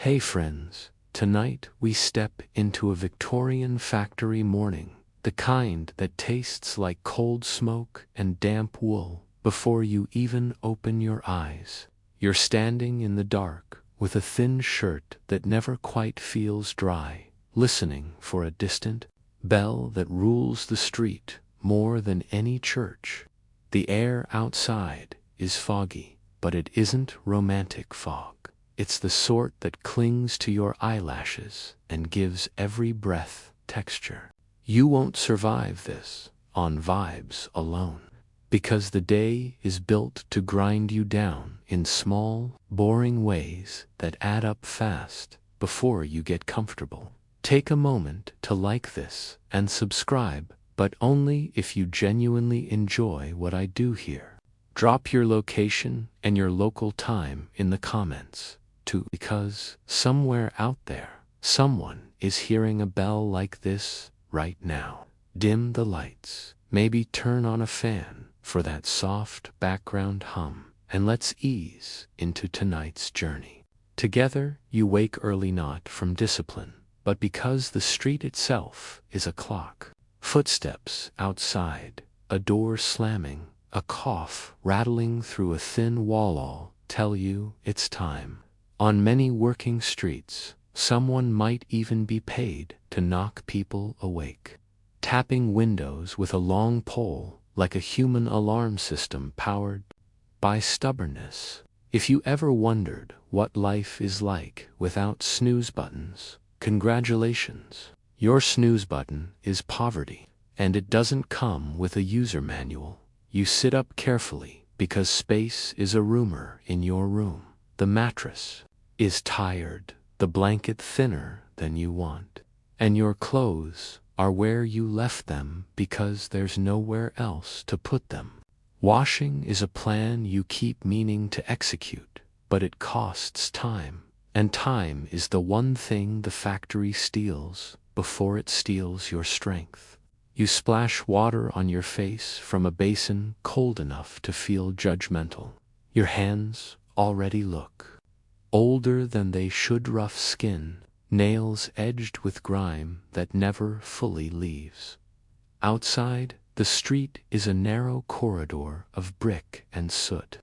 Hey friends, tonight we step into a Victorian factory morning, the kind that tastes like cold smoke and damp wool before you even open your eyes. You're standing in the dark with a thin shirt that never quite feels dry, listening for a distant bell that rules the street more than any church. The air outside is foggy, but it isn't romantic fog. It's the sort that clings to your eyelashes and gives every breath texture. You won't survive this on vibes alone, because the day is built to grind you down in small, boring ways that add up fast before you get comfortable. Take a moment to like this and subscribe, but only if you genuinely enjoy what I do here. Drop your location and your local time in the comments, too, because somewhere out there, someone is hearing a bell like this right now. Dim the lights, maybe turn on a fan for that soft background hum, and let's ease into tonight's journey. Together, you wake early not from discipline, but because the street itself is a clock. Footsteps outside, a door slamming, a cough rattling through a thin wall all tell you it's time. On many working streets, someone might even be paid to knock people awake, tapping windows with a long pole like a human alarm system powered by stubbornness. If you ever wondered what life is like without snooze buttons, congratulations. Your snooze button is poverty, and it doesn't come with a user manual. You sit up carefully because space is a rumor in your room. The mattress is tired, the blanket thinner than you want, and your clothes are where you left them because there's nowhere else to put them. Washing is a plan you keep meaning to execute, but it costs time, and time is the one thing the factory steals before it steals your strength. You splash water on your face from a basin cold enough to feel judgmental. Your hands already look older than they should. Rough skin, nails edged with grime that never fully leaves. Outside, the street is a narrow corridor of brick and soot.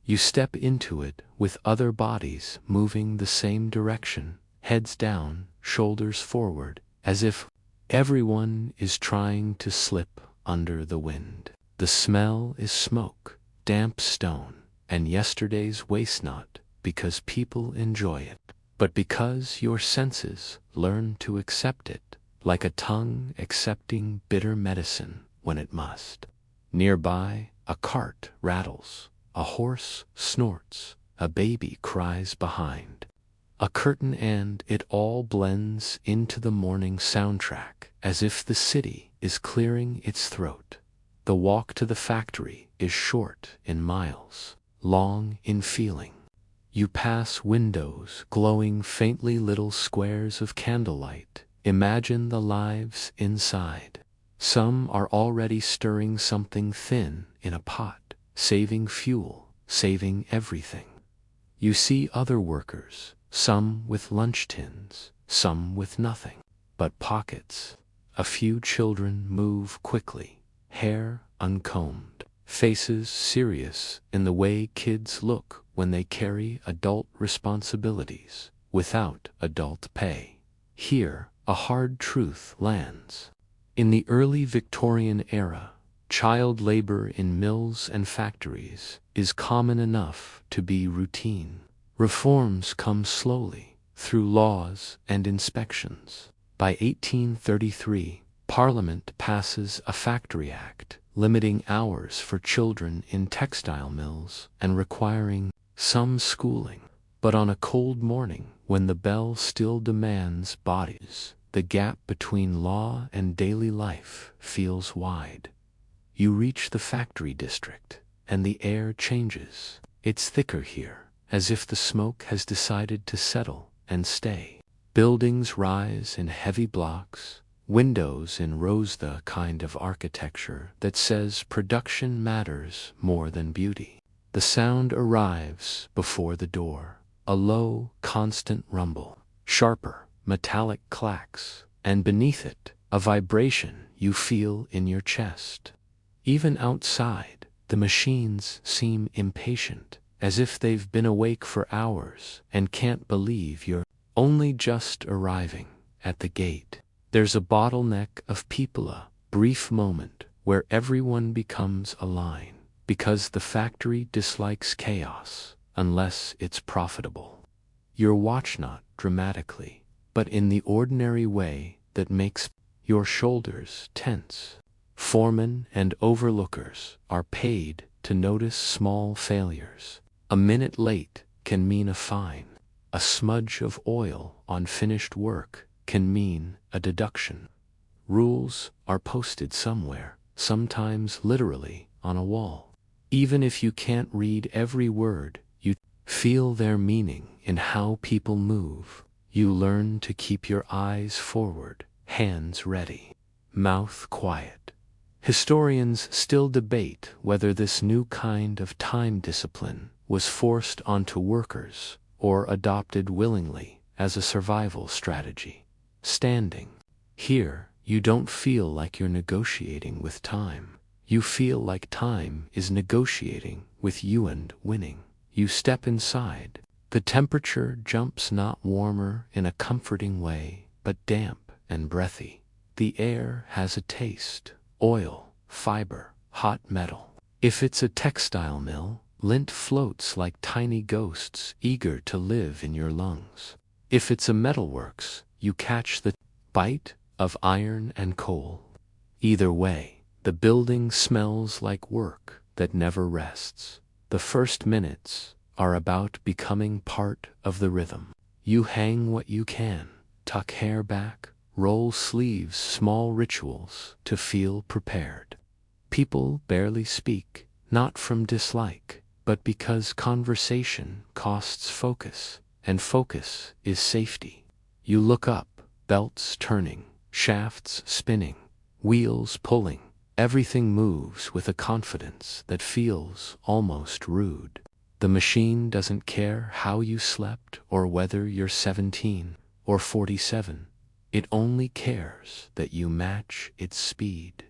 You step into it with other bodies moving the same direction, heads down, shoulders forward, as if everyone is trying to slip under the wind. The smell is smoke, damp stone, and yesterday's waste, not because people enjoy it, but because your senses learn to accept it, like a tongue accepting bitter medicine when it must. Nearby, a cart rattles, a horse snorts, a baby cries behind a curtain, and it all blends into the morning soundtrack as if the city is clearing its throat. The walk to the factory is short in miles, long in feeling. You pass windows glowing faintly, little squares of candlelight. Imagine the lives inside. Some are already stirring something thin in a pot, saving fuel, saving everything. You see other workers, some with lunch tins, some with nothing but pockets. A few children move quickly, hair uncombed, faces serious in the way kids look when they carry adult responsibilities without adult pay. Here, a hard truth lands. In the early Victorian era, child labor in mills and factories is common enough to be routine. Reforms come slowly, through laws and inspections. By 1833, Parliament passes a Factory Act limiting hours for children in textile mills and requiring some schooling. But on a cold morning, when the bell still demands bodies, the gap between law and daily life feels wide. You reach the factory district, and the air changes. It's thicker here, as if the smoke has decided to settle and stay. Buildings rise in heavy blocks, windows in rows, the kind of architecture that says production matters more than beauty. The sound arrives before the door, a low, constant rumble, sharper, metallic clacks, and beneath it, a vibration you feel in your chest. Even outside, the machines seem impatient, as if they've been awake for hours and can't believe you're only just arriving at the gate. There's a bottleneck of people, a brief moment where everyone becomes a line, because the factory dislikes chaos unless it's profitable. Your watch not dramatically, but in the ordinary way that makes your shoulders tense. Foremen and overlookers are paid to notice small failures. A minute late can mean a fine. A smudge of oil on finished work can mean a deduction. Rules are posted somewhere, sometimes literally on a wall. Even if you can't read every word, you feel their meaning in how people move. You learn to keep your eyes forward, hands ready, mouth quiet. Historians still debate whether this new kind of time discipline was forced onto workers or adopted willingly as a survival strategy. Standing here, you don't feel like you're negotiating with time. You feel like time is negotiating with you and winning. You step inside. The temperature jumps, not warmer in a comforting way, but damp and breathy. The air has a taste: oil, fiber, hot metal. If it's a textile mill, lint floats like tiny ghosts eager to live in your lungs. If it's a metalworks, you catch the bite of iron and coal. Either way, the building smells like work that never rests. The first minutes are about becoming part of the rhythm. You hang what you can, tuck hair back, roll sleeves, small rituals to feel prepared. People barely speak, not from dislike, but because conversation costs focus, and focus is safety. You look up, belts turning, shafts spinning, wheels pulling. Everything moves with a confidence that feels almost rude. The machine doesn't care how you slept or whether you're 17 or 47. It only cares that you match its speed.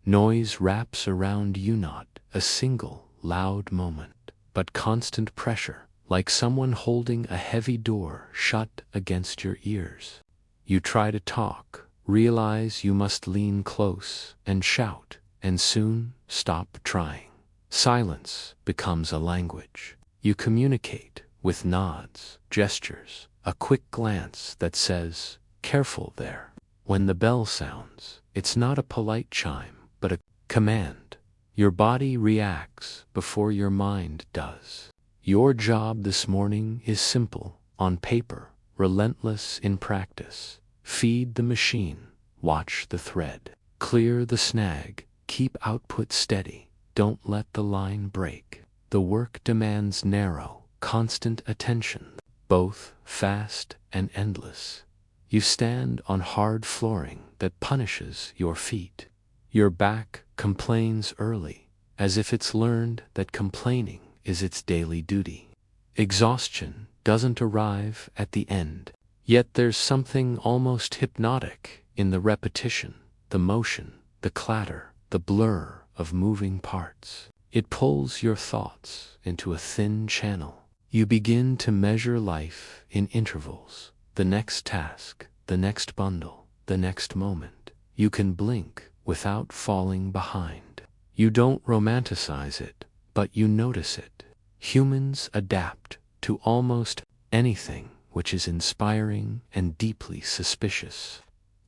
Noise wraps around you, not a single loud moment, but constant pressure, like someone holding a heavy door shut against your ears. You try to talk, realize you must lean close and shout, and soon stop trying. Silence becomes a language. You communicate with nods, gestures, a quick glance that says, "Careful there." When the bell sounds, it's not a polite chime, but a command. Your body reacts before your mind does. Your job this morning is simple on paper, relentless in practice. Feed the machine, watch the thread, clear the snag, keep output steady, don't let the line break. The work demands narrow, constant attention, both fast and endless. You stand on hard flooring that punishes your feet. Your back complains early, as if it's learned that complaining is its daily duty. Exhaustion doesn't arrive at the end, yet there's something almost hypnotic in the repetition, the motion, the clatter, the blur of moving parts. It pulls your thoughts into a thin channel. You begin to measure life in intervals. The next task, the next bundle, the next moment. You can blink without falling behind. You don't romanticize it, but you notice it. Humans adapt to almost anything, which is inspiring and deeply suspicious.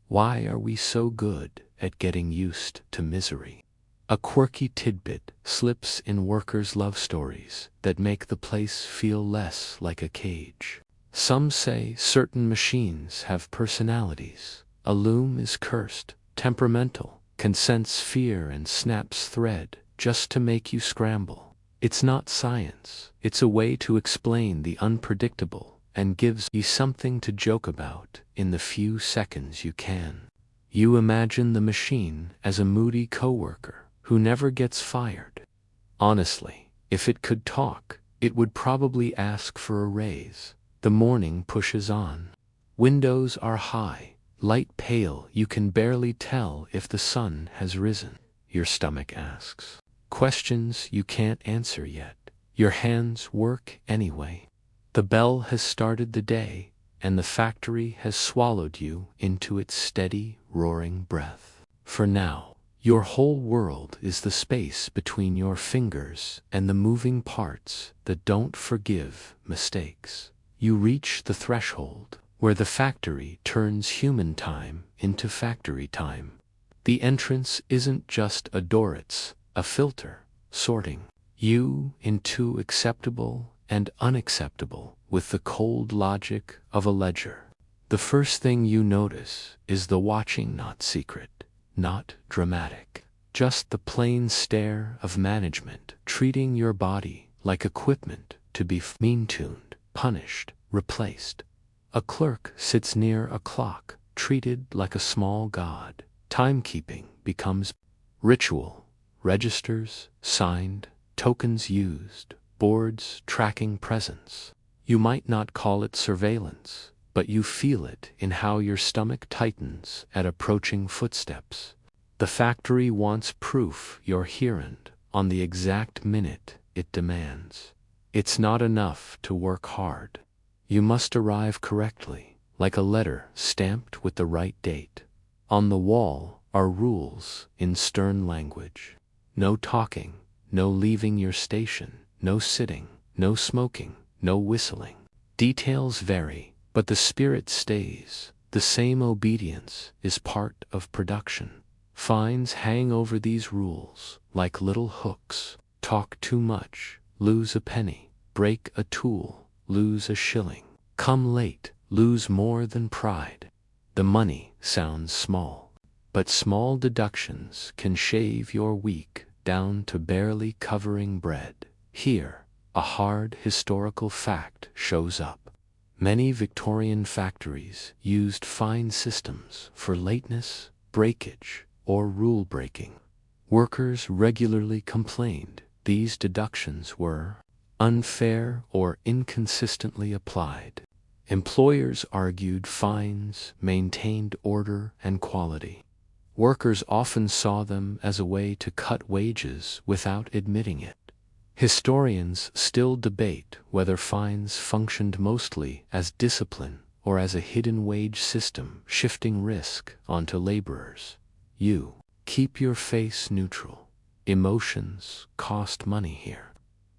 Why are we so good at getting used to misery? A quirky tidbit slips in workers' love stories that make the place feel less like a cage. Some say certain machines have personalities. A loom is cursed, temperamental, can sense fear and snaps thread just to make you scramble. It's not science, it's a way to explain the unpredictable and gives you something to joke about in the few seconds you can. You imagine the machine as a moody coworker who never gets fired. Honestly, if it could talk, it would probably ask for a raise. The morning pushes on. Windows are high, light pale, you can barely tell if the sun has risen. Your stomach asks questions you can't answer yet. Your hands work anyway. The bell has started the day, and the factory has swallowed you into its steady, roaring breath. For now, your whole world is the space between your fingers and the moving parts that don't forgive mistakes. You reach the threshold where the factory turns human time into factory time. The entrance isn't just a door, it's a filter, sorting you into acceptable and unacceptable with the cold logic of a ledger. The first thing you notice is the watching, not secret, not dramatic, just the plain stare of management treating your body like equipment to be mean-tuned, punished, replaced. A clerk sits near a clock, treated like a small god. Timekeeping becomes ritual, registers signed, tokens used, boards tracking presence. You might not call it surveillance, but you feel it in how your stomach tightens at approaching footsteps. The factory wants proof you're here and on the exact minute it demands. It's not enough to work hard. You must arrive correctly, like a letter stamped with the right date. On the wall are rules in stern language. No talking, no leaving your station, no sitting, no smoking, no whistling. Details vary, but the spirit stays. The same obedience is part of production. Fines hang over these rules like little hooks. Talk too much, lose a penny. Break a tool, lose a shilling. Come late, lose more than pride. The money sounds small, but small deductions can shave your week down to barely covering bread. Here, a hard historical fact shows up. Many Victorian factories used fine systems for lateness, breakage, or rule breaking. Workers regularly complained these deductions were unfair or inconsistently applied. Employers argued fines maintained order and quality. Workers often saw them as a way to cut wages without admitting it. Historians still debate whether fines functioned mostly as discipline or as a hidden wage system shifting risk onto laborers. You keep your face neutral. Emotions cost money here.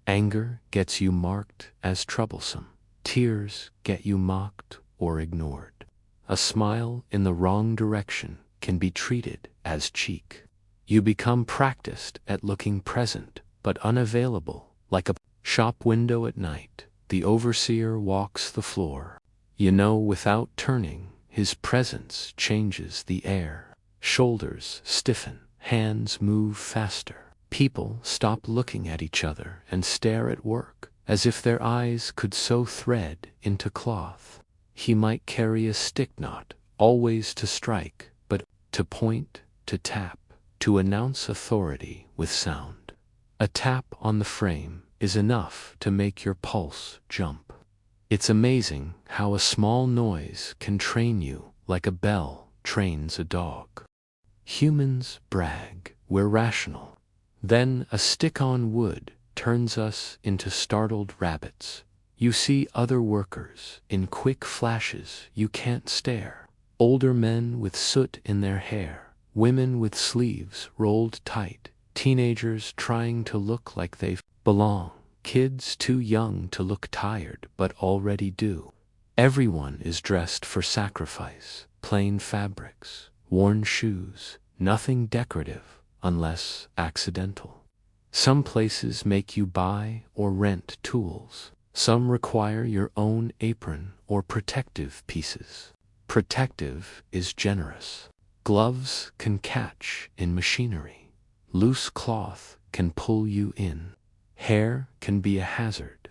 Anger gets you marked as troublesome. Tears get you mocked or ignored. A smile in the wrong direction can be treated as cheek. You become practiced at looking present but unavailable, like a shop window at night. The overseer walks the floor. You know without turning, his presence changes the air. Shoulders stiffen, hands move faster. People stop looking at each other and stare at work, as if their eyes could sew thread into cloth. He might carry a stick, not always to strike, but to point, to tap, to announce authority with sound. A tap on the frame is enough to make your pulse jump. It's amazing how a small noise can train you like a bell trains a dog. Humans brag we're rational. Then a stick on wood turns us into startled rabbits. You see other workers in quick flashes you can't stare. Older men with soot in their hair, women with sleeves rolled tight, teenagers trying to look like they belong, kids too young to look tired but already do. Everyone is dressed for sacrifice, plain fabrics, worn shoes, nothing decorative unless accidental. Some places make you buy or rent tools. Some require your own apron or protective pieces. Protective is generous. Gloves can catch in machinery. Loose cloth can pull you in. Hair can be a hazard.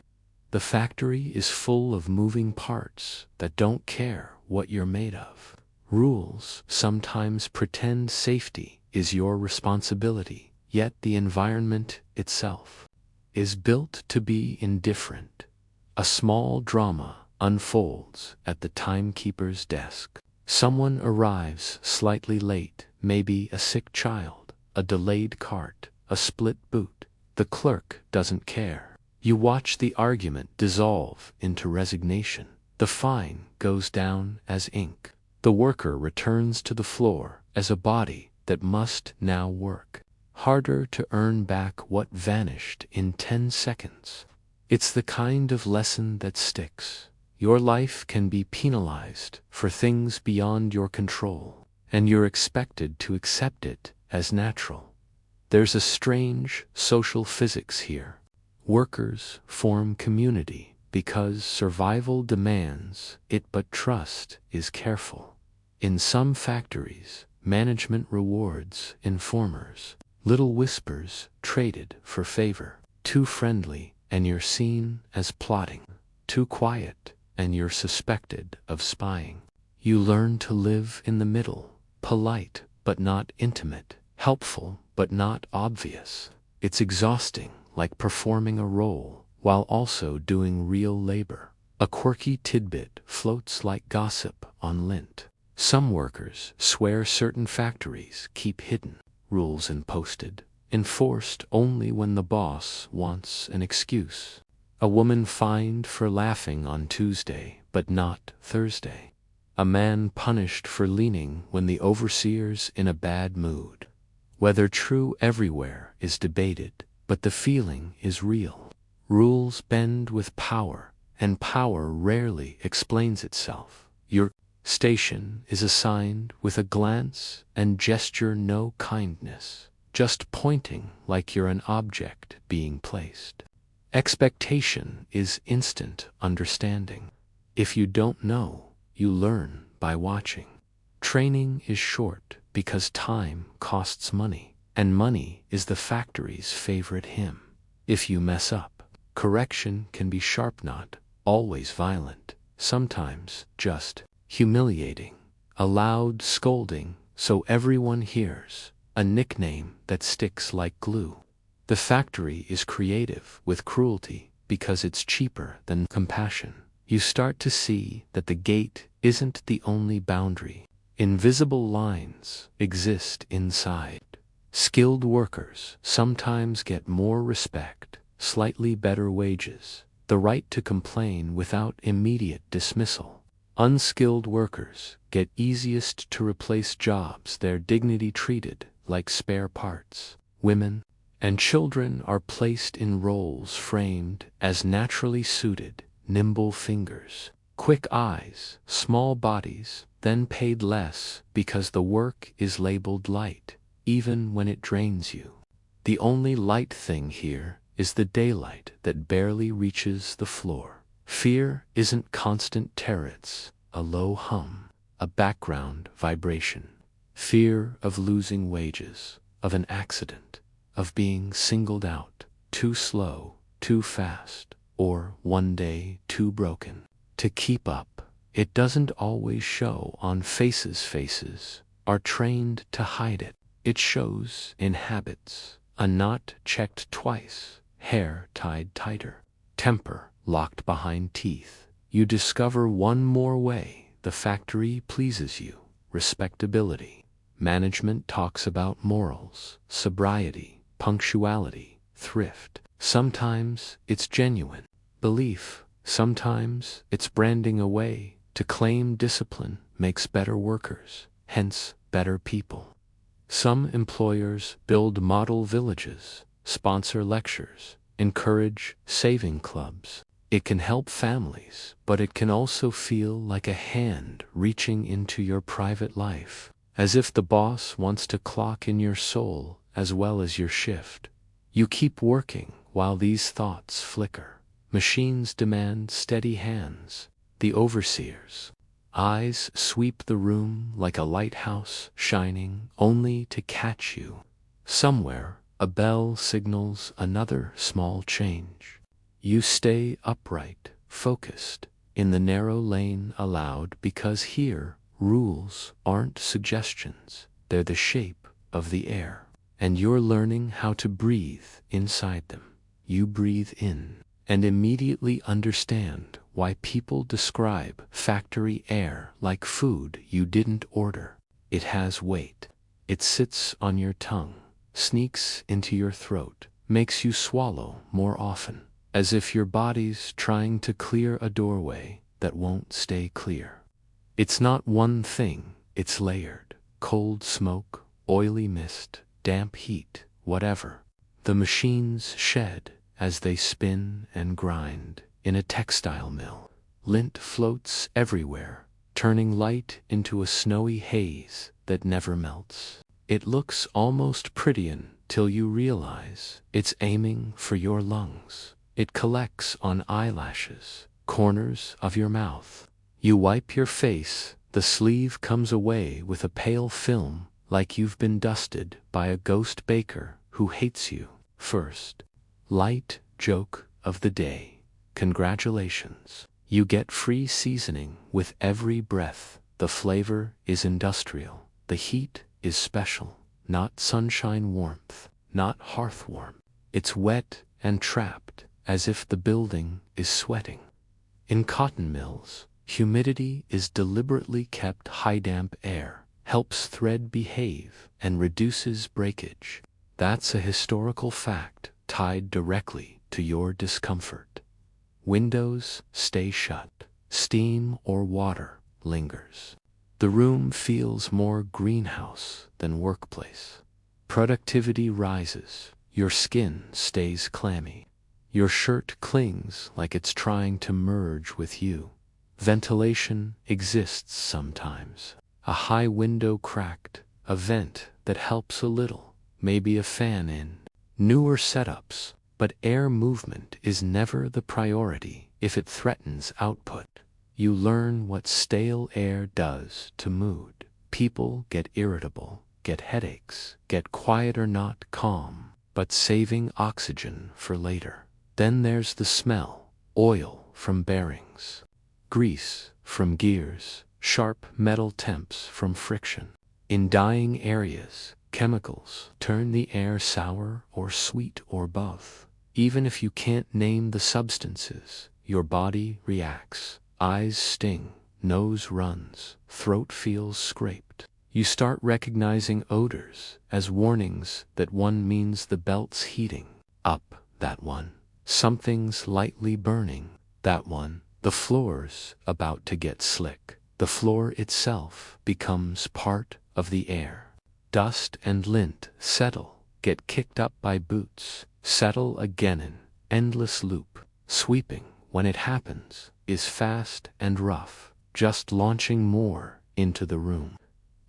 The factory is full of moving parts that don't care what you're made of. Rules sometimes pretend safety is your responsibility, yet the environment itself is built to be indifferent. A small drama unfolds at the timekeeper's desk. Someone arrives slightly late, maybe a sick child, a delayed cart, a split boot. The clerk doesn't care. You watch the argument dissolve into resignation. The fine goes down as ink. The worker returns to the floor as a body that must now work harder to earn back what vanished in 10 seconds. It's the kind of lesson that sticks. Your life can be penalized for things beyond your control, and you're expected to accept it as natural. There's a strange social physics here. Workers form community because survival demands it, but trust is careful. In some factories, management rewards informers. Little whispers traded for favor. Too friendly, and you're seen as plotting. Too quiet, and you're suspected of spying. You learn to live in the middle, polite but not intimate, helpful but not obvious. It's exhausting, like performing a role while also doing real labor. A quirky tidbit floats like gossip on lint. Some workers swear certain factories keep hidden rules enforced only when the boss wants an excuse. A woman fined for laughing on Tuesday but not Thursday. A man punished for leaning when the overseer's in a bad mood. Whether true everywhere is debated, but the feeling is real. Rules bend with power, and power rarely explains itself. Your station is assigned with a glance and gesture, no kindness, just pointing like you're an object being placed. Expectation is instant understanding. If you don't know, you learn by watching. Training is short because time costs money, and money is the factory's favorite hymn. If you mess up, correction can be sharp, not always violent, sometimes just humiliating. A loud scolding so everyone hears, a nickname that sticks like glue. The factory is creative with cruelty because it's cheaper than compassion. You start to see that the gate isn't the only boundary. Invisible lines exist inside. Skilled workers sometimes get more respect, slightly better wages, the right to complain without immediate dismissal. Unskilled workers get easiest to replace jobs, their dignity treated like spare parts. Women and children are placed in roles framed as naturally suited, nimble fingers, quick eyes, small bodies, then paid less because the work is labeled light, even when it drains you. The only light thing here is the daylight that barely reaches the floor. Fear isn't constant terror, it's a low hum, a background vibration. Fear of losing wages, of an accident, of being singled out, too slow, too fast, or one day too broken to keep up. It doesn't always show on faces. Faces are trained to hide it. It shows in habits: a knot checked twice, hair tied tighter, temper locked behind teeth. You discover one more way the factory pleases you: respectability. Management talks about morals, sobriety, punctuality, thrift. Sometimes it's genuine belief, sometimes it's branding a way to claim discipline makes better workers, hence better people. Some employers build model villages, sponsor lectures, encourage saving clubs. It can help families, but it can also feel like a hand reaching into your private life, as if the boss wants to clock in your soul as well as your shift. You keep working while these thoughts flicker. Machines demand steady hands. The overseer's eyes sweep the room like a lighthouse, shining only to catch you. Somewhere, a bell signals another small change. You stay upright, focused, in the narrow lane allowed, because here, rules aren't suggestions, they're the shape of the air, and you're learning how to breathe inside them. you breathe in and immediately understand why people describe factory air like food you didn't order. It has weight. It sits on your tongue, sneaks into your throat, makes you swallow more often, as if your body's trying to clear a doorway that won't stay clear. It's not one thing, it's layered. Cold smoke, oily mist, damp heat, whatever. The machines shed as they spin and grind in a textile mill. Lint floats everywhere, turning light into a snowy haze that never melts. It looks almost prettian till you realize it's aiming for your lungs. It collects on eyelashes, corners of your mouth. You wipe your face, the sleeve comes away with a pale film like you've been dusted by a ghost baker who hates you. First, light joke of the day. Congratulations. You get free seasoning with every breath. The flavor is industrial. The heat is special. Not sunshine warmth, not hearth warmth. It's wet and trapped, as if the building is sweating. In cotton mills, humidity is deliberately kept high. Damp air helps thread behave and reduces breakage. That's a historical fact tied directly to your discomfort. Windows stay shut. Steam or water lingers. The room feels more greenhouse than workplace. Productivity rises. Your skin stays clammy. Your shirt clings like it's trying to merge with you. Ventilation exists sometimes. A high window cracked, a vent that helps a little, maybe a fan in newer setups, but air movement is never the priority if it threatens output. You learn what stale air does to mood. People get irritable, get headaches, get quieter, not calm, but saving oxygen for later. Then there's the smell. Oil from bearings, grease from gears, sharp metal temps from friction. In dying areas, chemicals turn the air sour or sweet or both. Even if you can't name the substances, your body reacts. Eyes sting, nose runs, throat feels scraped. You start recognizing odors as warnings that one means the belt's heating up, that one. Something's lightly burning, that one. The floor's about to get slick. The floor itself becomes part of the air. Dust and lint settle, get kicked up by boots, settle again in endless loop. Sweeping, when it happens, is fast and rough, just launching more into the room.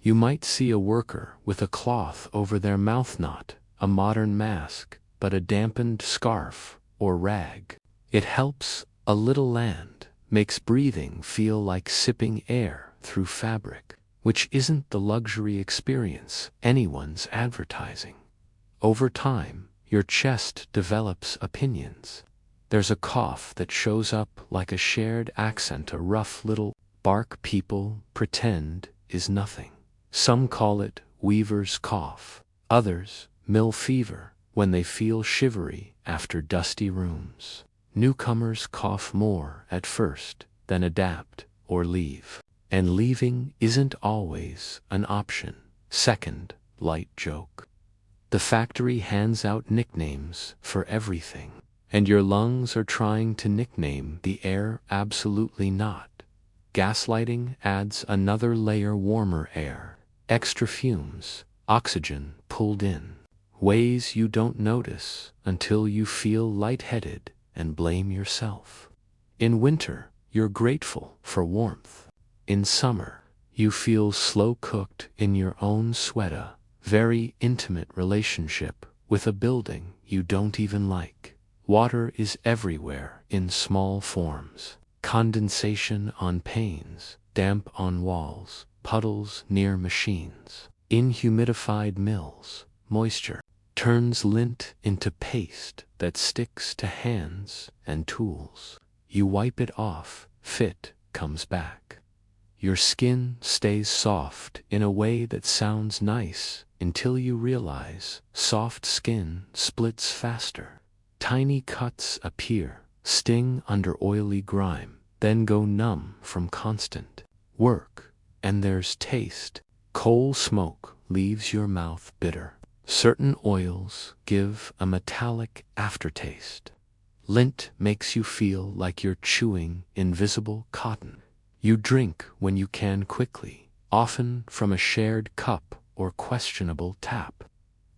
You might see a worker with a cloth over their mouth, not a modern mask, but a dampened scarf or rag. It helps a little land, makes breathing feel like sipping air through fabric, which isn't the luxury experience anyone's advertising. Over time, your chest develops opinions. There's a cough that shows up like a shared accent, a rough little bark people pretend is nothing. Some call it weaver's cough, others mill fever when they feel shivery after dusty rooms. Newcomers cough more at first, then adapt or leave. And leaving isn't always an option. Second, light joke. The factory hands out nicknames for everything. And your lungs are trying to nickname the air. Absolutely not. Gaslighting adds another layer. Warmer air, extra fumes, oxygen pulled in, ways you don't notice until you feel lightheaded and blame yourself. In winter, you're grateful for warmth. In summer, you feel slow cooked in your own sweat. A very intimate relationship with a building you don't even like. Water is everywhere in small forms. Condensation on panes, damp on walls, puddles near machines. In humidified mills, moisture turns lint into paste that sticks to hands and tools. You wipe it off, fit comes back. Your skin stays soft in a way that sounds nice until you realize soft skin splits faster. Tiny cuts appear, sting under oily grime, then go numb from constant work. And there's taste. Coal smoke leaves your mouth bitter. Certain oils give a metallic aftertaste. Lint makes you feel like you're chewing invisible cotton. You drink when you can quickly, often from a shared cup or questionable tap.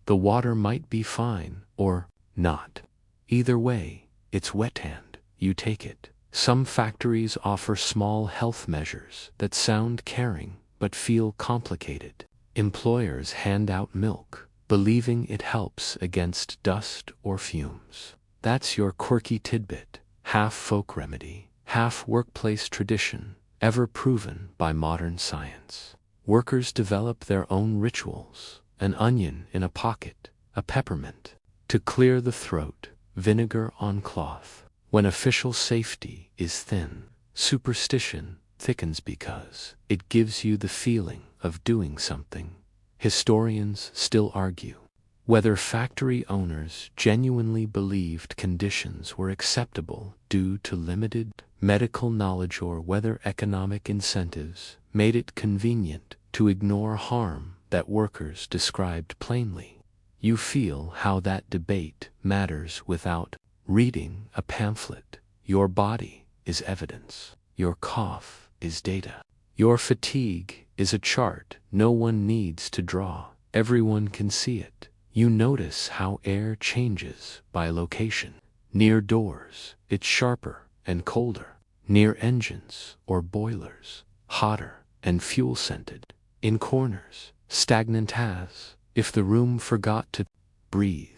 The water might be fine or not. Either way, it's wet hand. You take it. Some factories offer small health measures that sound caring but feel complicated. Employers hand out milk, believing it helps against dust or fumes. That's your quirky tidbit, half folk remedy, half workplace tradition, ever proven by modern science. Workers develop their own rituals, an onion in a pocket, a peppermint to clear the throat, vinegar on cloth. When official safety is thin, superstition thickens because it gives you the feeling of doing something. Historians still argue whether factory owners genuinely believed conditions were acceptable due to limited medical knowledge or whether economic incentives made it convenient to ignore harm that workers described plainly. You feel how that debate matters without reading a pamphlet. Your body is evidence. Your cough is data. Your fatigue is a chart no one needs to draw. Everyone can see it. You notice how air changes by location. Near doors, it's sharper and colder. Near engines or boilers, hotter and fuel-scented. In corners, stagnant as if the room forgot to breathe.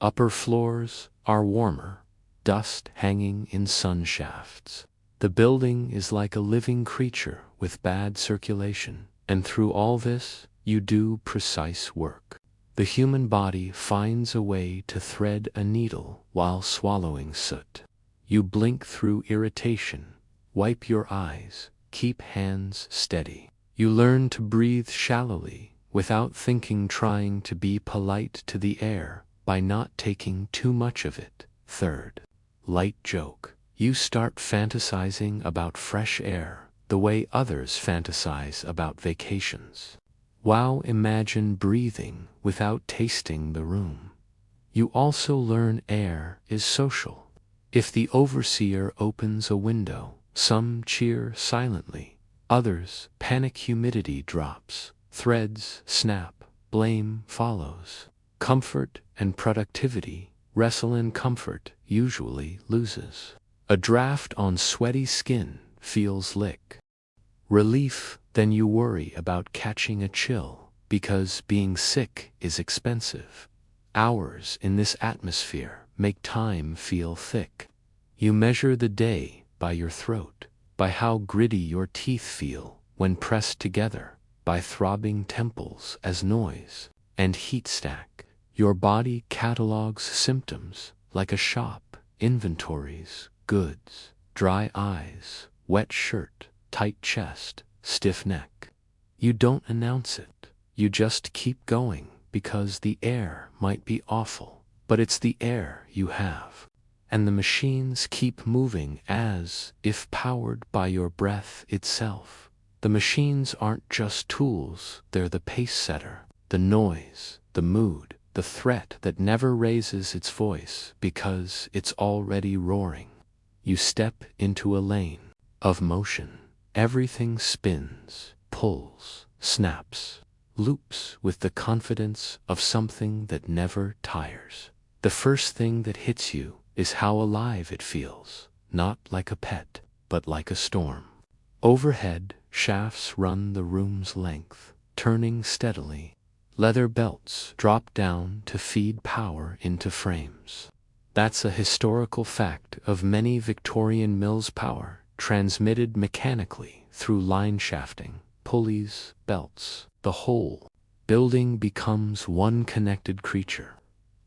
Upper floors are warmer, dust hanging in sun shafts. The building is like a living creature with bad circulation, and through all this, you do precise work. The human body finds a way to thread a needle while swallowing soot. You blink through irritation, wipe your eyes, keep hands steady. You learn to breathe shallowly, without thinking, trying to be polite to the air by not taking too much of it. Third, light joke. You start fantasizing about fresh air, the way others fantasize about vacations. Wow, imagine breathing without tasting the room. You also learn air is social. If the overseer opens a window, some cheer silently, others panic. Humidity drops, threads snap, blame follows. Comfort and productivity wrestle, and comfort usually loses. A draft on sweaty skin feels like relief, then you worry about catching a chill, because being sick is expensive. Hours in this atmosphere make time feel thick. You measure the day by your throat, by how gritty your teeth feel when pressed together, by throbbing temples as noise and heat stack. Your body catalogs symptoms like a shop, inventories, goods, dry eyes, wet shirt, tight chest, stiff neck. You don't announce it, you just keep going, because the air might be awful, but it's the air you have. And the machines keep moving as if powered by your breath itself. The machines aren't just tools, they're the pace setter, the noise, the mood, the threat that never raises its voice because it's already roaring. You step into a lane of motion. Everything spins, pulls, snaps, loops with the confidence of something that never tires. The first thing that hits you is how alive it feels, not like a pet, but like a storm. Overhead, shafts run the room's length, turning steadily. Leather belts drop down to feed power into frames. That's a historical fact of many Victorian mills. Power transmitted mechanically through line shafting, pulleys, belts. The whole building becomes one connected creature.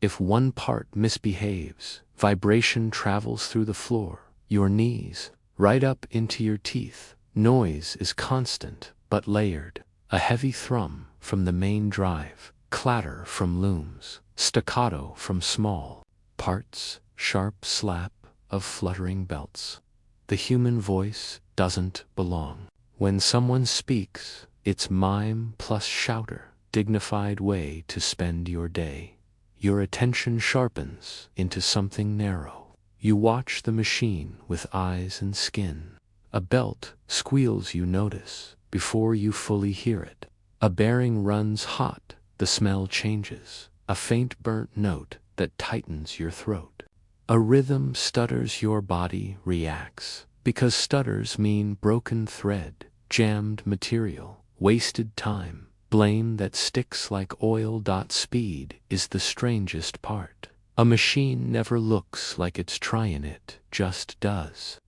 If one part misbehaves, vibration travels through the floor, your knees, right up into your teeth. Noise is constant but layered. A heavy thrum from the main drive, clatter from looms, staccato from small parts, sharp slap of fluttering belts. The human voice doesn't belong. When someone speaks, it's mime plus shouter, dignified way to spend your day. Your attention sharpens into something narrow. You watch the machine with eyes and skin. A belt squeals, you notice before you fully hear it. A bearing runs hot, the smell changes. A faint burnt note that tightens your throat. A rhythm stutters, your body reacts, because stutters mean broken thread, jammed material, wasted time, blame that sticks like oil. Speed is the strangest part. A machine never looks like it's trying, it just does.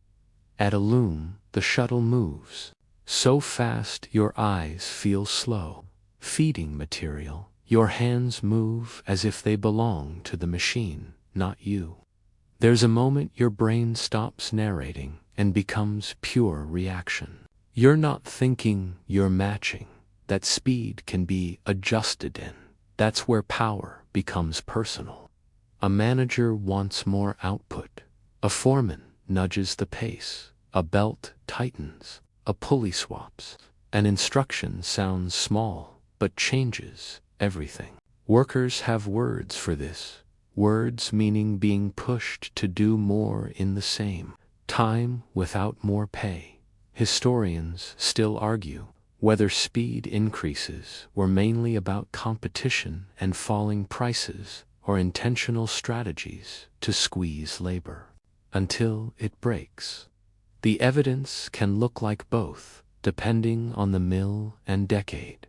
At a loom, the shuttle moves so fast your eyes feel slow. Feeding material, your hands move as if they belong to the machine, not you. There's a moment your brain stops narrating and becomes pure reaction. You're not thinking, you're matching. That speed can be adjusted in. That's where power becomes personal. A manager wants more output. A foreman nudges the pace. A belt tightens. A pulley swaps. An instruction sounds small, but changes everything. Workers have words for this. Words meaning being pushed to do more in the same time without more pay. Historians still argue whether speed increases were mainly about competition and falling prices or intentional strategies to squeeze labor until it breaks. The evidence can look like both, depending on the mill and decade.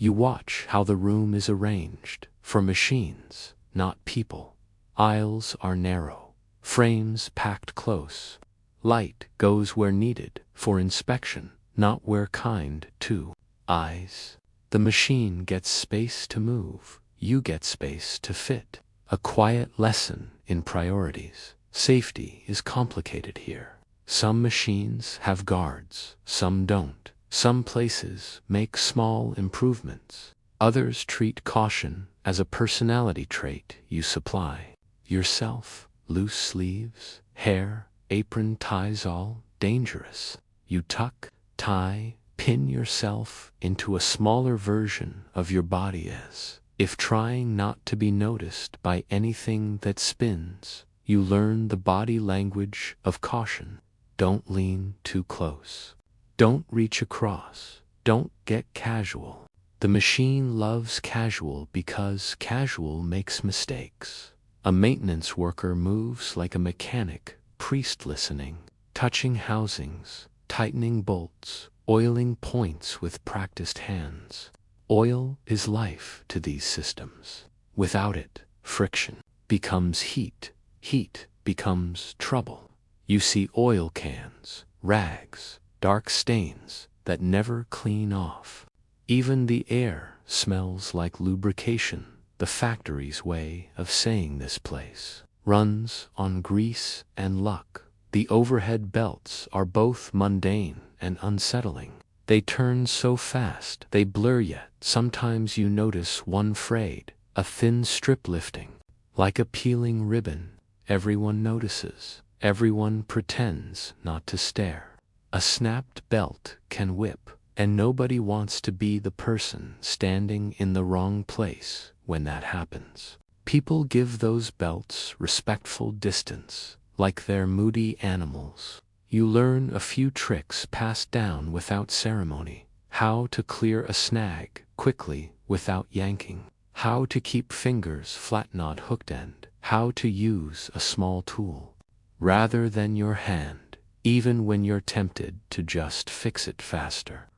You watch how the room is arranged for machines, not people. Aisles are narrow, frames packed close. Light goes where needed for inspection, not where kind to eyes. The machine gets space to move, you get space to fit. A quiet lesson in priorities. Safety is complicated here. Some machines have guards, some don't. Some places make small improvements. Others treat caution as a personality trait you supply. Yourself, loose sleeves, hair, apron ties, all dangerous. You tuck, tie, pin yourself into a smaller version of your body as if trying not to be noticed by anything that spins. You learn the body language of caution. Don't lean too close. Don't reach across. Don't get casual. The machine loves casual because casual makes mistakes. A maintenance worker moves like a mechanic, priest listening, touching housings, tightening bolts, oiling points with practiced hands. Oil is life to these systems. Without it, friction becomes heat. Heat becomes trouble. You see oil cans, rags, dark stains that never clean off. Even the air smells like lubrication. The factory's way of saying this place runs on grease and luck. The overhead belts are both mundane and unsettling. They turn so fast they blur, yet sometimes you notice one frayed, a thin strip lifting. Like a peeling ribbon, everyone notices. Everyone pretends not to stare. A snapped belt can whip, and nobody wants to be the person standing in the wrong place when that happens. People give those belts respectful distance, like they're moody animals. You learn a few tricks passed down without ceremony. How to clear a snag quickly without yanking. How to keep fingers flat, not hooked end. How to use a small tool rather than your hand, even when you're tempted to just fix it faster.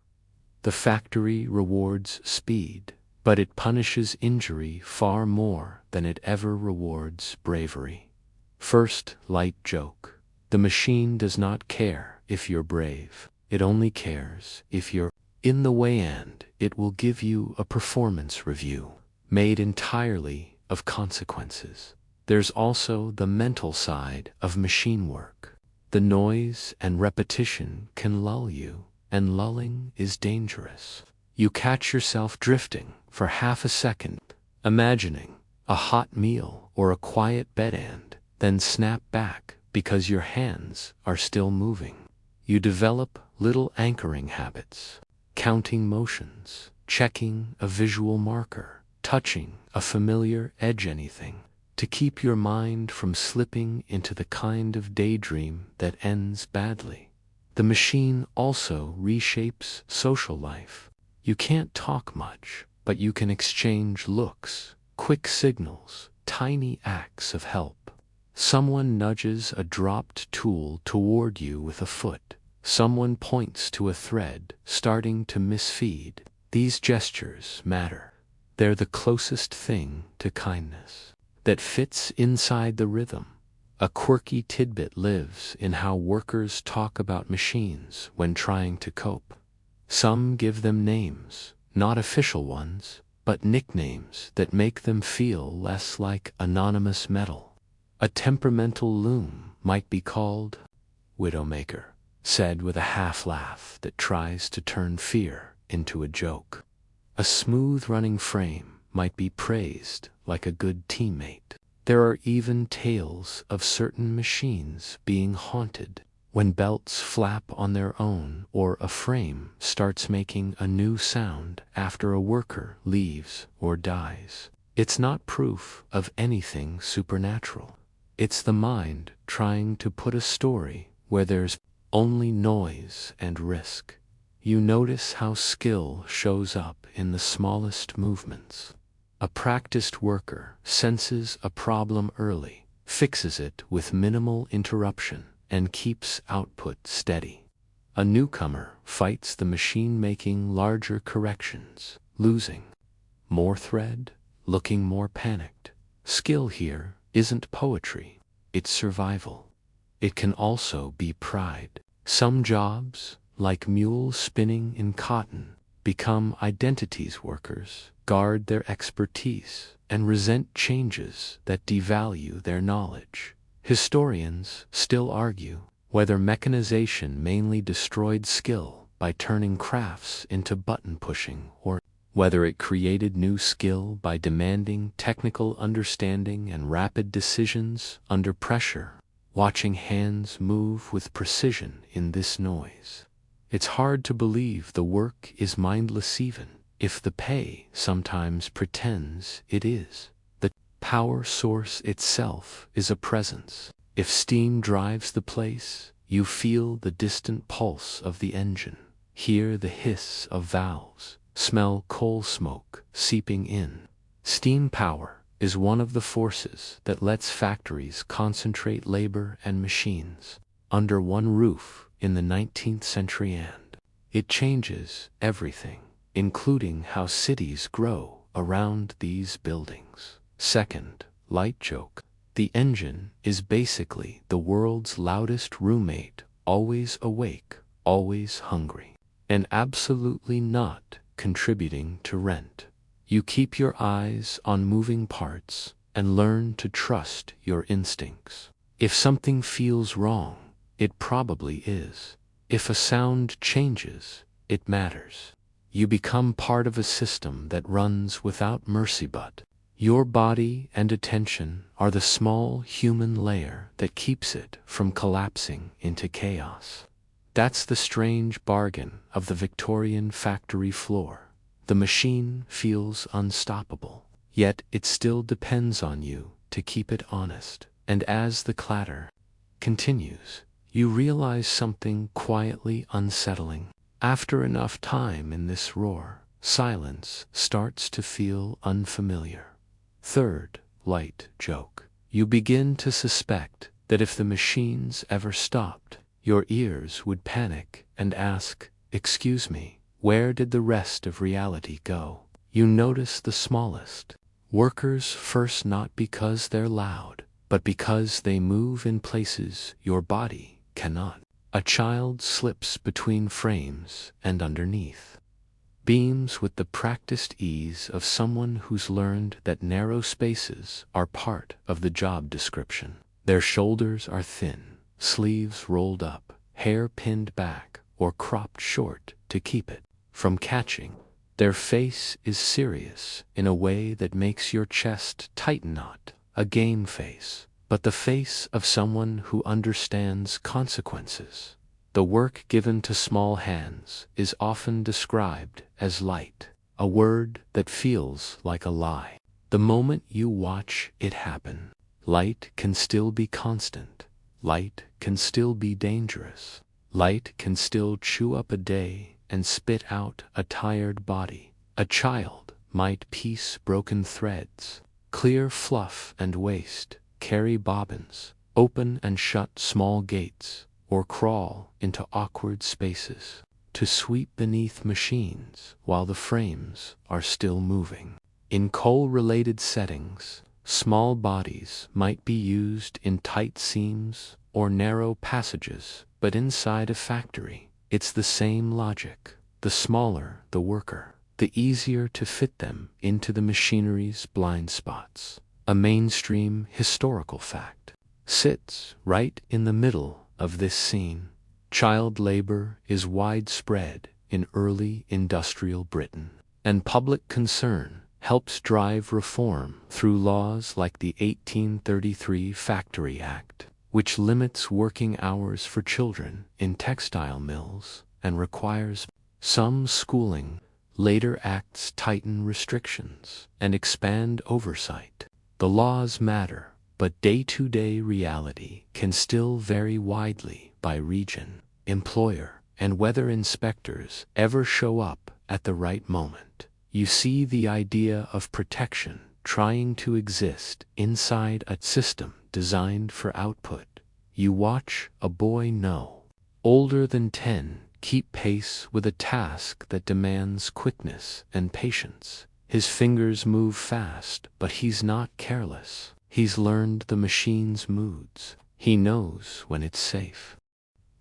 The factory rewards speed, but it punishes injury far more than it ever rewards bravery. First light joke. The machine does not care if you're brave. It only cares if you're in the way, and it will give you a performance review made entirely of consequences. There's also the mental side of machine work. The noise and repetition can lull you, and lulling is dangerous. You catch yourself drifting for half a second, imagining a hot meal or a quiet bed and then snap back because your hands are still moving. You develop little anchoring habits, counting motions, checking a visual marker, touching a familiar edge, anything to keep your mind from slipping into the kind of daydream that ends badly. The machine also reshapes social life. You can't talk much, but you can exchange looks, quick signals, tiny acts of help. Someone nudges a dropped tool toward you with a foot. Someone points to a thread starting to misfeed. These gestures matter. They're the closest thing to kindness that fits inside the rhythm. A quirky tidbit lives in how workers talk about machines when trying to cope. Some give them names, not official ones, but nicknames that make them feel less like anonymous metal. A temperamental loom might be called Widowmaker, said with a half-laugh that tries to turn fear into a joke. A smooth-running frame might be praised like a good teammate. There are even tales of certain machines being haunted when belts flap on their own or a frame starts making a new sound after a worker leaves or dies. It's not proof of anything supernatural. It's the mind trying to put a story where there's only noise and risk. You notice how skill shows up in the smallest movements. A practiced worker senses a problem early, fixes it with minimal interruption, and keeps output steady. A newcomer fights the machine making larger corrections, losing more thread, looking more panicked. Skill here isn't poetry, it's survival. It can also be pride. Some jobs, like mules spinning in cotton, become identities. Workers guard their expertise and resent changes that devalue their knowledge. Historians still argue whether mechanization mainly destroyed skill by turning crafts into button pushing, or whether it created new skill by demanding technical understanding and rapid decisions under pressure. Watching hands move with precision in this noise, it's hard to believe the work is mindless even if the pay sometimes pretends it is. The power source itself is a presence. If steam drives the place, you feel the distant pulse of the engine, hear the hiss of valves, smell coal smoke seeping in. Steam power is one of the forces that lets factories concentrate labor and machines under one roof in the 19th century, and it changes everything, including how cities grow around these buildings. Second, light joke. The engine is basically the world's loudest roommate, always awake, always hungry, and absolutely not contributing to rent. You keep your eyes on moving parts and learn to trust your instincts. If something feels wrong, it probably is. If a sound changes, it matters. You become part of a system that runs without mercy, but your body and attention are the small human layer that keeps it from collapsing into chaos. That's the strange bargain of the Victorian factory floor. The machine feels unstoppable, yet it still depends on you to keep it honest. And as the clatter continues, you realize something quietly unsettling. After enough time in this roar, silence starts to feel unfamiliar. Third, light joke. You begin to suspect that if the machines ever stopped, your ears would panic and ask, "Excuse me, where did the rest of reality go?" You notice the smallest workers first, not because they're loud, but because they move in places your body cannot. A child slips between frames and underneath beams with the practiced ease of someone who's learned that narrow spaces are part of the job description. Their shoulders are thin, sleeves rolled up, hair pinned back or cropped short to keep it from catching. Their face is serious in a way that makes your chest tighten. Not a game face, but the face of someone who understands consequences. The work given to small hands is often described as light, a word that feels like a lie. The moment you watch it happen, light can still be constant. Light can still be dangerous. Light can still chew up a day and spit out a tired body. A child might piece broken threads, clear fluff and waste, carry bobbins, open and shut small gates, or crawl into awkward spaces to sweep beneath machines while the frames are still moving. In coal-related settings, small bodies might be used in tight seams or narrow passages, but inside a factory, it's the same logic. The smaller the worker, the easier to fit them into the machinery's blind spots. A mainstream historical fact sits right in the middle of this scene. Child labor is widespread in early industrial Britain, and public concern helps drive reform through laws like the 1833 Factory Act, which limits working hours for children in textile mills and requires some schooling. Later acts tighten restrictions and expand oversight. The laws matter, but day-to-day reality can still vary widely by region, employer, and whether inspectors ever show up at the right moment. You see the idea of protection trying to exist inside a system designed for output. You watch a boy older than 10, keep pace with a task that demands quickness and patience. His fingers move fast, but he's not careless. He's learned the machine's moods. He knows when it's safe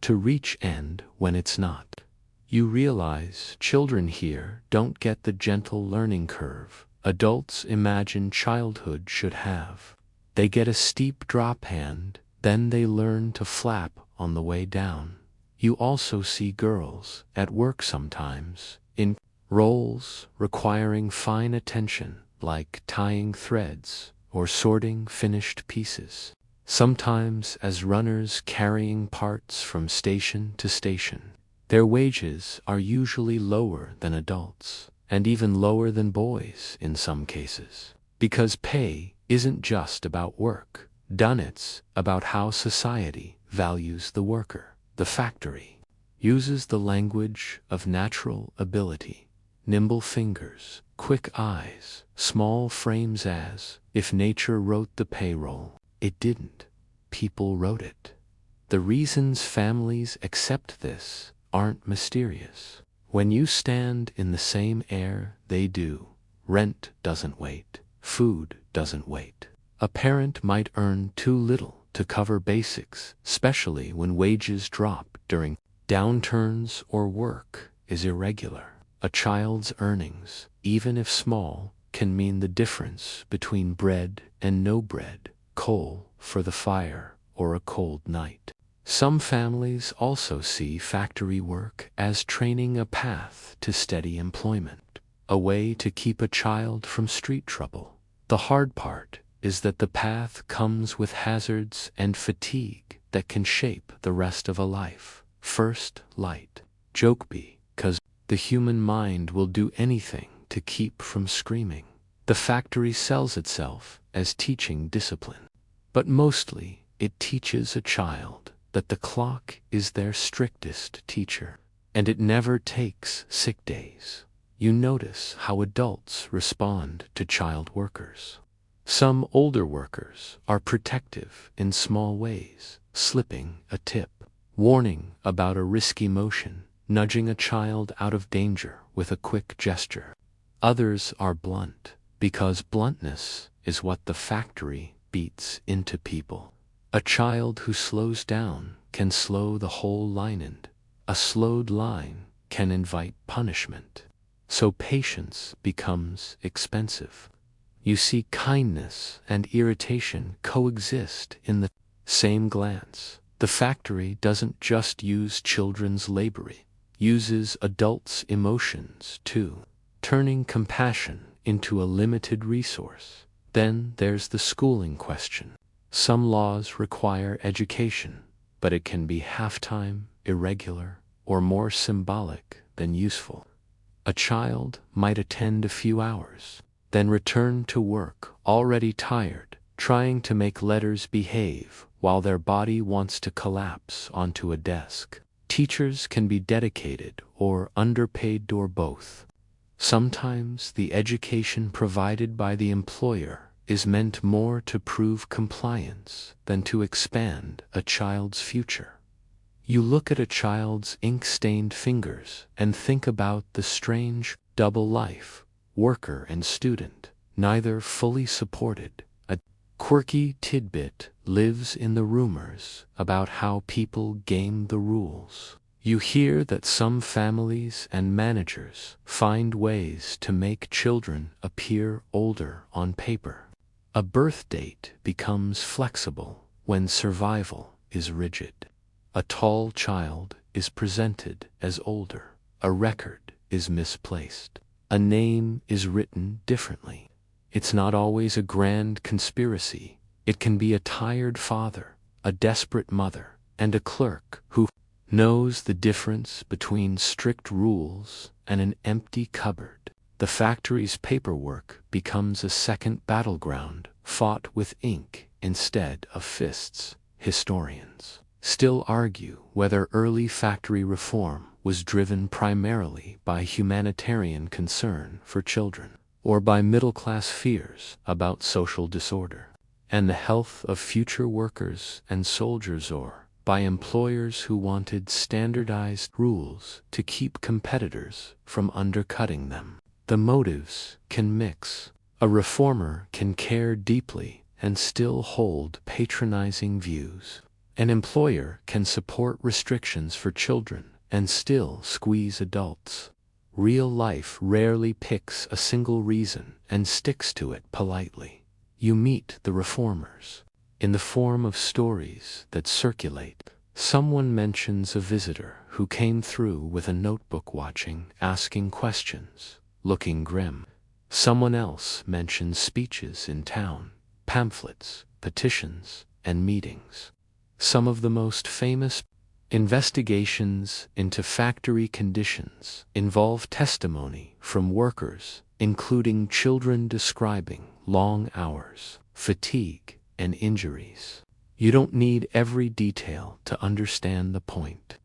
to reach and when it's not. You realize children here don't get the gentle learning curve adults imagine childhood should have. They get a steep drop hand, then they learn to flap on the way down. You also see girls at work sometimes, in roles requiring fine attention, like tying threads or sorting finished pieces. Sometimes as runners carrying parts from station to station. Their wages are usually lower than adults, and even lower than boys in some cases. Because pay isn't just about work done, it's about how society values the worker. The factory uses the language of natural ability, nimble fingers, quick eyes, small frames as if nature wrote the payroll. It didn't. People wrote it. The reasons families accept this aren't mysterious. When you stand in the same air they do, rent doesn't wait, food doesn't wait. A parent might earn too little to cover basics, especially when wages drop during downturns or work is irregular. A child's earnings, even if small, can mean the difference between bread and no bread, coal for the fire, or a cold night. Some families also see factory work as training a path to steady employment, a way to keep a child from street trouble. The hard part is that the path comes with hazards and fatigue that can shape the rest of a life. First, light. Joke because the human mind will do anything to keep from screaming. The factory sells itself as teaching discipline, but mostly it teaches a child that the clock is their strictest teacher, and it never takes sick days. You notice how adults respond to child workers. Some older workers are protective in small ways, slipping a tip, warning about a risky motion, nudging a child out of danger with a quick gesture. Others are blunt, because bluntness is what the factory beats into people. A child who slows down can slow the whole line, and a slowed line can invite punishment. So patience becomes expensive. You see kindness and irritation coexist in the same glance. The factory doesn't just use children's labor, it uses adults' emotions too, turning compassion into a limited resource. Then there's the schooling question. Some laws require education, but it can be half-time, irregular, or more symbolic than useful. A child might attend a few hours, then return to work already tired, trying to make letters behave while their body wants to collapse onto a desk. Teachers can be dedicated or underpaid or both. Sometimes the education provided by the employer is meant more to prove compliance than to expand a child's future. You look at a child's ink-stained fingers and think about the strange double life, worker and student, neither fully supported. A quirky tidbit lives in the rumors about how people game the rules. You hear that some families and managers find ways to make children appear older on paper. A birth date becomes flexible when survival is rigid. A tall child is presented as older. A record is misplaced. A name is written differently. It's not always a grand conspiracy. It can be a tired father, a desperate mother, and a clerk who knows the difference between strict rules and an empty cupboard. The factory's paperwork becomes a second battleground, fought with ink instead of fists. Historians still argue whether early factory reform was driven primarily by humanitarian concern for children, or by middle-class fears about social disorder and the health of future workers and soldiers, or by employers who wanted standardized rules to keep competitors from undercutting them. The motives can mix. A reformer can care deeply and still hold patronizing views. An employer can support restrictions for children and still squeeze adults. Real life rarely picks a single reason and sticks to it politely. You meet the reformers in the form of stories that circulate. Someone mentions a visitor who came through with a notebook watching, asking questions, looking grim. Someone else mentions speeches in town, pamphlets, petitions, and meetings. Some of the most famous investigations into factory conditions involve testimony from workers, including children describing long hours, fatigue, and injuries. You don't need every detail to understand the point.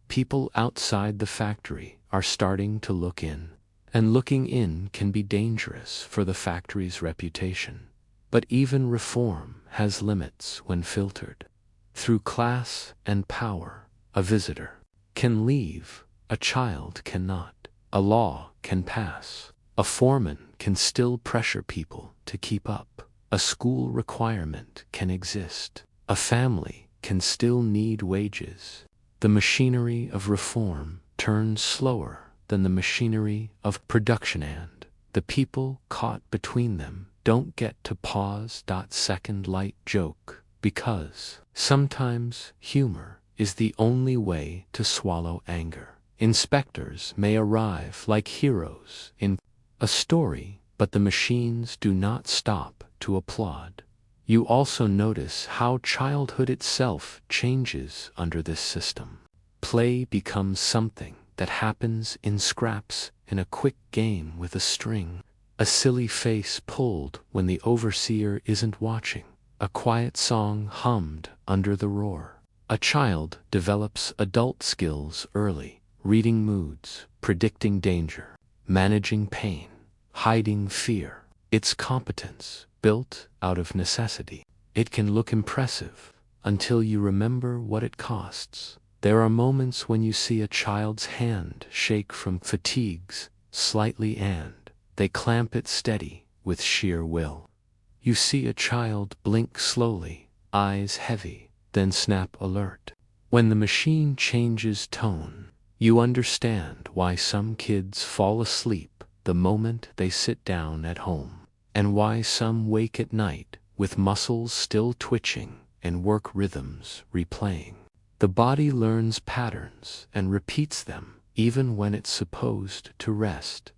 People outside the factory are starting to look in, and looking in can be dangerous for the factory's reputation. But even reform has limits when filtered. Through class and power, a visitor can leave, a child cannot. A law can pass. A foreman can still pressure people to keep up. A school requirement can exist. A family can still need wages. The machinery of reform turns slower than the machinery of production, and the people caught between them don't get to pause. Second light joke, because sometimes humor is the only way to swallow anger. Inspectors may arrive like heroes in a story, but the machines do not stop to applaud. You also notice how childhood itself changes under this system. Play becomes something that happens in scraps, in a quick game with a string, a silly face pulled when the overseer isn't watching, a quiet song hummed under the roar. A child develops adult skills early, reading moods, predicting danger, managing pain, hiding fear. It's competence built out of necessity. It can look impressive until you remember what it costs. There are moments when you see a child's hand shake from fatigues slightly, and they clamp it steady with sheer will. You see a child blink slowly, eyes heavy, then snap alert. When the machine changes tone, you understand why some kids fall asleep the moment they sit down at home, and why some wake at night with muscles still twitching and work rhythms replaying. The body learns patterns and repeats them even when it's supposed to rest.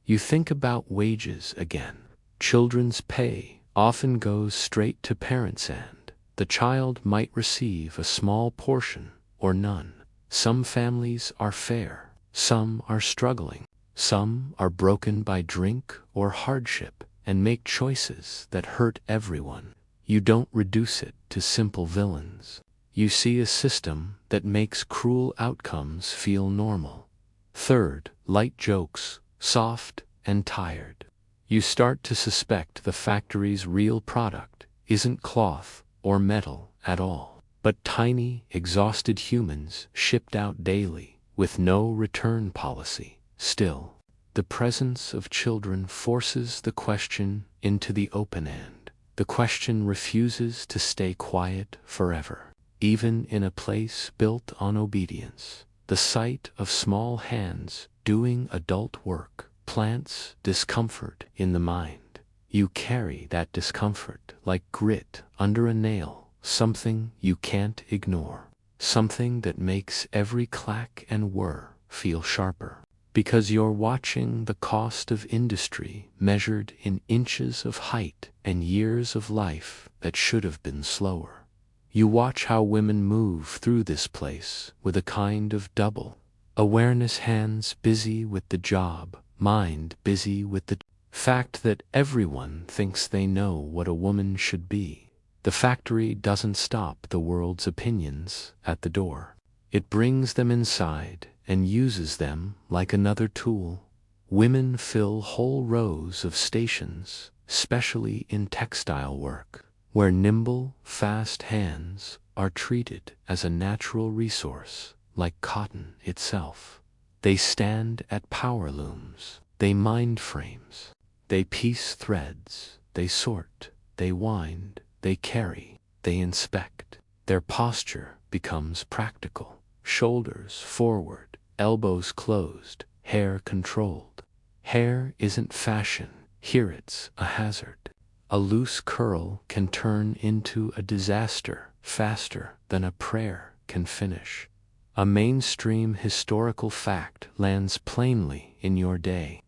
You think about wages again. Children's pay often goes straight to parents' and the child might receive a small portion or none. Some families are fair, some are struggling, some are broken by drink or hardship and make choices that hurt everyone. You don't reduce it to simple villains. You see a system that makes cruel outcomes feel normal. Third, light jokes, soft and tired. You start to suspect the factory's real product isn't cloth or metal at all, but tiny, exhausted humans shipped out daily with no return policy. Still, the presence of children forces the question into the open and the question refuses to stay quiet forever. Even in a place built on obedience, the sight of small hands doing adult work plants discomfort in the mind. You carry that discomfort like grit under a nail, something you can't ignore, something that makes every clack and whir feel sharper. Because you're watching the cost of industry measured in inches of height and years of life that should have been slower. You watch how women move through this place with a kind of double awareness, hands busy with the job, mind busy with the fact that everyone thinks they know what a woman should be. The factory doesn't stop the world's opinions at the door. It brings them inside and uses them like another tool. Women fill whole rows of stations, especially in textile work, where nimble, fast hands are treated as a natural resource, like cotton itself. They stand at power looms, they mind frames, they piece threads, they sort, they wind, they carry, they inspect. Their posture becomes practical, shoulders forward, elbows closed, hair controlled. Hair isn't fashion, here it's a hazard. A loose curl can turn into a disaster faster than a prayer can finish. A mainstream historical fact lands plainly in your day.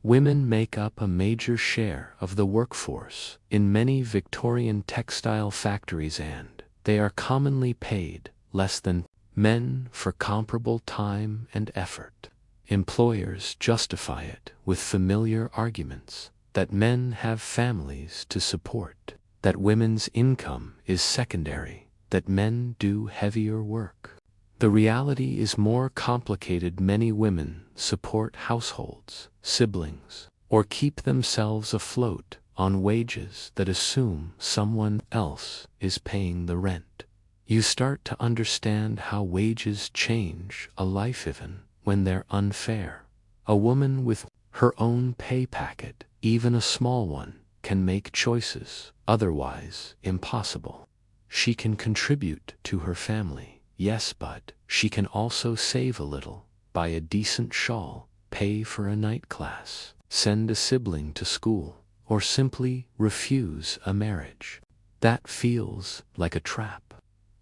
Women make up a major share of the workforce in many Victorian textile factories and they are commonly paid less than men for comparable time and effort. Employers justify it with familiar arguments that men have families to support, that women's income is secondary, that men do heavier work. The reality is more complicated. Many women support households, siblings, or keep themselves afloat on wages that assume someone else is paying the rent. You start to understand how wages change a life even when they're unfair. A woman with her own pay packet, even a small one, can make choices otherwise impossible. She can contribute to her family, yes, but she can also save a little, buy a decent shawl, pay for a night class, send a sibling to school, or simply refuse a marriage. That feels like a trap.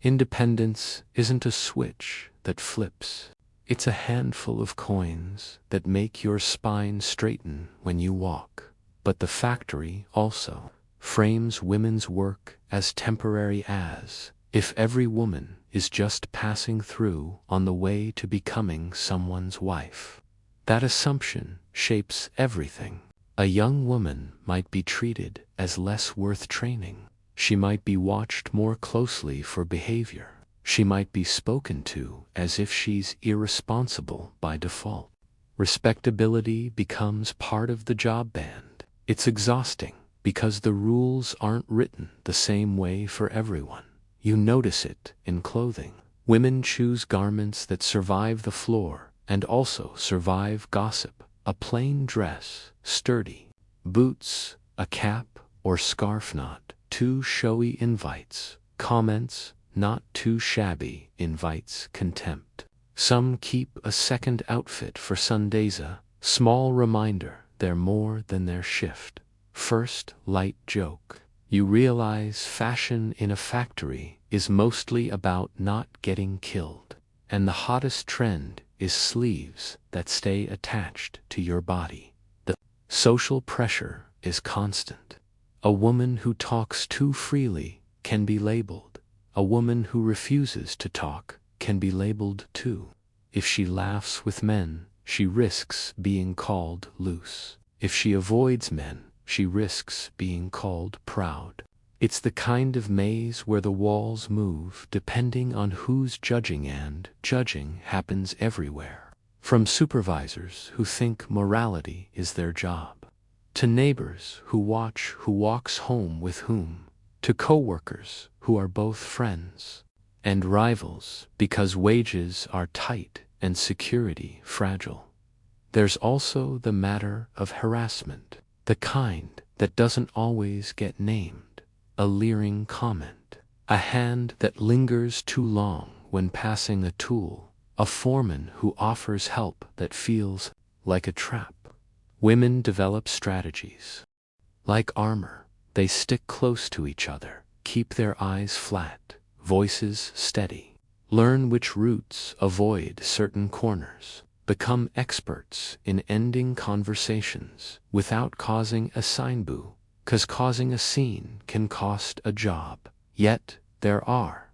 Independence isn't a switch that flips. It's a handful of coins that make your spine straighten when you walk. But the factory also frames women's work as temporary, as if every woman is just passing through on the way to becoming someone's wife. That assumption shapes everything. A young woman might be treated as less worth training. She might be watched more closely for behavior. She might be spoken to as if she's irresponsible by default. Respectability becomes part of the job band. It's exhausting because the rules aren't written the same way for everyone. You notice it in clothing. Women choose garments that survive the floor and also survive gossip. A plain dress, sturdy. Boots, a cap or scarf, not too showy, invites comments. Not too shabby, invites contempt. Some keep a second outfit for Sundays, a small reminder they're more than their shift. First light joke. You realize fashion in a factory is mostly about not getting killed, and the hottest trend is sleeves that stay attached to your body. The social pressure is constant. A woman who talks too freely can be labeled. A woman who refuses to talk can be labeled too. If she laughs with men, she risks being called loose. If she avoids men, she risks being called proud. It's the kind of maze where the walls move depending on who's judging, and judging happens everywhere. From supervisors who think morality is their job, to neighbors who watch who walks home with whom, to coworkers who are both friends and rivals because wages are tight and security fragile. There's also the matter of harassment, the kind that doesn't always get named, a leering comment, a hand that lingers too long when passing a tool, a foreman who offers help that feels like a trap. Women develop strategies. Like armor, they stick close to each other, keep their eyes flat, voices steady, learn which routes, avoid certain corners, become experts in ending conversations without causing a sign-boo, 'cause causing a scene can cost a job. Yet there are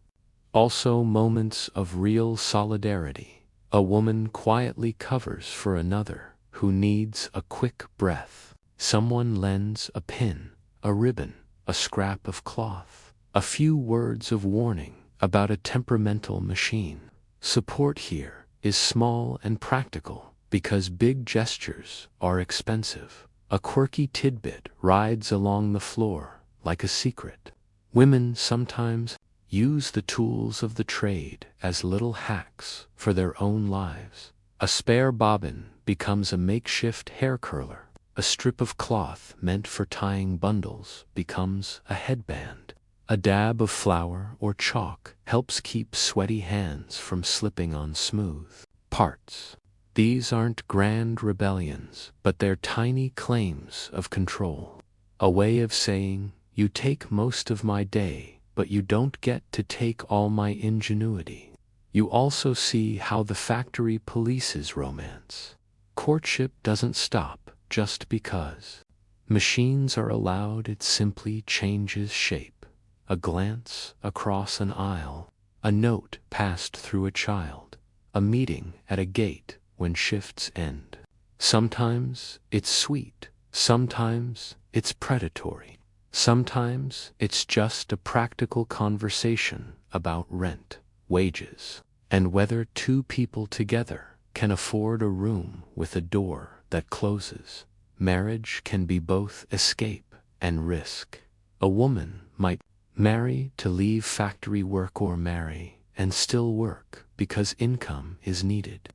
also moments of real solidarity. A woman quietly covers for another who needs a quick breath. Someone lends a pin, a ribbon, a scrap of cloth, a few words of warning about a temperamental machine. Support here is small and practical because big gestures are expensive. A quirky tidbit rides along the floor like a secret. Women sometimes use the tools of the trade as little hacks for their own lives. A spare bobbin becomes a makeshift hair curler. A strip of cloth meant for tying bundles becomes a headband. A dab of flour or chalk helps keep sweaty hands from slipping on smooth parts. These aren't grand rebellions, but they're tiny claims of control. A way of saying, you take most of my day, but you don't get to take all my ingenuity. You also see how the factory polices romance. Courtship doesn't stop just because machines are allowed, it simply changes shape. A glance across an aisle, a note passed through a child, a meeting at a gate when shifts end. Sometimes it's sweet, sometimes it's predatory, sometimes it's just a practical conversation about rent, wages, and whether two people together can afford a room with a door that closes. Marriage can be both escape and risk. A woman might marry to leave factory work, or marry and still work because income is needed.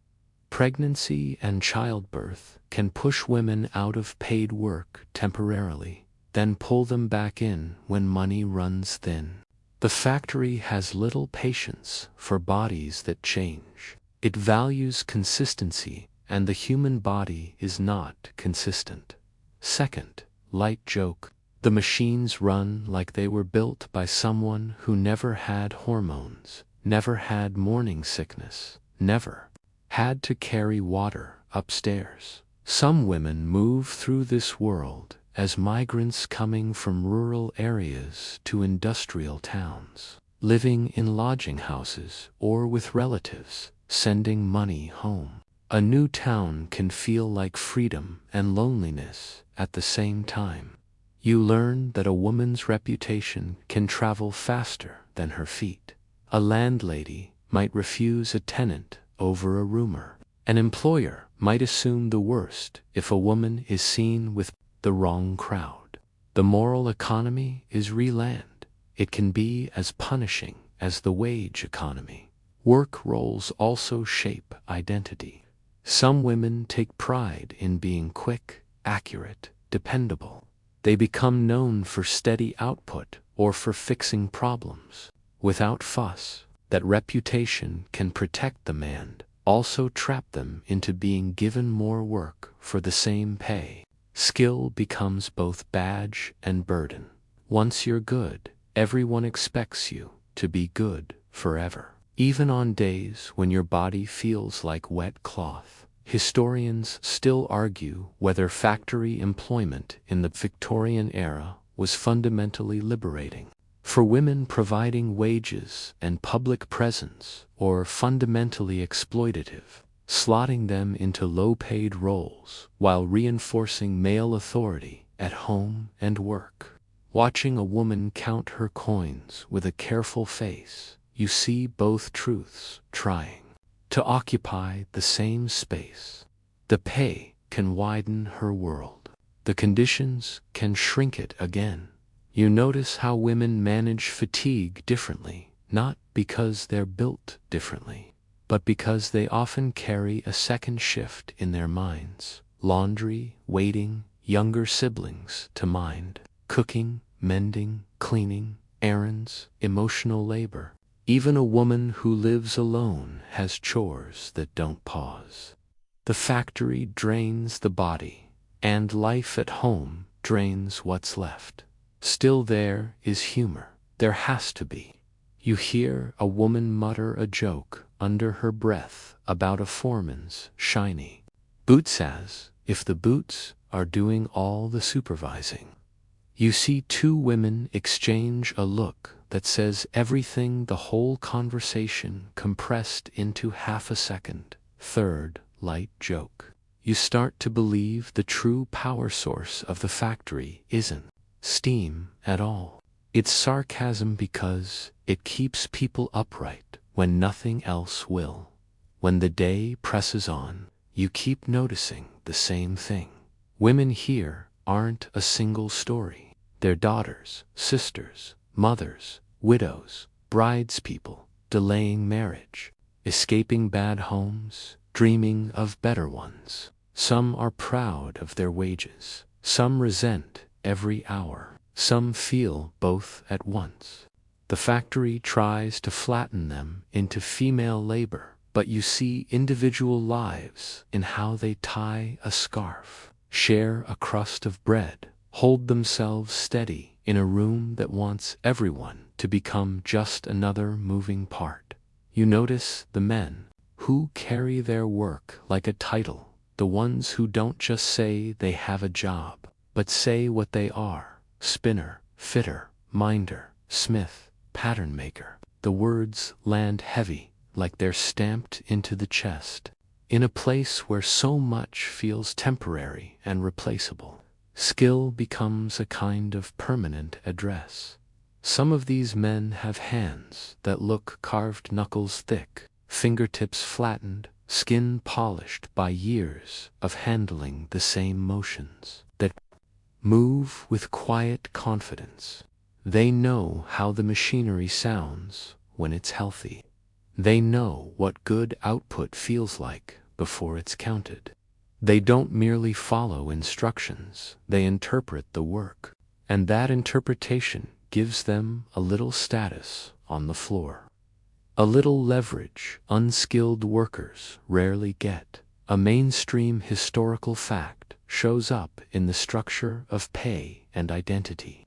Pregnancy and childbirth can push women out of paid work temporarily, then pull them back in when money runs thin. The factory has little patience for bodies that change. It values consistency, and the human body is not consistent. Second, light joke. The machines run like they were built by someone who never had hormones, never had morning sickness, never had to carry water upstairs. Some women move through this world as migrants coming from rural areas to industrial towns, living in lodging houses or with relatives, sending money home. A new town can feel like freedom and loneliness at the same time. You learn that a woman's reputation can travel faster than her feet. A landlady might refuse a tenant over a rumor. An employer might assume the worst if a woman is seen with the wrong crowd. The moral economy is reland. It can be as punishing as the wage economy. Work roles also shape identity. Some women take pride in being quick, accurate, dependable. They become known for steady output or for fixing problems without fuss. That reputation can protect them and also trap them into being given more work for the same pay. Skill becomes both badge and burden. Once you're good, everyone expects you to be good forever, even on days when your body feels like wet cloth. Historians still argue whether factory employment in the Victorian era was fundamentally liberating. For women, providing wages and public presence, or fundamentally exploitative, slotting them into low-paid roles while reinforcing male authority at home and work. Watching a woman count her coins with a careful face, you see both truths trying to occupy the same space. The pay can widen her world. The conditions can shrink it again. You notice how women manage fatigue differently, not because they're built differently, but because they often carry a second shift in their minds. Laundry, waiting, younger siblings to mind, cooking, mending, cleaning, errands, emotional labor. Even a woman who lives alone has chores that don't pause. The factory drains the body, and life at home drains what's left. Still, there is humor. There has to be. You hear a woman mutter a joke under her breath about a foreman's shiny boots, as if the boots are doing all the supervising. You see two women exchange a look that says everything, the whole conversation compressed into half a second. Third, light joke. You start to believe the true power source of the factory isn't steam at all. It's sarcasm, because it keeps people upright when nothing else will. When the day presses on, you keep noticing the same thing. Women here aren't a single story. They're daughters, sisters, mothers, widows, bridespeople, delaying marriage, escaping bad homes, dreaming of better ones. Some are proud of their wages. Some resent every hour. Some feel both at once. The factory tries to flatten them into female labor, but you see individual lives in how they tie a scarf, share a crust of bread, hold themselves steady in a room that wants everyone to become just another moving part. You notice the men who carry their work like a title, the ones who don't just say they have a job, but say what they are: spinner, fitter, minder, smith, pattern maker. The words land heavy, like they're stamped into the chest. In a place where so much feels temporary and replaceable, skill becomes a kind of permanent address. Some of these men have hands that look carved, knuckles thick, fingertips flattened, skin polished by years of handling the same motions, that move with quiet confidence. They know how the machinery sounds when it's healthy. They know what good output feels like before it's counted. They don't merely follow instructions, they interpret the work. And that interpretation gives them a little status on the floor, a little leverage unskilled workers rarely get. A mainstream historical fact shows up in the structure of pay and identity.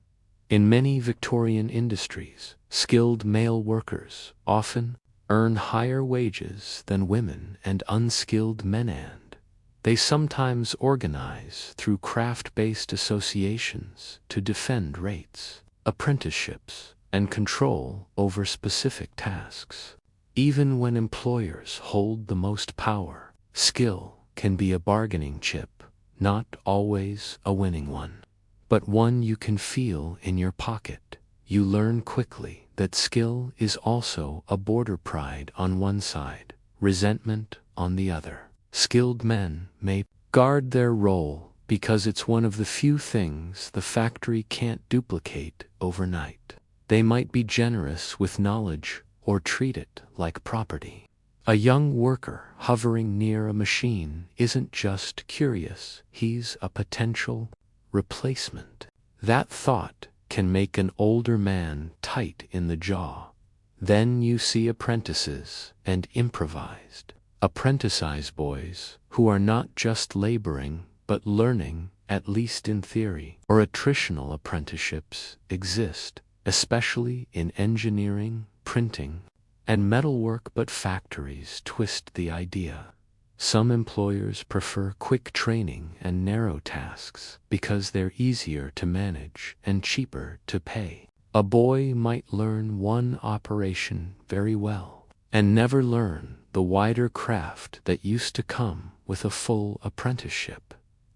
In many Victorian industries, skilled male workers often earn higher wages than women and unskilled men, and they sometimes organize through craft-based associations to defend rates, apprenticeships, and control over specific tasks. Even when employers hold the most power, skill can be a bargaining chip, not always a winning one, but one you can feel in your pocket. You learn quickly that skill is also a border pride on one side, resentment on the other. Skilled men may guard their role because it's one of the few things the factory can't duplicate overnight. They might be generous with knowledge or treat it like property. A young worker hovering near a machine isn't just curious, he's a potential replacement. That thought can make an older man tight in the jaw. Then you see apprentices and improvised apprentice boys who are not just laboring but learning, at least in theory. Or attritional apprenticeships exist, especially in engineering, printing, and metalwork, but factories twist the idea. Some employers prefer quick training and narrow tasks because they're easier to manage and cheaper to pay. A boy might learn one operation very well and never learn the wider craft that used to come with a full apprenticeship.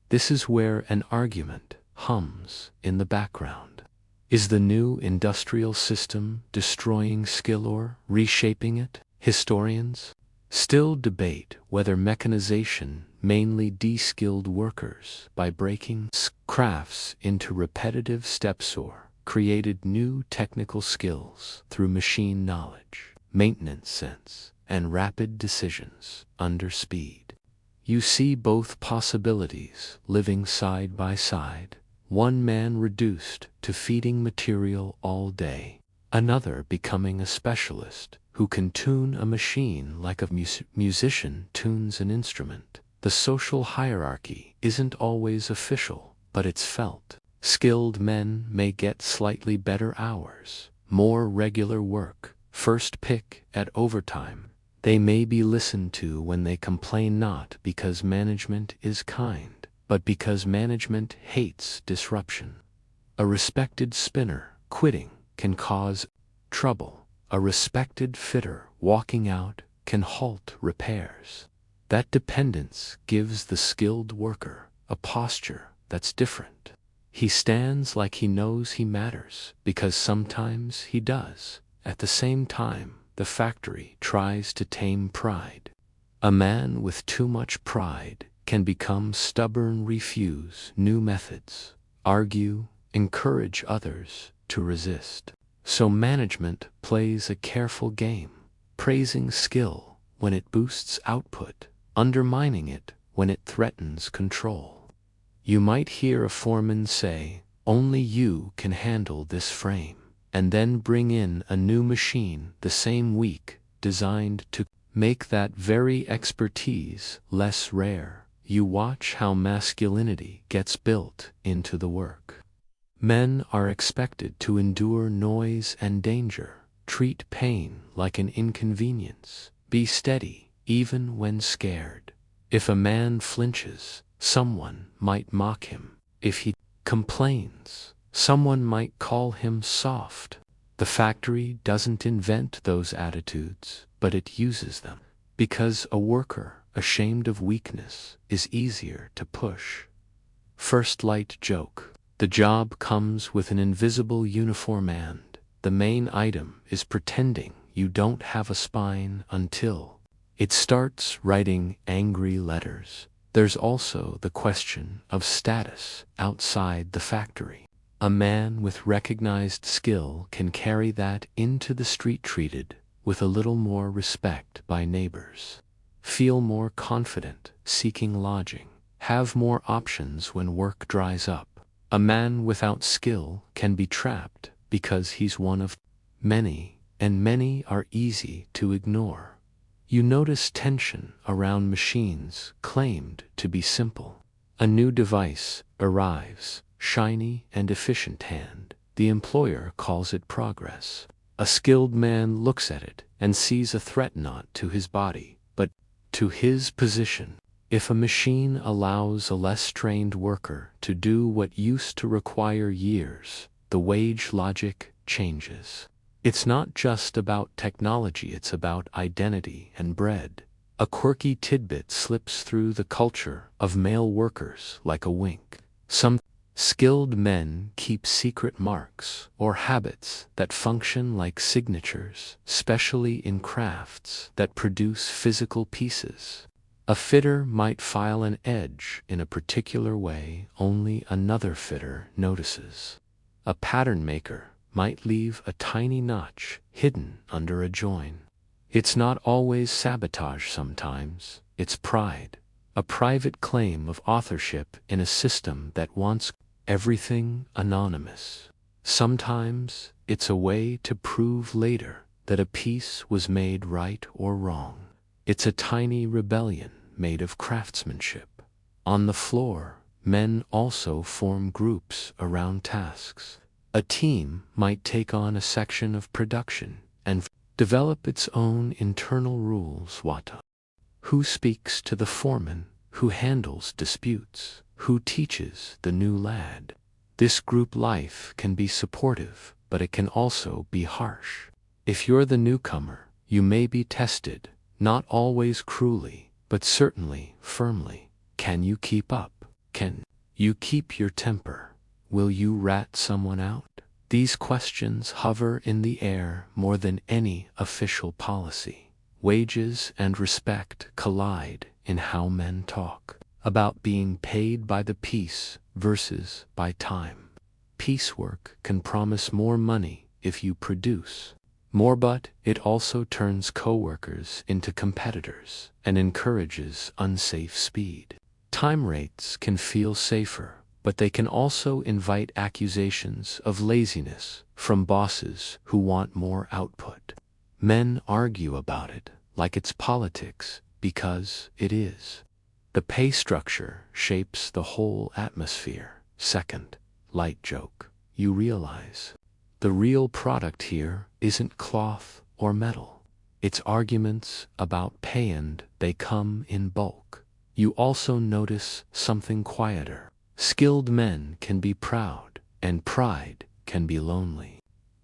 This is where an argument hums in the background. Is the new industrial system destroying skill or reshaping it? Historians still debate whether mechanization mainly de-skilled workers by breaking crafts into repetitive steps or created new technical skills through machine knowledge, maintenance sense, and rapid decisions under speed. You see both possibilities living side by side, one man reduced to feeding material all day, another becoming a specialist who can tune a machine like a musician tunes an instrument. The social hierarchy isn't always official, but it's felt. Skilled men may get slightly better hours, more regular work, first pick at overtime. They may be listened to when they complain, not because management is kind, but because management hates disruption. A respected spinner quitting can cause trouble. A respected fitter walking out can halt repairs. That dependence gives the skilled worker a posture that's different. He stands like he knows he matters, because sometimes he does. At the same time, the factory tries to tame pride. A man with too much pride can become stubborn, refuse new methods, argue, encourage others to resist. So management plays a careful game, praising skill when it boosts output, undermining it when it threatens control. You might hear a foreman say, "Only you can handle this frame," and then bring in a new machine the same week designed to make that very expertise less rare. You watch how masculinity gets built into the work. Men are expected to endure noise and danger, treat pain like an inconvenience, be steady even when scared. If a man flinches, someone might mock him. If he complains, someone might call him soft. The factory doesn't invent those attitudes, but it uses them. Because a worker ashamed of weakness is easier to push. First light joke. The job comes with an invisible uniform and the main item is pretending you don't have a spine until it starts writing angry letters. There's also the question of status outside the factory. A man with recognized skill can carry that into the street, treated with a little more respect by neighbors, feel more confident seeking lodging, have more options when work dries up. A man without skill can be trapped because he's one of many, and many are easy to ignore. You notice tension around machines claimed to be simple. A new device arrives, shiny and efficient hand. The employer calls it progress. A skilled man looks at it and sees a threat not to his body, but to his position. If a machine allows a less trained worker to do what used to require years, the wage logic changes. It's not just about technology, it's about identity and bread. A quirky tidbit slips through the culture of male workers like a wink. Some skilled men keep secret marks or habits that function like signatures, especially in crafts that produce physical pieces. A fitter might file an edge in a particular way only another fitter notices. A pattern maker might leave a tiny notch hidden under a join. It's not always sabotage, sometimes it's pride, a private claim of authorship in a system that wants everything anonymous. Sometimes it's a way to prove later that a piece was made right or wrong. It's a tiny rebellion made of craftsmanship. On the floor, men also form groups around tasks. A team might take on a section of production and develop its own internal rules. Who speaks to the foreman? Who handles disputes? Who teaches the new lad? This group life can be supportive, but it can also be harsh. If you're the newcomer, you may be tested, not always cruelly, but certainly firmly. Can you keep up? Can you keep your temper? Will you rat someone out? These questions hover in the air more than any official policy. Wages and respect collide in how men talk about being paid by the piece versus by time. Piecework can promise more money if you produce more, but it also turns coworkers into competitors and encourages unsafe speed. Time rates can feel safer, but they can also invite accusations of laziness from bosses who want more output. Men argue about it like it's politics, because it is. The pay structure shapes the whole atmosphere. Second, light joke. You realize the real product here isn't cloth or metal. It's arguments about pay, and they come in bulk. You also notice something quieter. Skilled men can be proud, and pride can be lonely.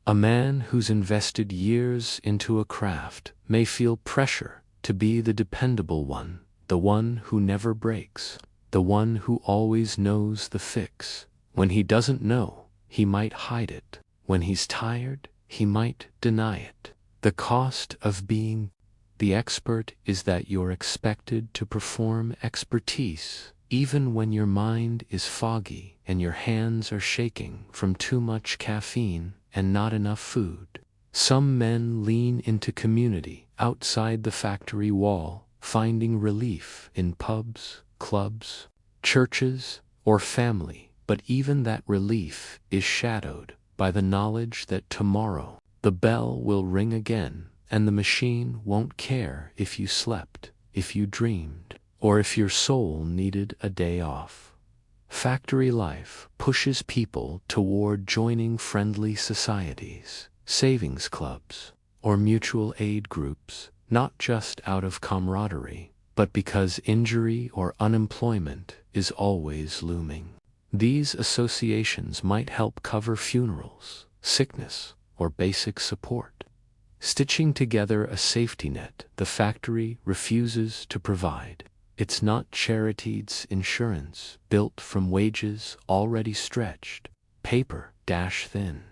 A man who's invested years into a craft may feel pressure to be the dependable one, the one who never breaks, the one who always knows the fix. When he doesn't know, he might hide it. When he's tired, he might deny it. The cost of being the expert is that you're expected to perform expertise, even when your mind is foggy and your hands are shaking from too much caffeine and not enough food. Some men lean into community outside the factory wall, finding relief in pubs, clubs, churches, or family, but even that relief is shadowed by the knowledge that tomorrow the bell will ring again, and the machine won't care if you slept, if you dreamed, or if your soul needed a day off. Factory life pushes people toward joining friendly societies, savings clubs, or mutual aid groups, not just out of camaraderie, but because injury or unemployment is always looming. These associations might help cover funerals, sickness, or basic support. Stitching together a safety net the factory refuses to provide. It's not charity's insurance built from wages already stretched, paper-thin.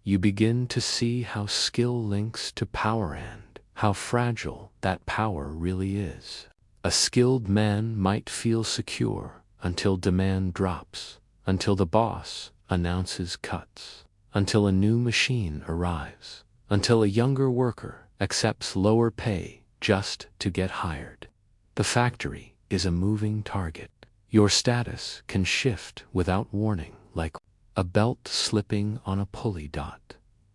You begin to see how skill links to power and how fragile that power really is. A skilled man might feel secure until demand drops, until the boss announces cuts, until a new machine arrives, until a younger worker accepts lower pay just to get hired. The factory is a moving target. Your status can shift without warning, like a belt slipping on a pulley.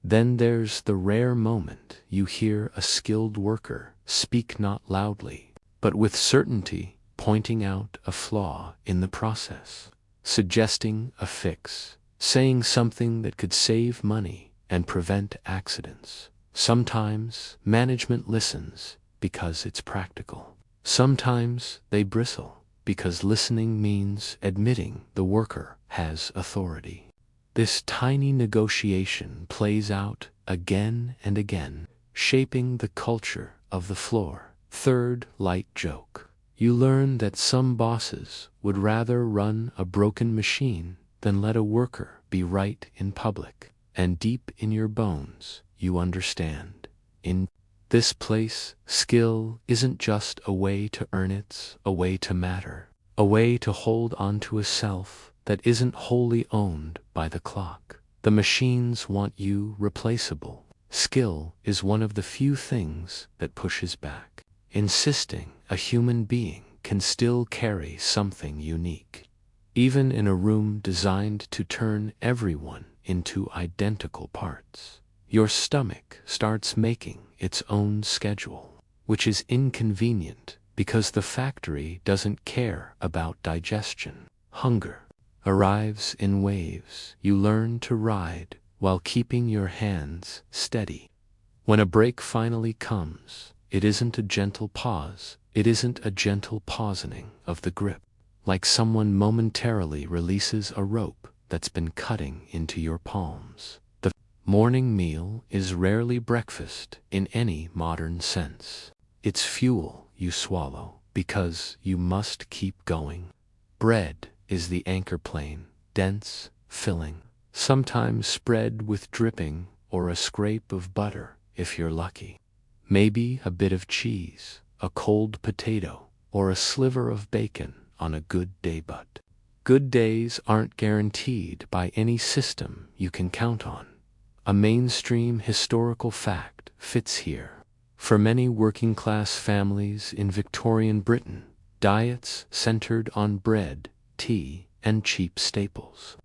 Then there's the rare moment you hear a skilled worker speak, not loudly, but with certainty, pointing out a flaw in the process, suggesting a fix, saying something that could save money and prevent accidents. Sometimes management listens because it's practical. Sometimes they bristle because listening means admitting the worker has authority. This tiny negotiation plays out again and again, shaping the culture of the floor. Third, light joke. You learn that some bosses would rather run a broken machine than let a worker be right in public. And deep in your bones, you understand. In this place, skill isn't just a way to earn, it's a way to matter, a way to hold on to a self that isn't wholly owned by the clock. The machines want you replaceable. Skill is one of the few things that pushes back, insisting a human being can still carry something unique, even in a room designed to turn everyone into identical parts. Your stomach starts making its own schedule, which is inconvenient because the factory doesn't care about digestion. Hunger arrives in waves. You learn to ride while keeping your hands steady. When a break finally comes, it isn't a gentle pause, It isn't a gentle pausening of the grip, like someone momentarily releases a rope that's been cutting into your palms. The morning meal is rarely breakfast in any modern sense. It's fuel you swallow because you must keep going. Bread is the anchor plane, dense, filling, sometimes spread with dripping or a scrape of butter if you're lucky. Maybe a bit of cheese, a cold potato, or a sliver of bacon on a good day. But good days aren't guaranteed by any system you can count on. A mainstream historical fact fits here. For many working-class families in Victorian Britain, diets centered on bread, tea, and cheap staples,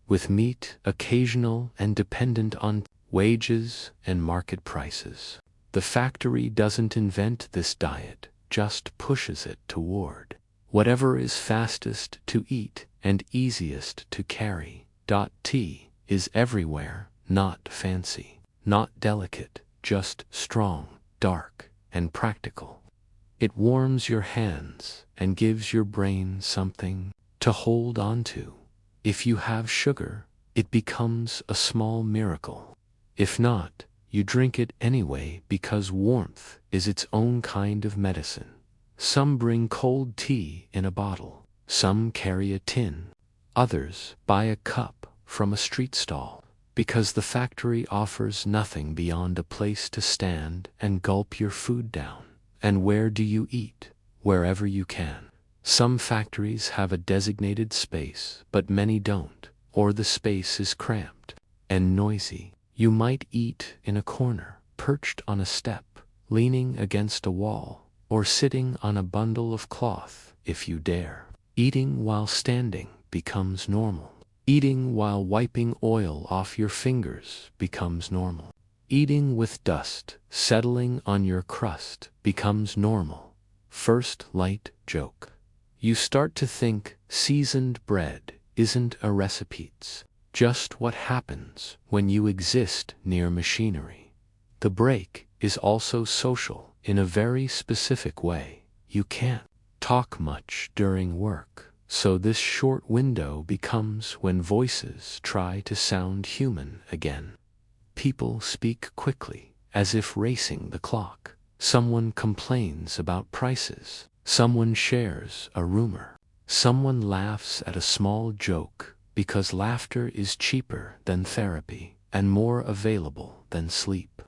with meat occasional and dependent on wages and market prices. The factory doesn't invent this diet, just pushes it toward whatever is fastest to eat and easiest to carry. Tea is everywhere, not fancy, not delicate, just strong, dark, and practical. It warms your hands and gives your brain something to hold on to. If you have sugar, it becomes a small miracle. If not, you drink it anyway because warmth is its own kind of medicine. Some bring cold tea in a bottle, some carry a tin, others buy a cup from a street stall, because the factory offers nothing beyond a place to stand and gulp your food down. And where do you eat? Wherever you can. Some factories have a designated space, but many don't, or the space is cramped and noisy. You might eat in a corner, perched on a step, leaning against a wall, or sitting on a bundle of cloth if you dare. Eating while standing becomes normal. Eating while wiping oil off your fingers becomes normal. Eating with dust settling on your crust becomes normal. First light joke. You start to think seasoned bread isn't a recipe, it's just what happens when you exist near machinery. The break is also social in a very specific way. You can't talk much during work, so this short window becomes when voices try to sound human again. People speak quickly, as if racing the clock. Someone complains about prices. Someone shares a rumor. Someone laughs at a small joke, because laughter is cheaper than therapy and more available than sleep.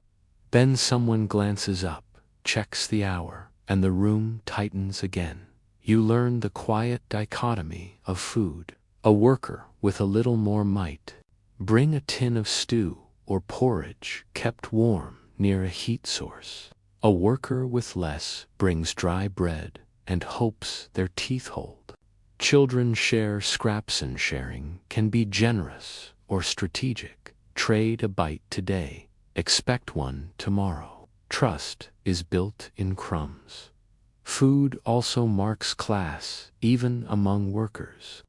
Then someone glances up, checks the hour, and the room tightens again. You learn the quiet dichotomy of food. A worker with a little more might bring a tin of stew or porridge kept warm near a heat source. A worker with less brings dry bread and hopes their teeth hold. Children share scraps, and sharing can be generous or strategic. Trade a bite today, expect one tomorrow. Trust is built in crumbs. Food also marks class, even among workers.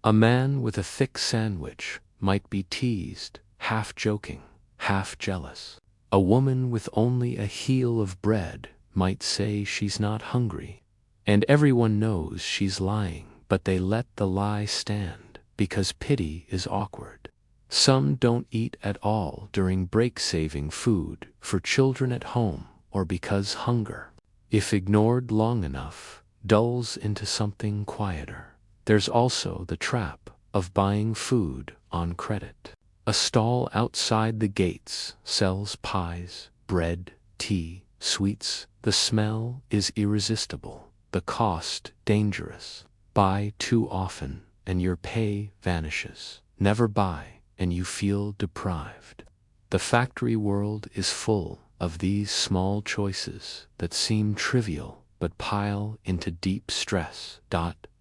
A man with a thick sandwich might be teased, half joking, half jealous. A woman with only a heel of bread might say she's not hungry. And everyone knows she's lying, but they let the lie stand because pity is awkward. Some don't eat at all during break, saving food for children at home, or because hunger, if ignored long enough, dulls into something quieter. There's also the trap of buying food on credit. A stall outside the gates sells pies, bread, tea, sweets. The smell is irresistible, the cost dangerous. Buy too often, and your pay vanishes. Never buy, and you feel deprived. The factory world is full of these small choices that seem trivial but pile into deep stress.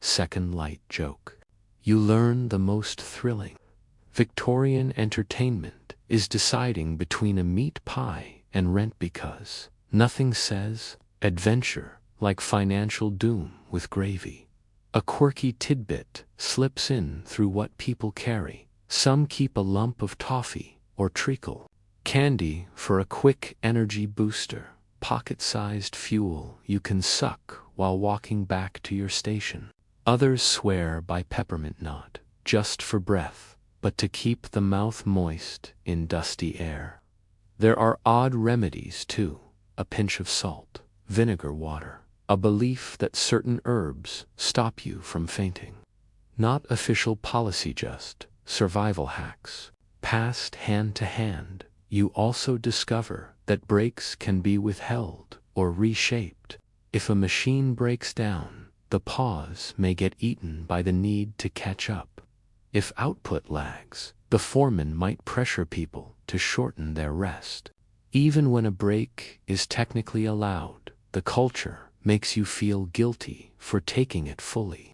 Second light joke. You learn the most thrilling Victorian entertainment is deciding between a meat pie and rent, because nothing says adventure like financial doom with gravy. A quirky tidbit slips in through what people carry. Some keep a lump of toffee or treacle candy for a quick energy booster, pocket-sized fuel you can suck while walking back to your station. Others swear by peppermint, not just for breath, but to keep the mouth moist in dusty air. There are odd remedies too: a pinch of salt, vinegar water, a belief that certain herbs stop you from fainting. Not official policy, just survival hacks. Passed hand to hand, you also discover that breaks can be withheld or reshaped. If a machine breaks down, the pause may get eaten by the need to catch up. If output lags, the foreman might pressure people to shorten their rest. Even when a break is technically allowed, the culture makes you feel guilty for taking it fully.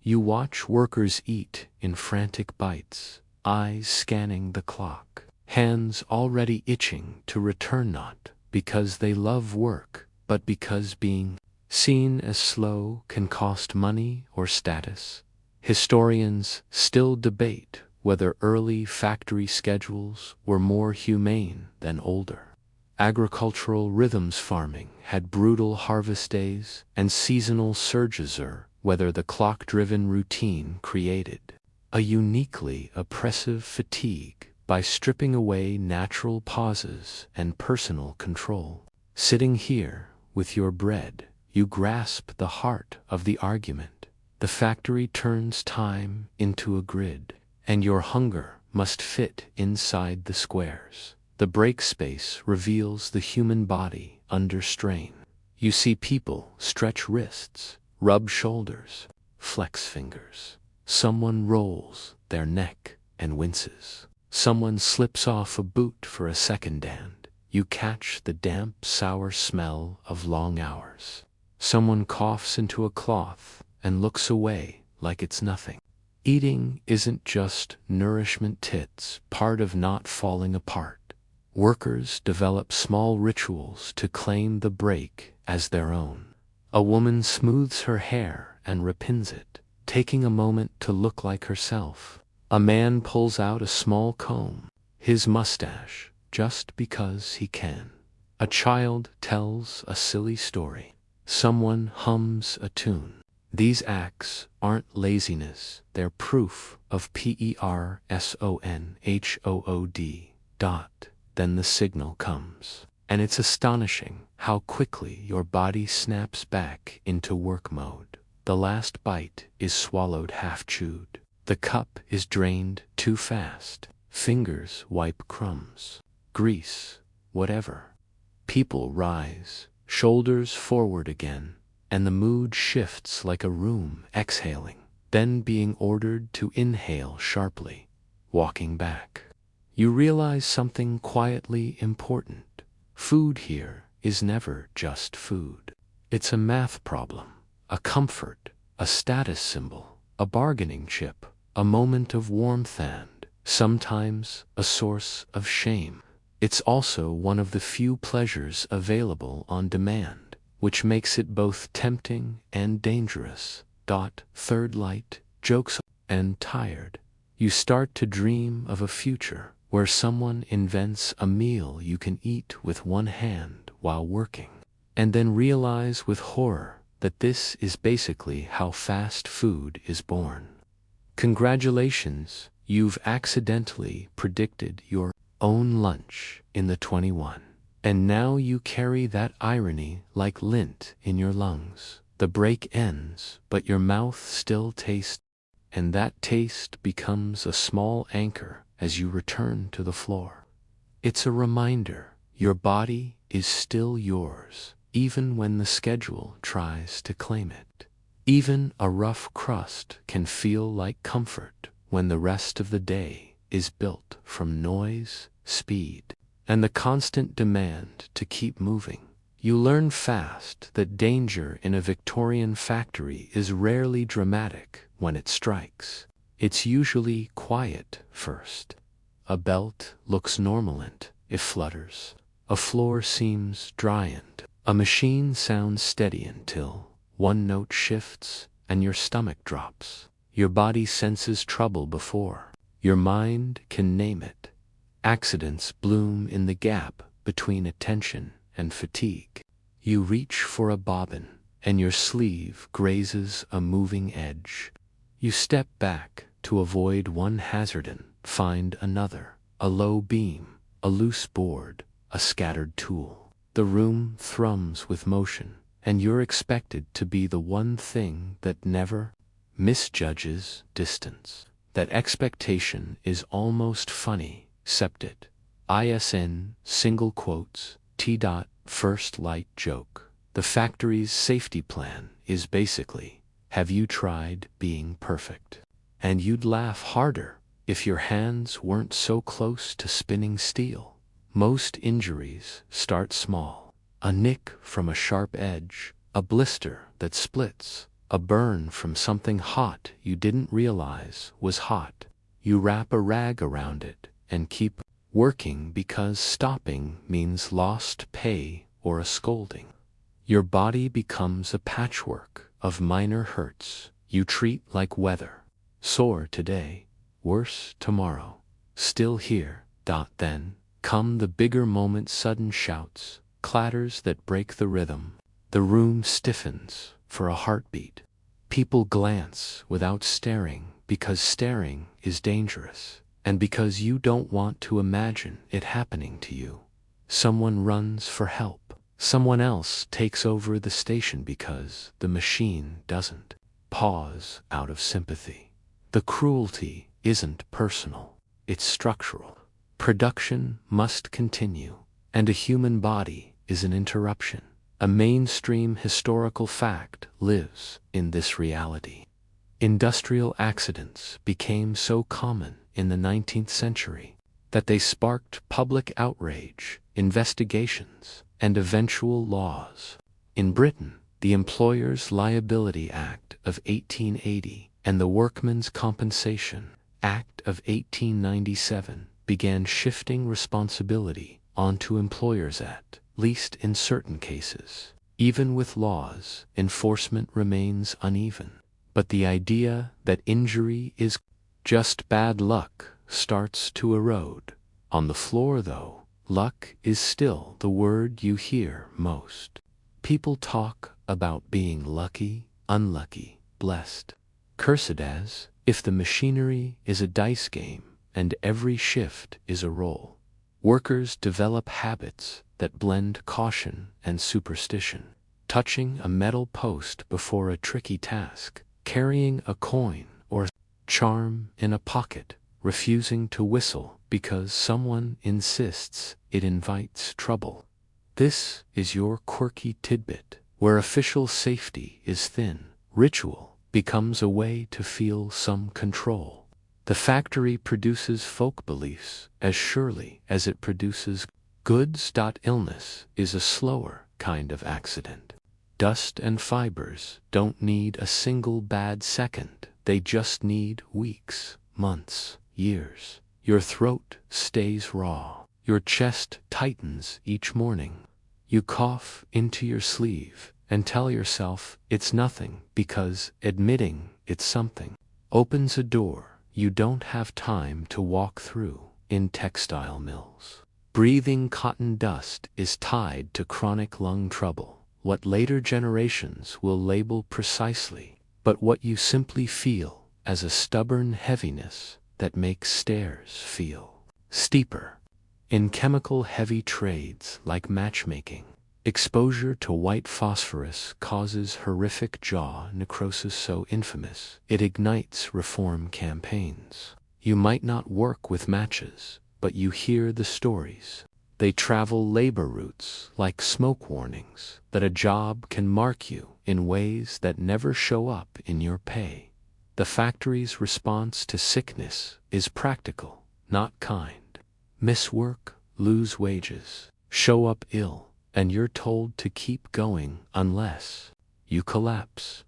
You watch workers eat in frantic bites, eyes scanning the clock, hands already itching to return, not because they love work, but because being seen as slow can cost money or status. Historians still debate whether early factory schedules were more humane than older. Agricultural rhythms, farming had brutal harvest days and seasonal surges, or whether the clock-driven routine created a uniquely oppressive fatigue by stripping away natural pauses and personal control. Sitting here with your bread, you grasp the heart of the argument. The factory turns time into a grid, and your hunger must fit inside the squares. The break space reveals the human body under strain. You see people stretch wrists, rub shoulders, flex fingers. Someone rolls their neck and winces. Someone slips off a boot for a second, and you catch the damp, sour smell of long hours. Someone coughs into a cloth and looks away like it's nothing. Eating isn't just nourishment, it's part of not falling apart. Workers develop small rituals to claim the break as their own. A woman smooths her hair and repins it, taking a moment to look like herself. A man pulls out a small comb, his mustache, just because he can. A child tells a silly story. Someone hums a tune. These acts aren't laziness, they're proof of personhood. Then the signal comes, and it's astonishing how quickly your body snaps back into work mode. The last bite is swallowed half chewed. The cup is drained too fast. Fingers wipe crumbs, grease, whatever. People rise, shoulders forward again, and the mood shifts like a room exhaling, then being ordered to inhale sharply. Walking back, you realize something quietly important. Food here is never just food. It's a math problem, a comfort, a status symbol, a bargaining chip, a moment of warmth, and sometimes a source of shame. It's also one of the few pleasures available on demand, which makes it both tempting and dangerous. Third light, jokes, and tired. You start to dream of a future where someone invents a meal you can eat with one hand while working, and then realize with horror that this is basically how fast food is born. Congratulations, you've accidentally predicted your own lunch in the 21. And now you carry that irony like lint in your lungs. The break ends, but your mouth still tastes, and that taste becomes a small anchor as you return to the floor. It's a reminder your body is still yours, even when the schedule tries to claim it. Even a rough crust can feel like comfort when the rest of the day is built from noise, speed, and the constant demand to keep moving. You learn fast that danger in a Victorian factory is rarely dramatic when it strikes. It's usually quiet first. A belt looks normal and it flutters. A floor seems dry and a machine sounds steady until one note shifts and your stomach drops. Your body senses trouble before your mind can name it. Accidents bloom in the gap between attention and fatigue. You reach for a bobbin, and your sleeve grazes a moving edge. You step back to avoid one hazard and find another, a low beam, a loose board, a scattered tool. The room thrums with motion, and you're expected to be the one thing that never misjudges distance. That expectation is almost funny, except ISN, single quotes, T. First light joke. The factory's safety plan is basically, have you tried being perfect? And you'd laugh harder if your hands weren't so close to spinning steel. Most injuries start small. A nick from a sharp edge, a blister that splits, a burn from something hot you didn't realize was hot. You wrap a rag around it and keep working because stopping means lost pay or a scolding. Your body becomes a patchwork of minor hurts you treat like weather. Sore today, worse tomorrow, still here. Then come the bigger moments, sudden shouts, clatters that break the rhythm. The room stiffens for a heartbeat. People glance without staring because staring is dangerous, and because you don't want to imagine it happening to you. Someone runs for help. Someone else takes over the station because the machine doesn't pause out of sympathy. The cruelty isn't personal, it's structural. Production must continue, and a human body is an interruption. A mainstream historical fact lives in this reality. Industrial accidents became so common in the 19th century that they sparked public outrage, investigations, and eventual laws. In Britain, the Employers' Liability Act of 1880 and the Workmen's Compensation Act of 1897 began shifting responsibility onto employers at least in certain cases. Even with laws, enforcement remains uneven. But the idea that injury is just bad luck starts to erode. On the floor, though, luck is still the word you hear most. People talk about being lucky, unlucky, blessed, cursed, as if the machinery is a dice game and every shift is a roll. Workers develop habits that blend caution and superstition. Touching a metal post before a tricky task, carrying a coin or charm in a pocket, refusing to whistle because someone insists it invites trouble. This is your quirky tidbit. Where official safety is thin, ritual becomes a way to feel some control. The factory produces folk beliefs as surely as it produces goods. Illness is a slower kind of accident. Dust and fibers don't need a single bad second. They just need weeks, months, years. Your throat stays raw. Your chest tightens each morning. You cough into your sleeve and tell yourself it's nothing because admitting it's something opens a door you don't have time to walk through. In textile mills, breathing cotton dust is tied to chronic lung trouble. What later generations will label precisely, but what you simply feel as a stubborn heaviness that makes stairs feel steeper. In chemical-heavy trades like matchmaking, exposure to white phosphorus causes horrific jaw necrosis so infamous it ignites reform campaigns. You might not work with matches, but you hear the stories. They travel labor routes like smoke warnings that a job can mark you in ways that never show up in your pay. The factory's response to sickness is practical, not kind. Miss work, lose wages, show up ill, and you're told to keep going unless you collapse.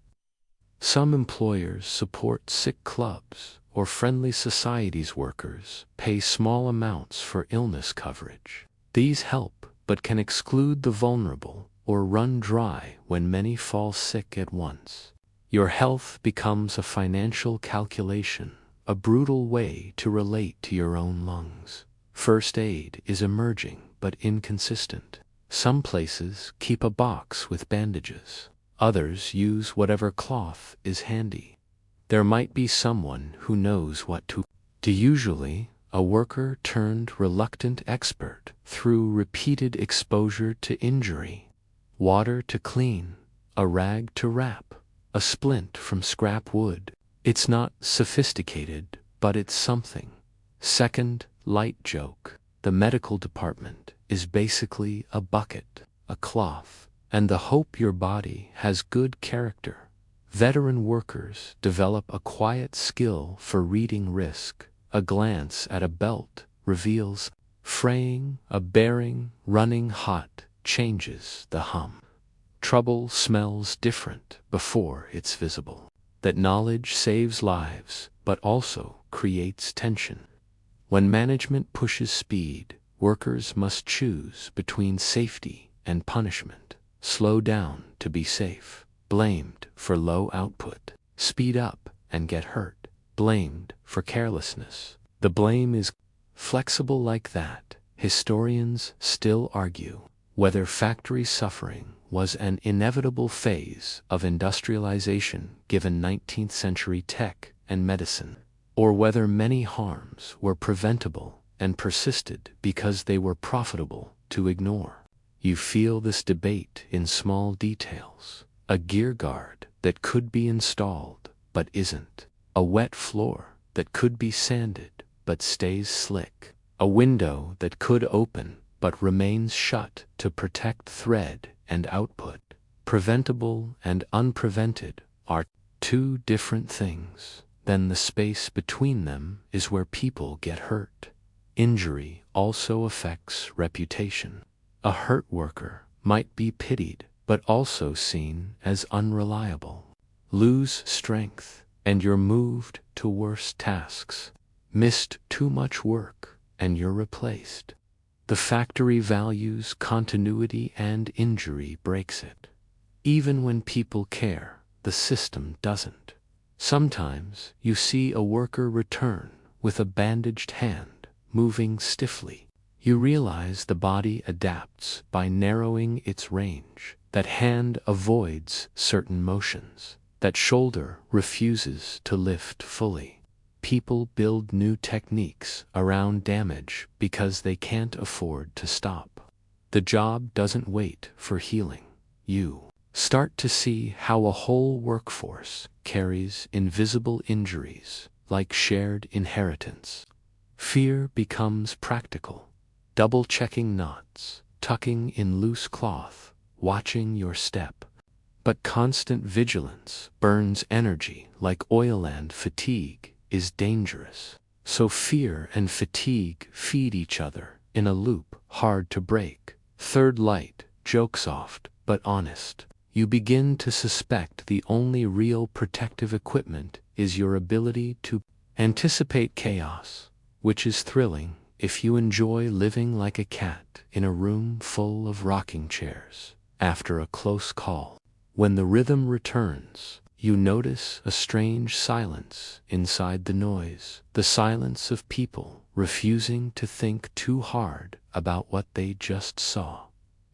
Some employers support sick clubs or friendly societies. Workers pay small amounts for illness coverage. These help, but can exclude the vulnerable or run dry when many fall sick at once. Your health becomes a financial calculation, a brutal way to relate to your own lungs. First aid is emerging but inconsistent. Some places keep a box with bandages. Others use whatever cloth is handy. There might be someone who knows what to do. Usually, a worker turned reluctant expert through repeated exposure to injury. Water to clean, a rag to wrap, a splint from scrap wood. It's not sophisticated, but it's something. Second, light joke. The medical department is basically a bucket, a cloth, and the hope your body has good character. Veteran workers develop a quiet skill for reading risk. A glance at a belt reveals fraying, a bearing running hot changes the hum. Trouble smells different before it's visible. That knowledge saves lives, but also creates tension. When management pushes speed, workers must choose between safety and punishment. Slow down to be safe, blamed for low output. Speed up and get hurt, blamed for carelessness. The blame is flexible like that. Historians still argue whether factory suffering was an inevitable phase of industrialization given 19th century tech and medicine, or whether many harms were preventable and persisted because they were profitable to ignore. You feel this debate in small details. A gear guard that could be installed but isn't. A wet floor that could be sanded but stays slick. A window that could open but remains shut to protect thread and output. Preventable and unprevented are two different things. Then the space between them is where people get hurt. Injury also affects reputation. A hurt worker might be pitied but also seen as unreliable. Lose strength and you're moved to worse tasks. Missed too much work and you're replaced. The factory values continuity and injury breaks it. Even when people care, the system doesn't. Sometimes you see a worker return with a bandaged hand, moving stiffly. You realize the body adapts by narrowing its range. That hand avoids certain motions. That shoulder refuses to lift fully. People build new techniques around damage because they can't afford to stop. The job doesn't wait for healing. You start to see how a whole workforce carries invisible injuries like shared inheritance. Fear becomes practical. Double-checking knots, tucking in loose cloth, watching your step. But constant vigilance burns energy like oil, and fatigue is dangerous. So fear and fatigue feed each other in a loop hard to break. Third light, joke soft but honest. You begin to suspect the only real protective equipment is your ability to anticipate chaos, which is thrilling if you enjoy living like a cat in a room full of rocking chairs. After a close call, when the rhythm returns, you notice a strange silence inside the noise, the silence of people refusing to think too hard about what they just saw.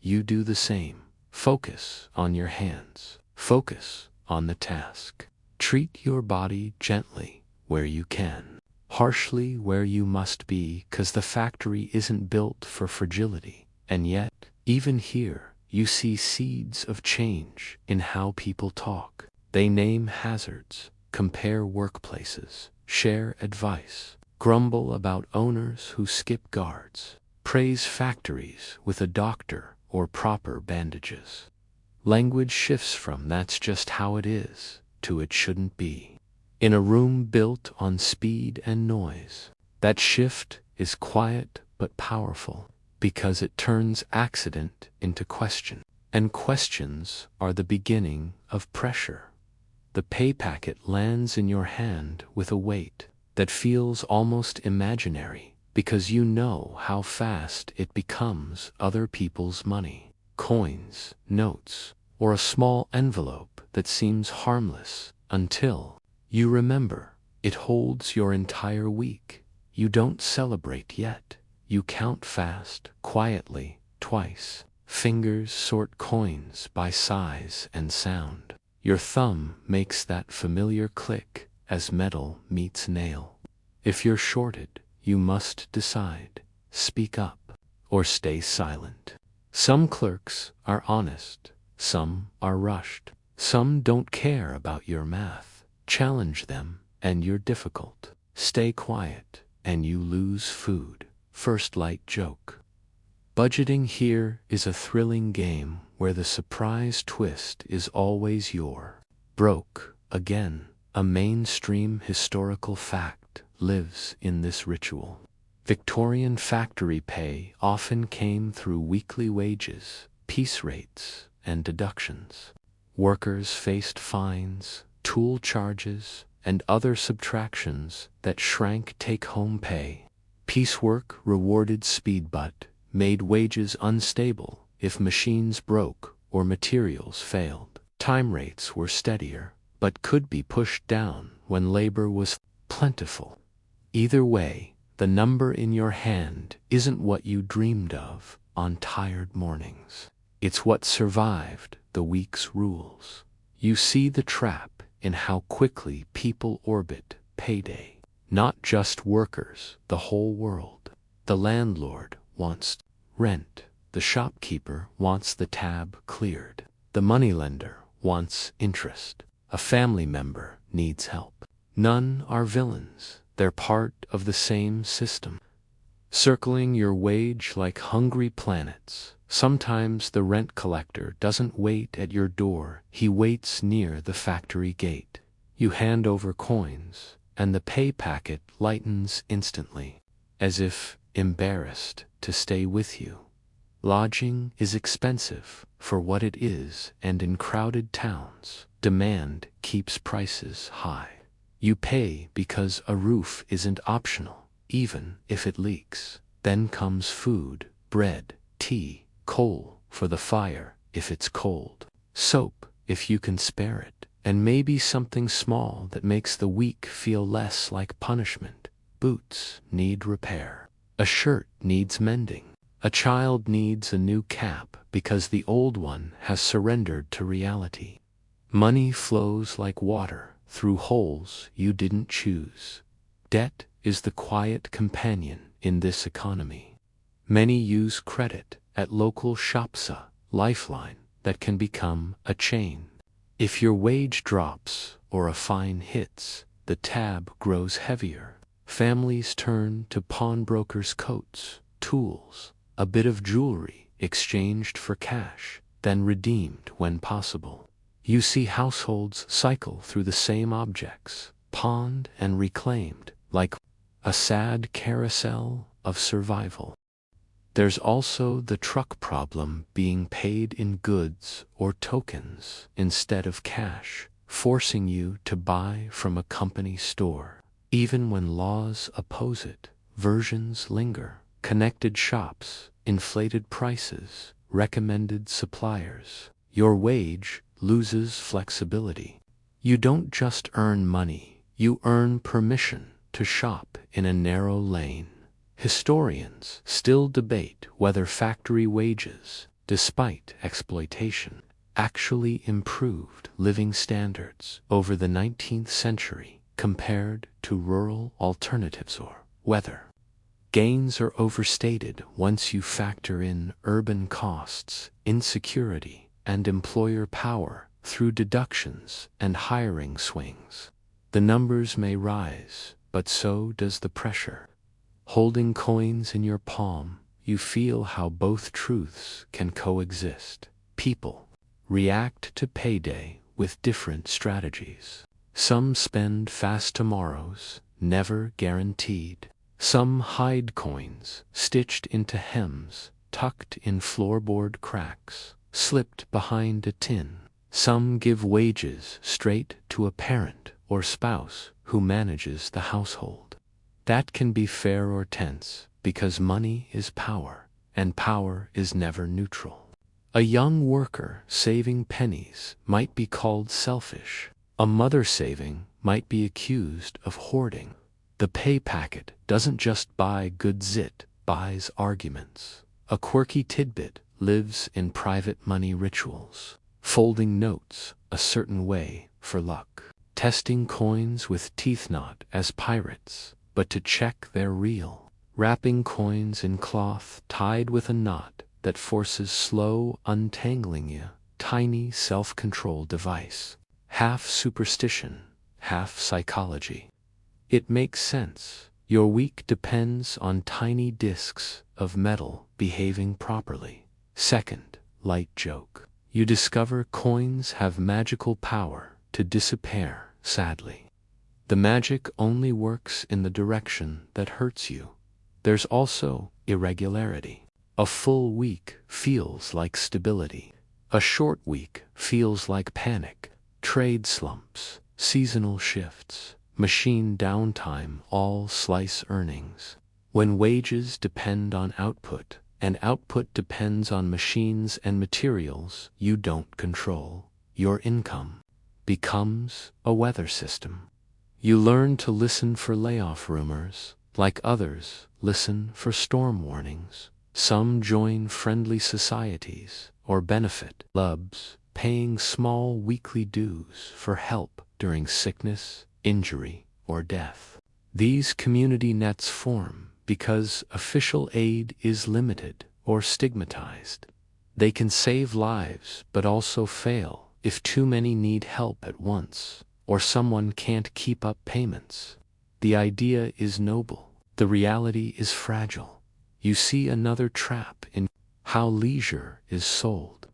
You do the same. Focus on your hands. Focus on the task. Treat your body gently where you can, harshly where you must be, 'cause the factory isn't built for fragility. And yet, even here, you see seeds of change in how people talk. They name hazards, compare workplaces, share advice, grumble about owners who skip guards, praise factories with a doctor or proper bandages. Language shifts from "that's just how it is" to "it shouldn't be." In a room built on speed and noise, that shift is quiet but powerful, because it turns accident into question. And questions are the beginning of pressure. The pay packet lands in your hand with a weight that feels almost imaginary, because you know how fast it becomes other people's money. Coins, notes, or a small envelope that seems harmless until you remember it holds your entire week. You don't celebrate yet. You count fast, quietly, twice. Fingers sort coins by size and sound. Your thumb makes that familiar click as metal meets nail. If you're shorted, you must decide, speak up or stay silent. Some clerks are honest, some are rushed, some don't care about your math. Challenge them and you're difficult. Stay quiet and you lose food. First light joke. Budgeting here is a thrilling game where the surprise twist is always your broke. Again, a mainstream historical fact lives in this ritual. Victorian factory pay often came through weekly wages, piece rates, and deductions. Workers faced fines, tool charges, and other subtractions that shrank take-home pay. Piecework rewarded speed but made wages unstable if machines broke or materials failed. Time rates were steadier, but could be pushed down when labor was plentiful. Either way, the number in your hand isn't what you dreamed of on tired mornings. It's what survived the week's rules. You see the trap in how quickly people orbit payday. Not just workers, the whole world. The landlord wants rent. The shopkeeper wants the tab cleared. The moneylender wants interest. A family member needs help. None are villains. They're part of the same system. Circling your wage like hungry planets. Sometimes the rent collector doesn't wait at your door. He waits near the factory gate. You hand over coins, and the pay packet lightens instantly, as if embarrassed to stay with you. Lodging is expensive for what it is, and in crowded towns, demand keeps prices high. You pay because a roof isn't optional, even if it leaks. Then comes food, bread, tea, coal for the fire if it's cold, soap if you can spare it, and maybe something small that makes the week feel less like punishment. Boots need repair. A shirt needs mending. A child needs a new cap because the old one has surrendered to reality. Money flows like water through holes you didn't choose. Debt is the quiet companion in this economy. Many use credit at local shops, a lifeline that can become a chain. If your wage drops or a fine hits, the tab grows heavier. Families turn to pawnbrokers' coats, tools, a bit of jewelry exchanged for cash, then redeemed when possible. You see households cycle through the same objects, pawned and reclaimed, like a sad carousel of survival. There's also the truck problem, being paid in goods or tokens instead of cash, forcing you to buy from a company store. Even when laws oppose it, versions linger. Connected shops, inflated prices, recommended suppliers. Your wage loses flexibility. You don't just earn money, you earn permission to shop in a narrow lane. Historians still debate whether factory wages, despite exploitation, actually improved living standards over the 19th century compared to rural alternatives, or whether gains are overstated once you factor in urban costs, insecurity, and employer power through deductions and hiring swings. The numbers may rise, but so does the pressure. Holding coins in your palm, you feel how both truths can coexist. People react to payday with different strategies. Some spend fast tomorrows, never guaranteed. Some hide coins, stitched into hems, tucked in floorboard cracks, slipped behind a tin. Some give wages straight to a parent or spouse who manages the household. That can be fair or tense, because money is power, and power is never neutral. A young worker saving pennies might be called selfish. A mother saving might be accused of hoarding. The pay packet doesn't just buy goods, it buys arguments. A quirky tidbit lives in private money rituals, folding notes a certain way for luck, testing coins with teeth not as pirates, but to check they're real, wrapping coins in cloth tied with a knot that forces slow untangling you, tiny self-control device, half superstition, half psychology. It makes sense. Your week depends on tiny discs of metal behaving properly. Second, light joke. You discover coins have magical power to disappear, sadly. The magic only works in the direction that hurts you. There's also irregularity. A full week feels like stability. A short week feels like panic. Trade slumps, seasonal shifts, machine downtime all slice earnings. When wages depend on output, and output depends on machines and materials you don't control, your income becomes a weather system. You learn to listen for layoff rumors, like others listen for storm warnings. Some join friendly societies or benefit clubs, paying small weekly dues for help during sickness, injury, or death. These community nets form because official aid is limited or stigmatized. They can save lives but also fail if too many need help at once, or someone can't keep up payments. The idea is noble. The reality is fragile. You see another trap in how leisure is sold.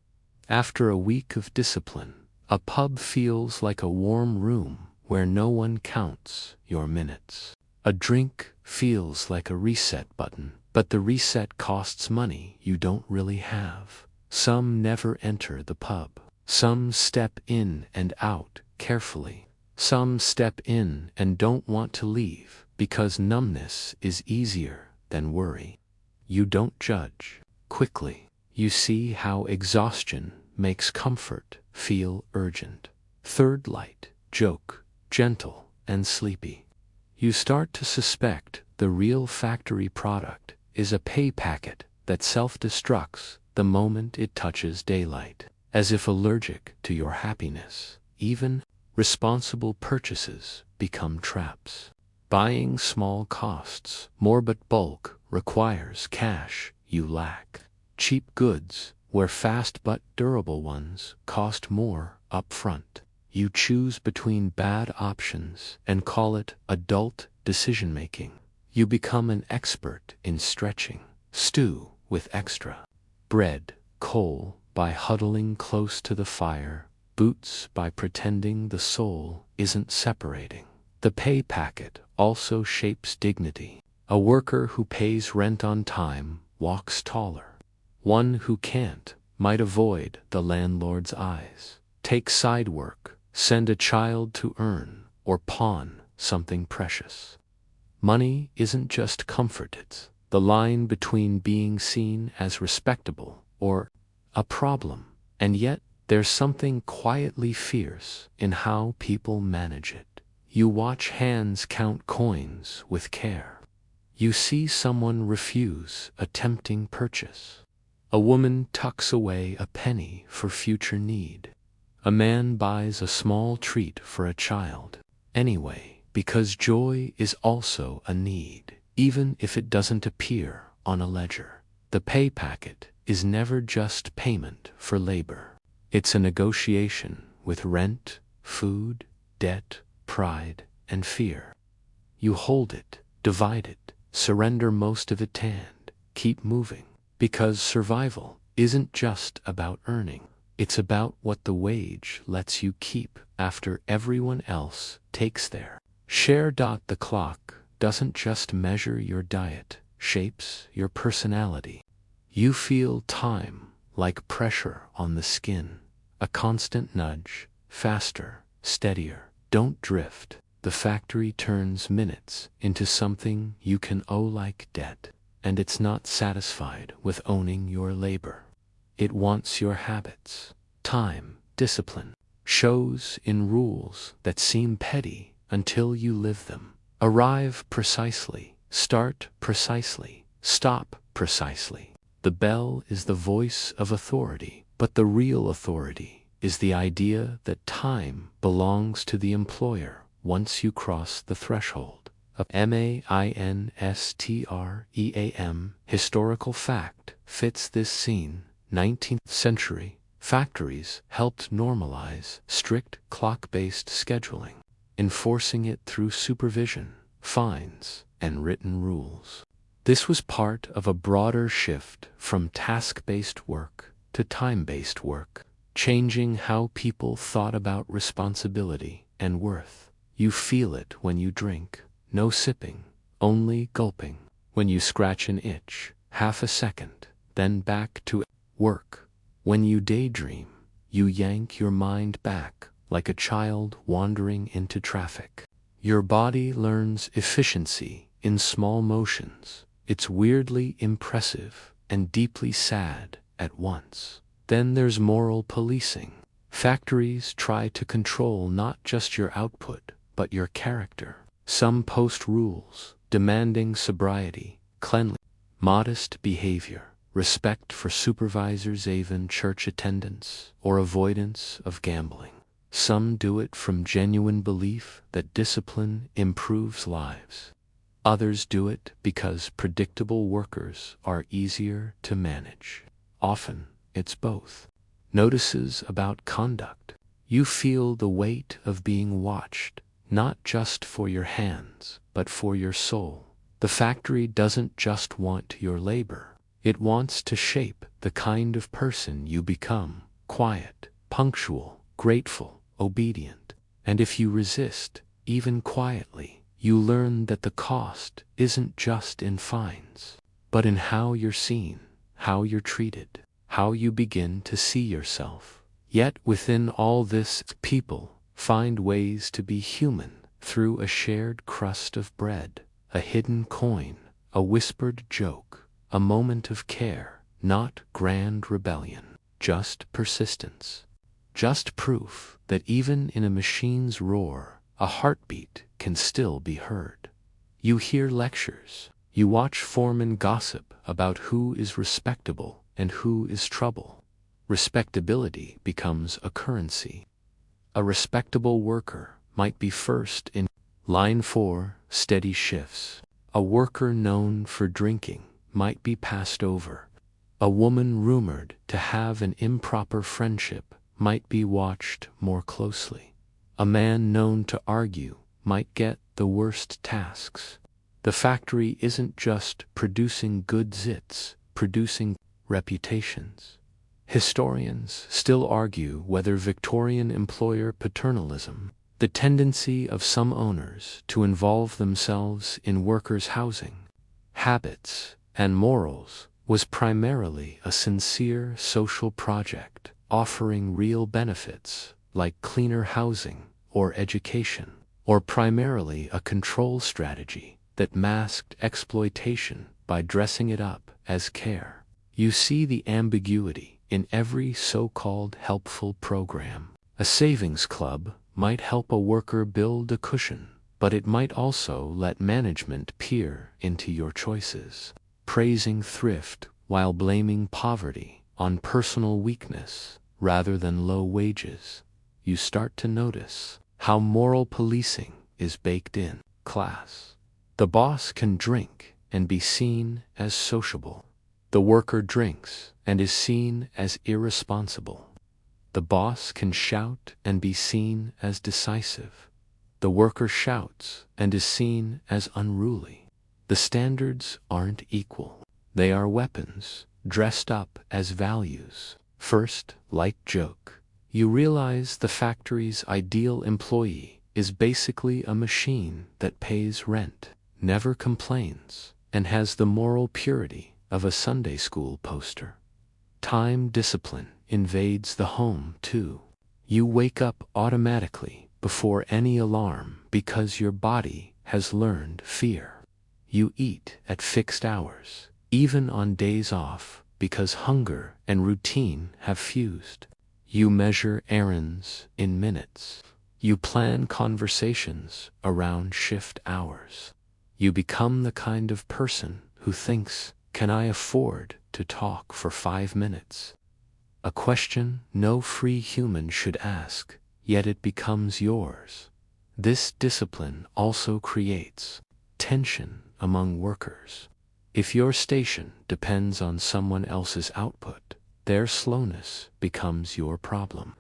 After a week of discipline, a pub feels like a warm room where no one counts your minutes. A drink feels like a reset button, but the reset costs money you don't really have. Some never enter the pub. Some step in and out carefully. Some step in and don't want to leave because numbness is easier than worry. You don't judge. Quickly, you see how exhaustion makes comfort feel urgent. Third light, joke, gentle and sleepy. You start to suspect the real factory product is a pay packet that self-destructs the moment it touches daylight, as if allergic to your happiness. Even responsible purchases become traps. Buying small costs more, but bulk requires cash you lack. Cheap goods, where fast but durable ones cost more up front. You choose between bad options and call it adult decision-making. You become an expert in stretching. Stew with extra. Bread, coal by huddling close to the fire. Boots by pretending the soul isn't separating. The pay packet also shapes dignity. A worker who pays rent on time walks taller. One who can't might avoid the landlord's eyes. Take side work, send a child to earn, or pawn something precious. Money isn't just comfort, it's the line between being seen as respectable or a problem, and yet there's something quietly fierce in how people manage it. You watch hands count coins with care. You see someone refuse a tempting purchase. A woman tucks away a penny for future need. A man buys a small treat for a child anyway, because joy is also a need, even if it doesn't appear on a ledger. The pay packet is never just payment for labor. It's a negotiation with rent, food, debt, pride, and fear. You hold it, divide it, surrender most of it and keep moving. Because survival isn't just about earning. It's about what the wage lets you keep after everyone else takes their share. The clock doesn't just measure your diet, shapes your personality. You feel time like pressure on the skin, a constant nudge, faster, steadier. Don't drift. The factory turns minutes into something you can owe like debt, and it's not satisfied with owning your labor. It wants your habits. Time, discipline, shows in rules that seem petty until you live them. Arrive precisely, start precisely, stop precisely. The bell is the voice of authority, but the real authority is the idea that time belongs to the employer once you cross the threshold of mainstream. Historical fact fits this scene. 19th century factories helped normalize strict clock-based scheduling, enforcing it through supervision, fines, and written rules. This was part of a broader shift from task-based work to time-based work, changing how people thought about responsibility and worth. You feel it when you drink, no sipping, only gulping. When you scratch an itch, half a second, then back to work. When you daydream, you yank your mind back like a child wandering into traffic. Your body learns efficiency in small motions. It's weirdly impressive and deeply sad at once. Then there's moral policing. Factories try to control not just your output, but your character. Some post rules demanding sobriety, cleanliness, modest behavior, respect for supervisors, even church attendance, or avoidance of gambling. Some do it from genuine belief that discipline improves lives. Others do it because predictable workers are easier to manage. Often, it's both. Notices about conduct. You feel the weight of being watched, not just for your hands, but for your soul. The factory doesn't just want your labor. It wants to shape the kind of person you become: quiet, punctual, grateful, obedient. And if you resist, even quietly, you learn that the cost isn't just in fines, but in how you're seen, how you're treated, how you begin to see yourself. Yet within all this, people find ways to be human through a shared crust of bread, a hidden coin, a whispered joke, a moment of care. Not grand rebellion, just persistence. Just proof that even in a machine's roar, a heartbeat can still be heard. You hear lectures. You watch foremen gossip about who is respectable and who is trouble. Respectability becomes a currency. A respectable worker might be first in line for steady shifts. A worker known for drinking might be passed over. A woman rumored to have an improper friendship might be watched more closely. A man known to argue might get the worst tasks. The factory isn't just producing goods, it's producing reputations. Historians still argue whether Victorian employer paternalism, the tendency of some owners to involve themselves in workers' housing, habits, and morals, was primarily a sincere social project, offering real benefits like cleaner housing or education, or primarily a control strategy that masked exploitation by dressing it up as care. You see the ambiguity in every so-called helpful program. A savings club might help a worker build a cushion, but it might also let management peer into your choices, praising thrift while blaming poverty on personal weakness rather than low wages. You start to notice how moral policing is baked in. Class. The boss can drink and be seen as sociable. The worker drinks and is seen as irresponsible. The boss can shout and be seen as decisive. The worker shouts and is seen as unruly. The standards aren't equal. They are weapons, dressed up as values. First, light joke. You realize the factory's ideal employee is basically a machine that pays rent, never complains, and has the moral purity of a Sunday school poster. Time discipline invades the home too. You wake up automatically before any alarm because your body has learned fear. You eat at fixed hours, even on days off, because hunger and routine have fused. You measure errands in minutes. You plan conversations around shift hours. You become the kind of person who thinks, can I afford to talk for 5 minutes. A question no free human should ask, yet it becomes yours. This discipline also creates tension among workers. If your station depends on someone else's output, their slowness becomes your problem.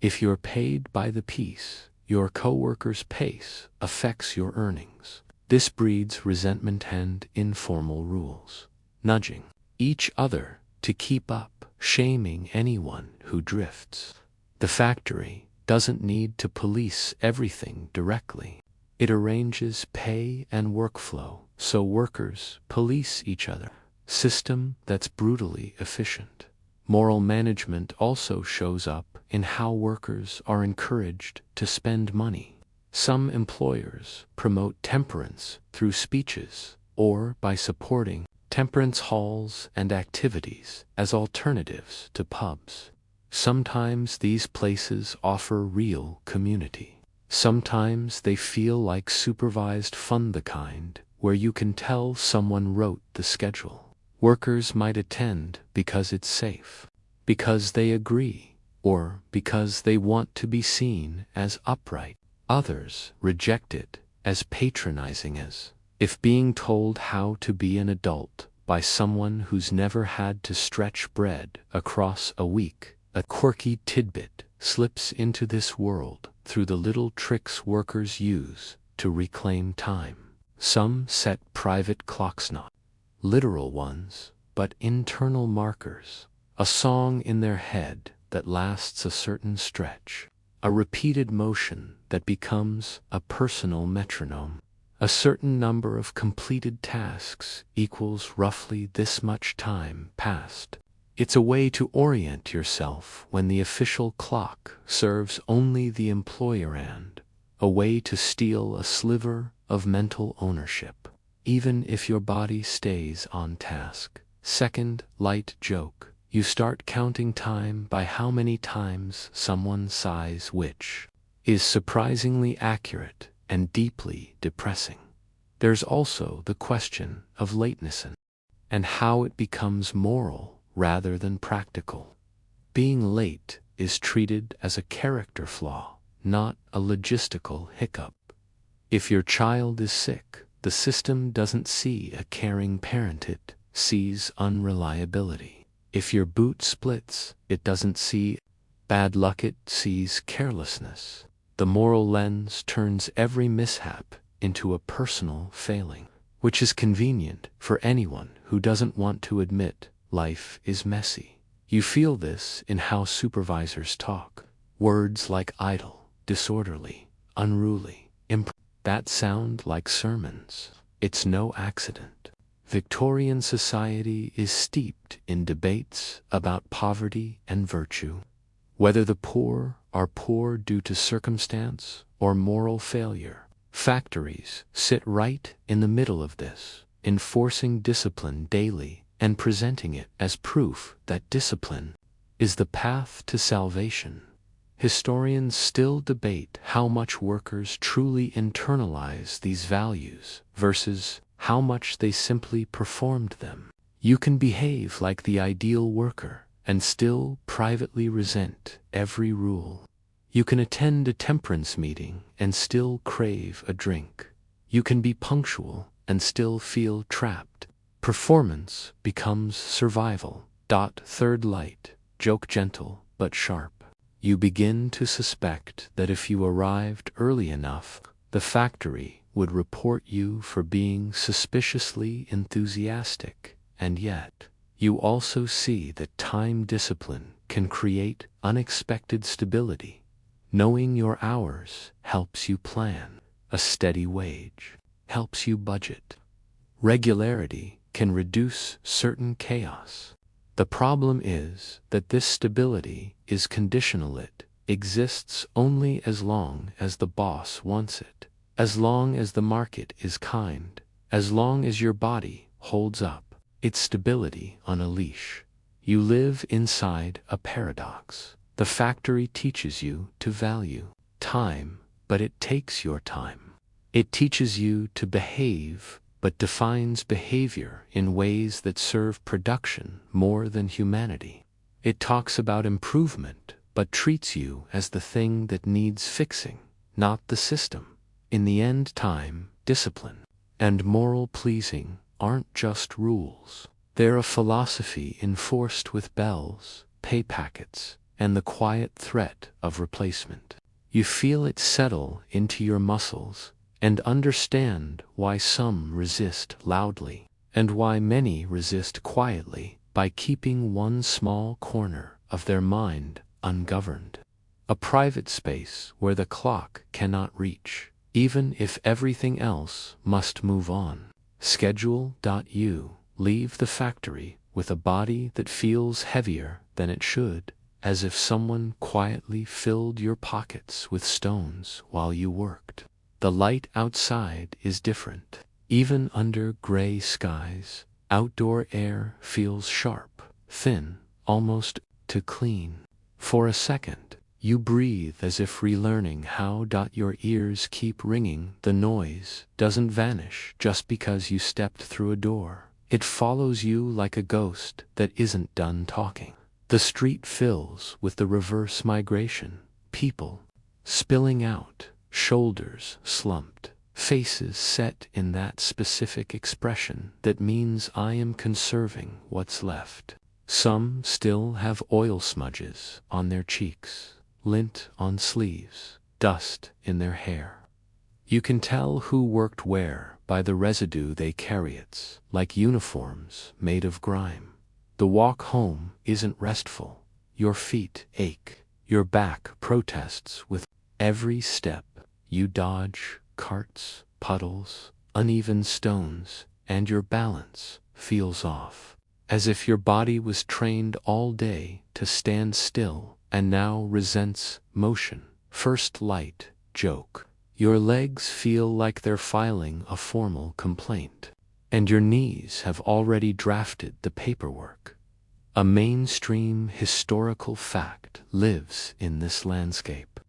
If you're paid by the piece, your coworker's pace affects your earnings. This breeds resentment and informal rules, nudging each other to keep up, shaming anyone who drifts. The factory doesn't need to police everything directly. It arranges pay and workflow so workers police each other. System that's brutally efficient. Moral management also shows up in how workers are encouraged to spend money. Some employers promote temperance through speeches or by supporting temperance halls and activities as alternatives to pubs. Sometimes these places offer real community. Sometimes they feel like supervised fun, the kind where you can tell someone wrote the schedule. Workers might attend because it's safe, because they agree, or because they want to be seen as upright. Others reject it as patronizing, as if being told how to be an adult by someone who's never had to stretch bread across a week. A quirky tidbit slips into this world through the little tricks workers use to reclaim time. Some set private clocks, not literal ones, but internal markers. A song in their head that lasts a certain stretch. A repeated motion that becomes a personal metronome. A certain number of completed tasks equals roughly this much time passed. It's a way to orient yourself when the official clock serves only the employer, and a way to steal a sliver of mental ownership, even if your body stays on task. Second light joke. You start counting time by how many times someone sighs, which is surprisingly accurate and deeply depressing. There's also the question of lateness and how it becomes moral rather than practical. Being late is treated as a character flaw, not a logistical hiccup. If your child is sick, the system doesn't see a caring parent, it sees unreliability. If your boot splits, it doesn't see bad luck, it sees carelessness. The moral lens turns every mishap into a personal failing, which is convenient for anyone who doesn't want to admit life is messy. You feel this in how supervisors talk. Words like idle, disorderly, unruly, that sound like sermons. It's no accident. Victorian society is steeped in debates about poverty and virtue. Whether the poor are poor due to circumstance or moral failure, factories sit right in the middle of this, enforcing discipline daily and presenting it as proof that discipline is the path to salvation. Historians still debate how much workers truly internalize these values versus how much they simply performed them. You can behave like the ideal worker and still privately resent every rule. You can attend a temperance meeting and still crave a drink. You can be punctual and still feel trapped. Performance becomes survival. Third light, joke gentle but sharp. You begin to suspect that if you arrived early enough, the factory would report you for being suspiciously enthusiastic, and yet you also see that time discipline can create unexpected stability. Knowing your hours helps you plan. A steady wage helps you budget. Regularity can reduce certain chaos. The problem is that this stability is conditional. It exists only as long as the boss wants it, as long as the market is kind, as long as your body holds up. It's stability on a leash. You live inside a paradox. The factory teaches you to value time, but it takes your time. It teaches you to behave, but defines behavior in ways that serve production more than humanity. It talks about improvement, but treats you as the thing that needs fixing, not the system. In the end, time, discipline, and moral pleasing aren't just rules. They're a philosophy enforced with bells, pay packets, and the quiet threat of replacement. You feel it settle into your muscles and understand why some resist loudly and why many resist quietly by keeping one small corner of their mind ungoverned. A private space where the clock cannot reach, even if everything else must move on. Schedule.you. Leave the factory with a body that feels heavier than it should, as if someone quietly filled your pockets with stones while you worked. The light outside is different. Even under gray skies, outdoor air feels sharp, thin, almost too clean. For a second, you breathe as if relearning how. Your ears keep ringing. The noise doesn't vanish just because you stepped through a door. It follows you like a ghost that isn't done talking. The street fills with the reverse migration. People spilling out, shoulders slumped, faces set in that specific expression that means I am conserving what's left. Some still have oil smudges on their cheeks, lint on sleeves, dust in their hair. You can tell who worked where by the residue they carry. It's like uniforms made of grime. The walk home isn't restful. Your feet ache. Your back protests with every step. You dodge carts, puddles, uneven stones, and your balance feels off, as if your body was trained all day to stand still and now resents motion. First light joke. Your legs feel like they're filing a formal complaint, and your knees have already drafted the paperwork. A mainstream historical fact lives in this landscape.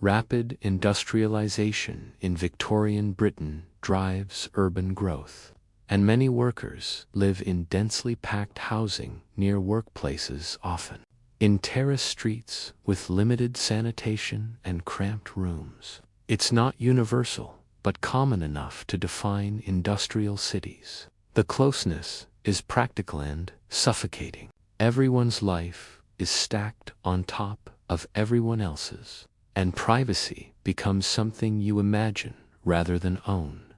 Rapid industrialization in Victorian Britain drives urban growth, and many workers live in densely packed housing near workplaces, often in terrace streets with limited sanitation and cramped rooms. It's not universal, but common enough to define industrial cities. The closeness is practical and suffocating. Everyone's life is stacked on top of everyone else's, and privacy becomes something you imagine rather than own.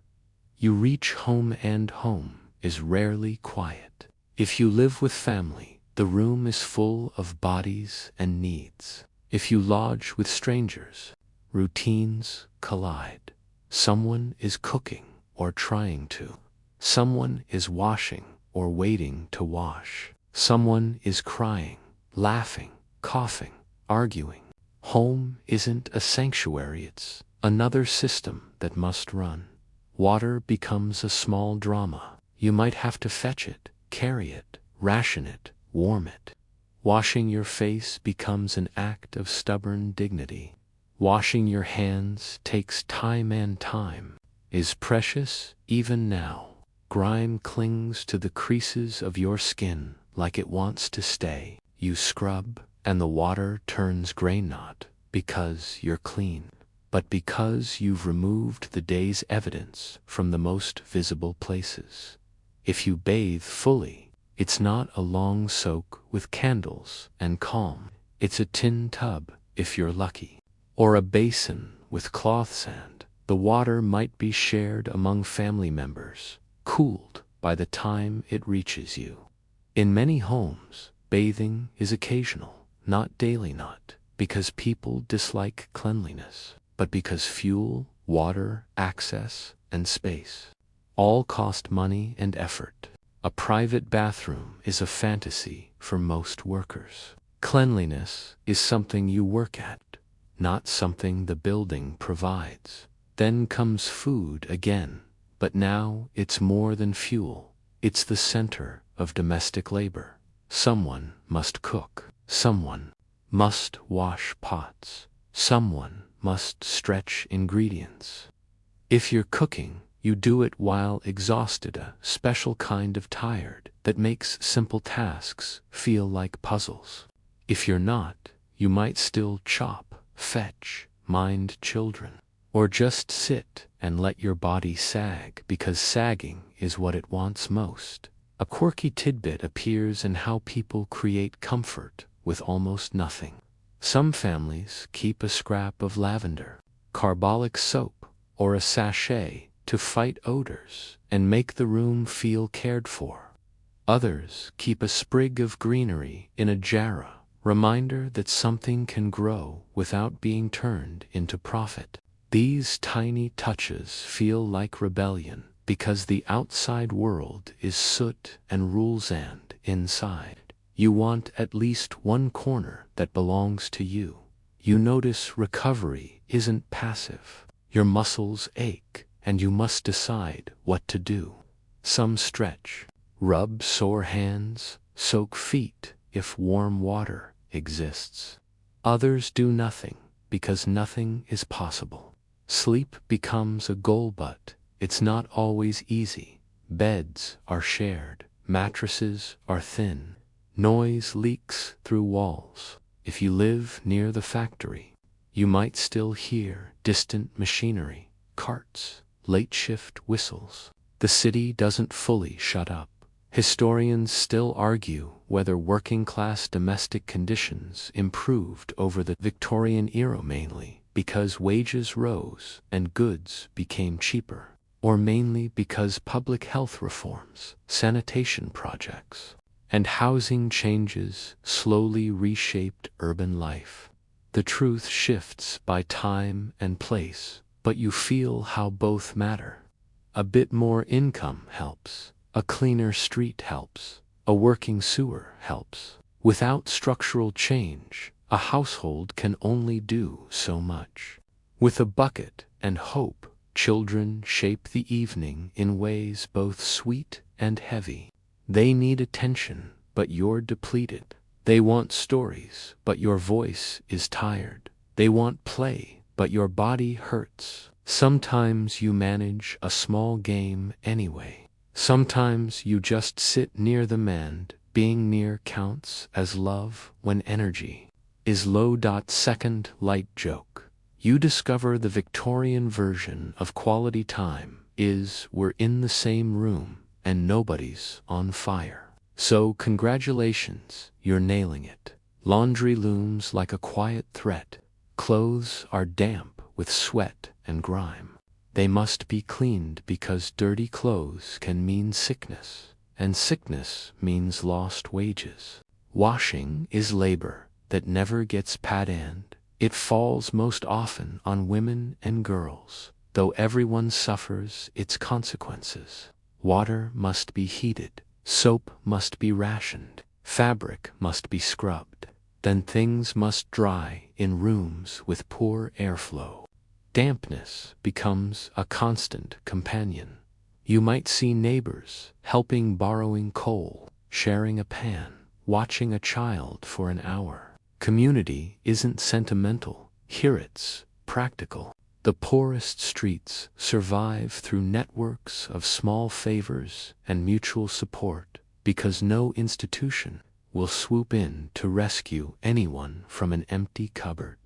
You reach home, and home is rarely quiet. If you live with family, the room is full of bodies and needs. If you lodge with strangers, routines collide. Someone is cooking or trying to. Someone is washing or waiting to wash. Someone is crying, laughing, coughing, arguing. Home isn't a sanctuary, it's another system that must run. Water becomes a small drama. You might have to fetch it, carry it, ration it, warm it. Washing your face becomes an act of stubborn dignity. Washing your hands takes time, and time is precious even now. Grime clings to the creases of your skin like it wants to stay. You scrub, and the water turns gray, not because you're clean, but because you've removed the day's evidence from the most visible places. If you bathe fully, it's not a long soak with candles and calm. It's a tin tub, if you're lucky, or a basin with cloth sand. The water might be shared among family members, cooled by the time it reaches you. In many homes, bathing is occasional, not daily, not because people dislike cleanliness, but because fuel, water, access, and space all cost money and effort. A private bathroom is a fantasy for most workers. Cleanliness is something you work at, not something the building provides. Then comes food again, but now it's more than fuel. It's the center of domestic labor. Someone must cook. Someone must wash pots. Someone must stretch ingredients. If you're cooking, You do it while exhausted, a special kind of tired that makes simple tasks feel like puzzles. If you're not, you might still chop, fetch, mind children, or just sit and let your body sag because sagging is what it wants most. A quirky tidbit appears in how people create comfort with almost nothing. Some families keep a scrap of lavender, carbolic soap, or a sachet to fight odors and make the room feel cared for. Others keep a sprig of greenery in a jarra, reminder that something can grow without being turned into profit. These tiny touches feel like rebellion because the outside world is soot and rules, and inside, you want at least one corner that belongs to you. You notice recovery isn't passive. Your muscles ache, and you must decide what to do. Some stretch, rub sore hands, soak feet if warm water exists. Others do nothing because nothing is possible. Sleep becomes a goal, but it's not always easy. Beds are shared, mattresses are thin, noise leaks through walls. If you live near the factory, you might still hear distant machinery, carts, late shift whistles. The city doesn't fully shut up. Historians still argue whether working-class domestic conditions improved over the Victorian era, mainly because wages rose and goods became cheaper, or mainly because public health reforms, sanitation projects, and housing changes slowly reshaped urban life. The truth shifts by time and place, but you feel how both matter. A bit more income helps. A cleaner street helps. A working sewer helps. Without structural change, a household can only do so much. With a bucket and hope, children shape the evening in ways both sweet and heavy. They need attention, but you're depleted. They want stories, but your voice is tired. They want play, but your body hurts. Sometimes you manage a small game anyway. Sometimes you just sit near them, and being near counts as love when energy is low. Second light joke. You discover the Victorian version of quality time is we're in the same room and nobody's on fire. So congratulations, you're nailing it. Laundry looms like a quiet threat. Clothes are damp with sweat and grime. They must be cleaned because dirty clothes can mean sickness, and sickness means lost wages. Washing is labor that never gets paid, and it falls most often on women and girls, though everyone suffers its consequences. Water must be heated. Soap must be rationed, fabric must be scrubbed, then things must dry in rooms with poor airflow. Dampness becomes a constant companion. You might see neighbors helping, borrowing coal, sharing a pan, watching a child for an hour. Community isn't sentimental, here it's practical. The poorest streets survive through networks of small favors and mutual support because no institution will swoop in to rescue anyone from an empty cupboard.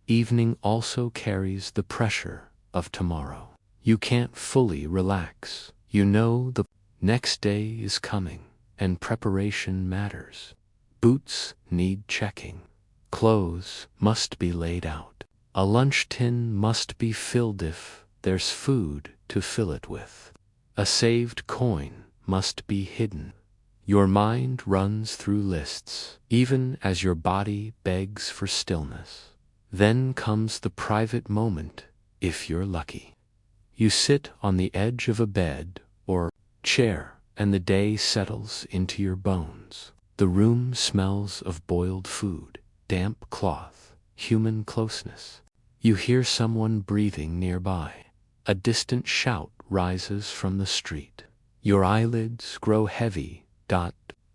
Evening also carries the pressure of tomorrow. You can't fully relax. You know the next day is coming, and preparation matters. Boots need checking. Clothes must be laid out. A lunch tin must be filled if there's food to fill it with. A saved coin must be hidden. Your mind runs through lists, even as your body begs for stillness. Then comes the private moment, if you're lucky. You sit on the edge of a bed or chair, and the day settles into your bones. The room smells of boiled food, damp cloth, human closeness. You hear someone breathing nearby. A distant shout rises from the street. Your eyelids grow heavy,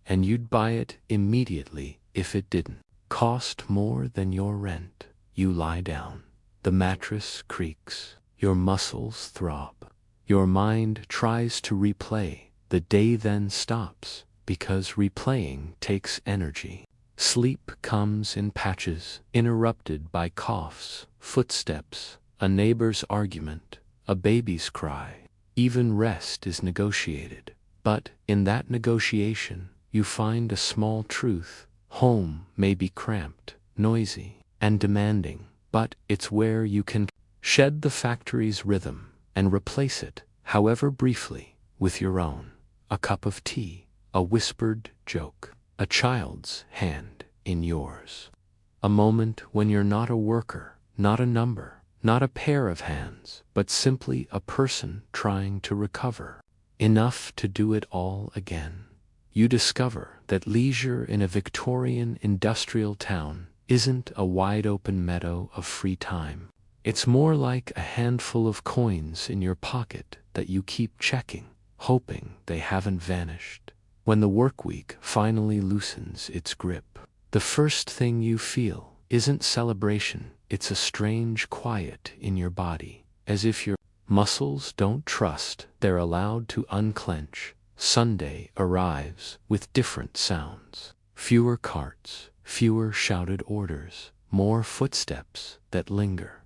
and you'd buy it immediately if it didn't cost more than your rent. You lie down. The mattress creaks. Your muscles throb. Your mind tries to replay. The day then stops, because replaying takes energy. Sleep comes in patches, interrupted by coughs, footsteps, a neighbor's argument, a baby's cry. Even rest is negotiated. But in that negotiation, you find a small truth. Home may be cramped, noisy, and demanding, but it's where you can shed the factory's rhythm and replace it, however briefly, with your own. A cup of tea, a whispered joke, a child's hand in yours. A moment when you're not a worker, not a number, not a pair of hands, but simply a person trying to recover. Enough to do it all again. You discover that leisure in a Victorian industrial town isn't a wide-open meadow of free time. It's more like a handful of coins in your pocket that you keep checking, hoping they haven't vanished. When the work week finally loosens its grip, the first thing you feel isn't celebration, it's a strange quiet in your body, as if your muscles don't trust they're allowed to unclench. Sunday arrives with different sounds. Fewer carts, fewer shouted orders, more footsteps that linger.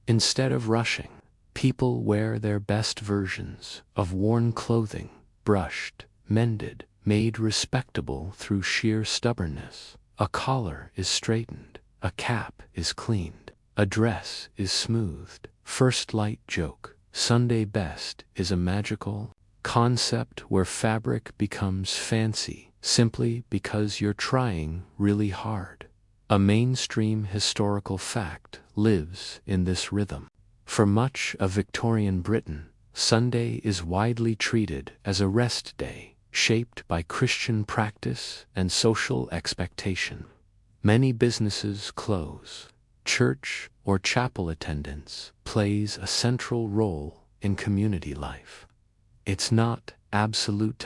Instead of rushing, people wear their best versions of worn clothing, brushed, mended, made respectable through sheer stubbornness. A collar is straightened, a cap is cleaned, a dress is smoothed. First light joke, Sunday best is a magical concept where fabric becomes fancy simply because you're trying really hard. A mainstream historical fact lives in this rhythm. For much of Victorian Britain, Sunday is widely treated as a rest day, shaped by Christian practice and social expectation. Many businesses close. Church or chapel attendance plays a central role in community life. It's not absolute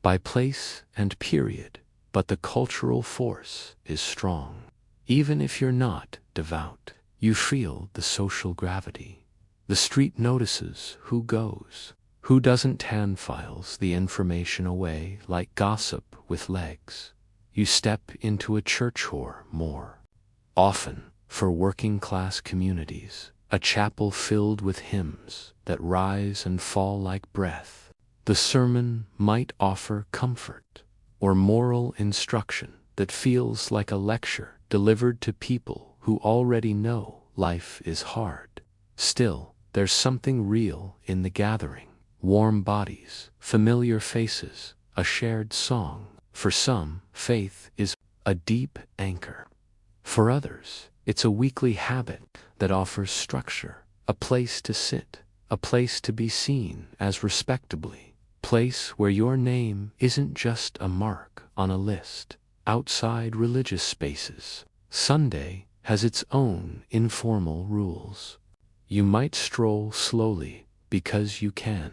by place and period, but the cultural force is strong. Even if you're not devout, you feel the social gravity. The street notices who goes, who doesn't, hand files the information away like gossip with legs. You step into a church whore more often. For working-class communities, a chapel filled with hymns that rise and fall like breath. The sermon might offer comfort or moral instruction that feels like a lecture delivered to people who already know life is hard. Still, there's something real in the gathering. Warm bodies, familiar faces, a shared song. For some, faith is a deep anchor. For others, it's a weekly habit that offers structure, a place to sit, a place to be seen as respectably, place where your name isn't just a mark on a list. Outside religious spaces, Sunday has its own informal rules. You might stroll slowly because you can,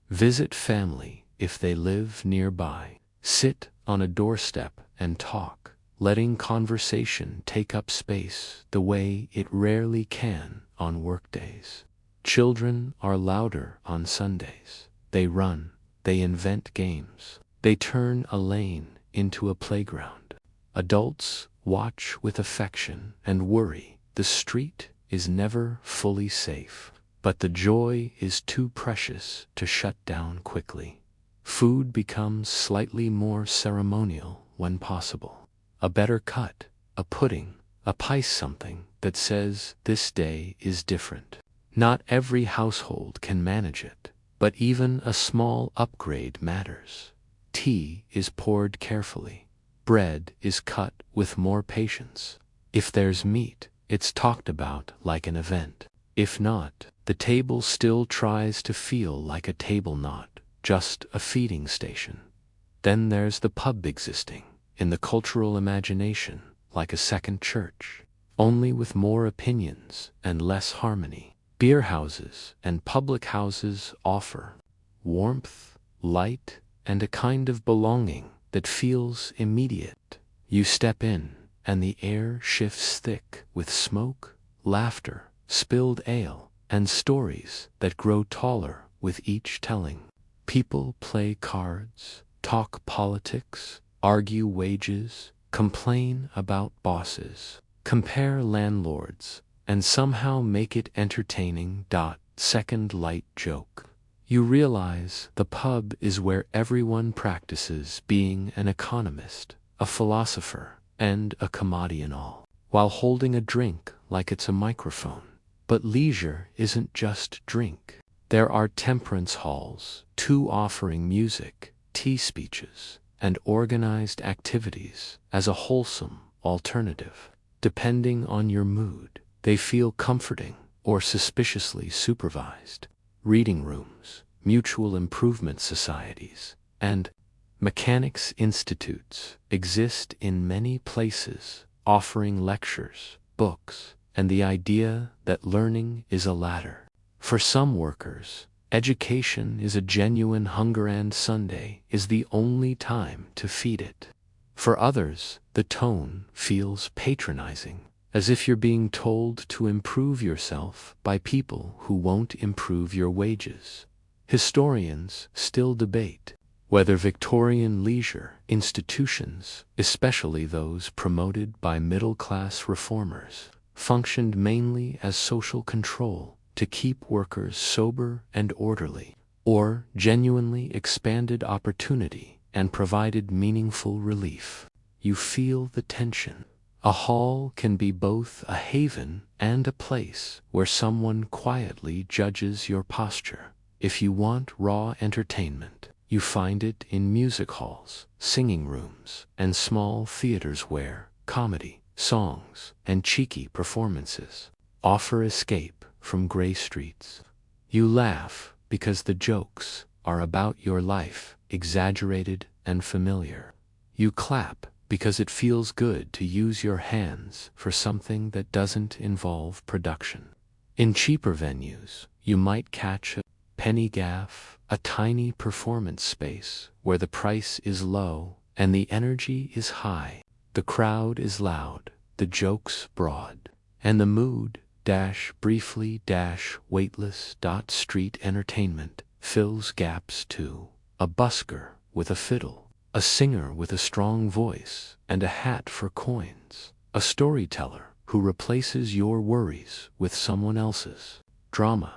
visit family if they live nearby, sit on a doorstep and talk, letting conversation take up space the way it rarely can on workdays. Children are louder on Sundays. They run, they invent games, they turn a lane into a playground. Adults watch with affection and worry. The street is never fully safe, but the joy is too precious to shut down quickly. Food becomes slightly more ceremonial when possible. A better cut, a pudding, a pie, something that says this day is different. Not every household can manage it, but even a small upgrade matters. Tea is poured carefully. Bread is cut with more patience. If there's meat, it's talked about like an event. If not, the table still tries to feel like a table, not just a feeding station. Then there's the pub, existing in the cultural imagination like a second church, only with more opinions and less harmony. Beer houses and public houses offer warmth, light, and a kind of belonging that feels immediate. You step in, and the air shifts thick with smoke, laughter, spilled ale, and stories that grow taller with each telling. People play cards, talk politics, argue wages, complain about bosses, compare landlords, and somehow make it entertaining. Second light joke. You realize the pub is where everyone practices being an economist, a philosopher, and a commodian while holding a drink like it's a microphone. But leisure isn't just drink. There are temperance halls, too, offering music, tea speeches, and organized activities as a wholesome alternative. Depending on your mood, they feel comforting or suspiciously supervised. Reading rooms, mutual improvement societies, and mechanics institutes exist in many places, offering lectures, books, and the idea that learning is a ladder. For some workers, education is a genuine hunger and Sunday is the only time to feed it. For others, the tone feels patronizing, as if you're being told to improve yourself by people who won't improve your wages. Historians still debate whether Victorian leisure institutions, especially those promoted by middle-class reformers, functioned mainly as social control to keep workers sober and orderly, or genuinely expanded opportunity and provided meaningful relief. You feel the tension. A hall can be both a haven and a place where someone quietly judges your posture. If you want raw entertainment, you find it in music halls, singing rooms, and small theaters where comedy, songs, and cheeky performances offer escape from gray streets. You laugh because the jokes are about your life, exaggerated and familiar. You clap because it feels good to use your hands for something that doesn't involve production. In cheaper venues, you might catch a penny gaff, a tiny performance space where the price is low and the energy is high. The crowd is loud, the jokes broad, and the mood briefly weightless. Street entertainment fills gaps too. A busker with a fiddle, a singer with a strong voice and a hat for coins, a storyteller who replaces your worries with someone else's. Drama.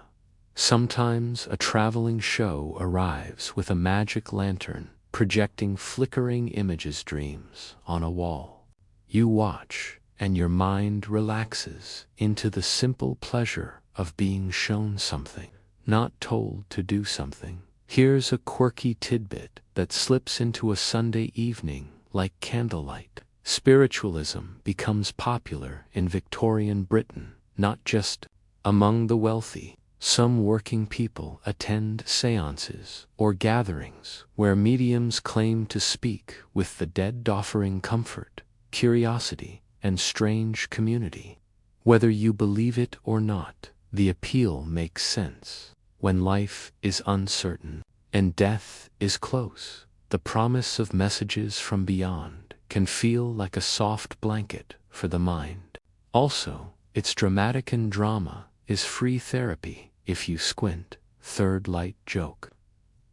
Sometimes a traveling show arrives with a magic lantern projecting flickering images, dreams on a wall. You watch, and your mind relaxes into the simple pleasure of being shown something, not told to do something. Here's a quirky tidbit that slips into a Sunday evening like candlelight. Spiritualism becomes popular in Victorian Britain, not just among the wealthy. Some working people attend seances or gatherings where mediums claim to speak with the dead, offering comfort, curiosity, and strange community. Whether you believe it or not, the appeal makes sense. When life is uncertain and death is close, the promise of messages from beyond can feel like a soft blanket for the mind. Also, it's dramatic, and drama is free therapy if you squint. Third light joke.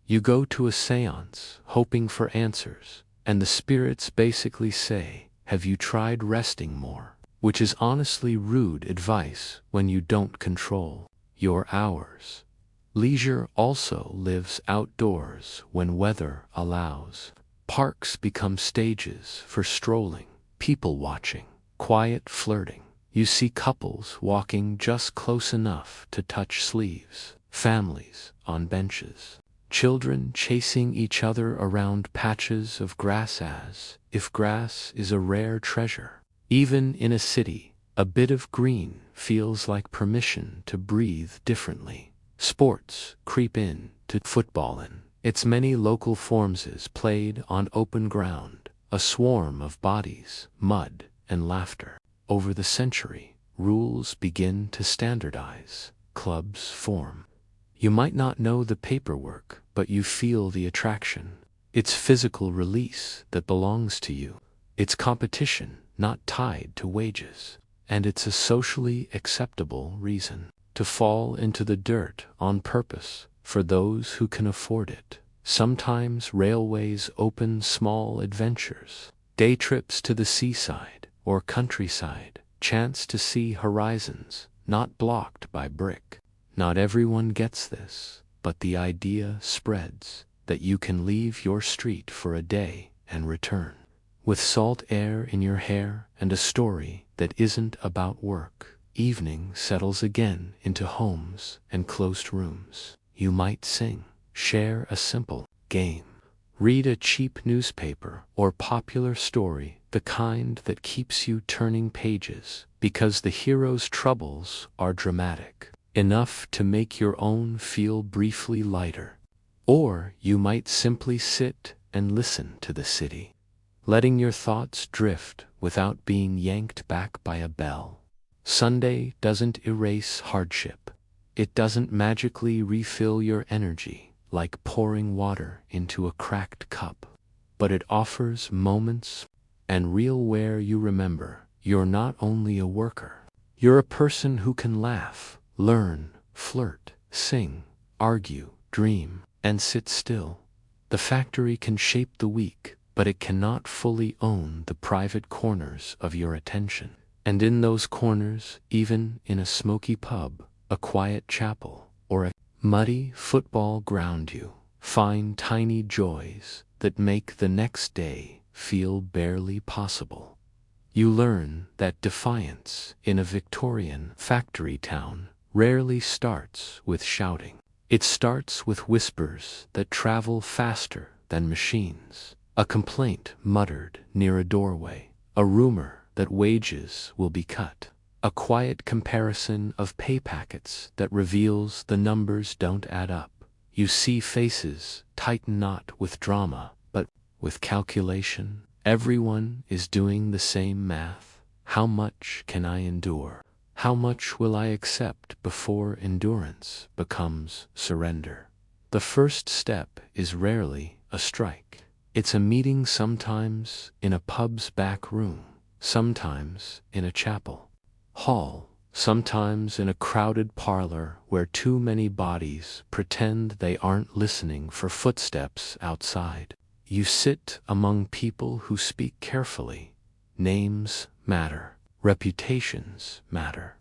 You go to a seance hoping for answers, and the spirits basically say, "Have you tried resting more?" Which is honestly rude advice when you don't control your hours. Leisure also lives outdoors when weather allows. Parks become stages for strolling, people watching, quiet flirting. You see couples walking just close enough to touch sleeves, families on benches, children chasing each other around patches of grass as if grass is a rare treasure. Even in a city, a bit of green feels like permission to breathe differently. Sports creep in to football in its many local forms is played on open ground, a swarm of bodies, mud, and laughter. Over the century, rules begin to standardize, clubs form. You might not know the paperwork, but you feel the attraction. It's physical release that belongs to you. It's competition, not tied to wages. And it's a socially acceptable reason to fall into the dirt on purpose, for those who can afford it. Sometimes railways open small adventures, day trips to the seaside or countryside, chance to see horizons not blocked by brick. Not everyone gets this, but the idea spreads that you can leave your street for a day and return with salt air in your hair and a story that isn't about work. Evening settles again into homes and closed rooms. You might sing, share a simple game, read a cheap newspaper or popular story, the kind that keeps you turning pages because the hero's troubles are dramatic, enough to make your own feel briefly lighter. Or you might simply sit and listen to the city, letting your thoughts drift without being yanked back by a bell. Sunday doesn't erase hardship. It doesn't magically refill your energy like pouring water into a cracked cup, but it offers moments and real where you remember you're not only a worker, you're a person who can laugh, learn, flirt, sing, argue, dream, and sit still. The factory can shape the week, but it cannot fully own the private corners of your attention. And in those corners, even in a smoky pub, a quiet chapel, or a muddy football ground, you find tiny joys that make the next day feel barely possible. You learn that defiance in a Victorian factory town rarely starts with shouting. It starts with whispers that travel faster than machines, a complaint muttered near a doorway, a rumor that wages will be cut, a quiet comparison of pay packets that reveals the numbers don't add up. You see faces tighten not with drama, but with calculation. Everyone is doing the same math. How much can I endure? How much will I accept before endurance becomes surrender? The first step is rarely a strike. It's a meeting, sometimes in a pub's back room, sometimes in a chapel hall, sometimes in a crowded parlor where too many bodies pretend they aren't listening for footsteps outside. You sit among people who speak carefully. Names matter. Reputations matter.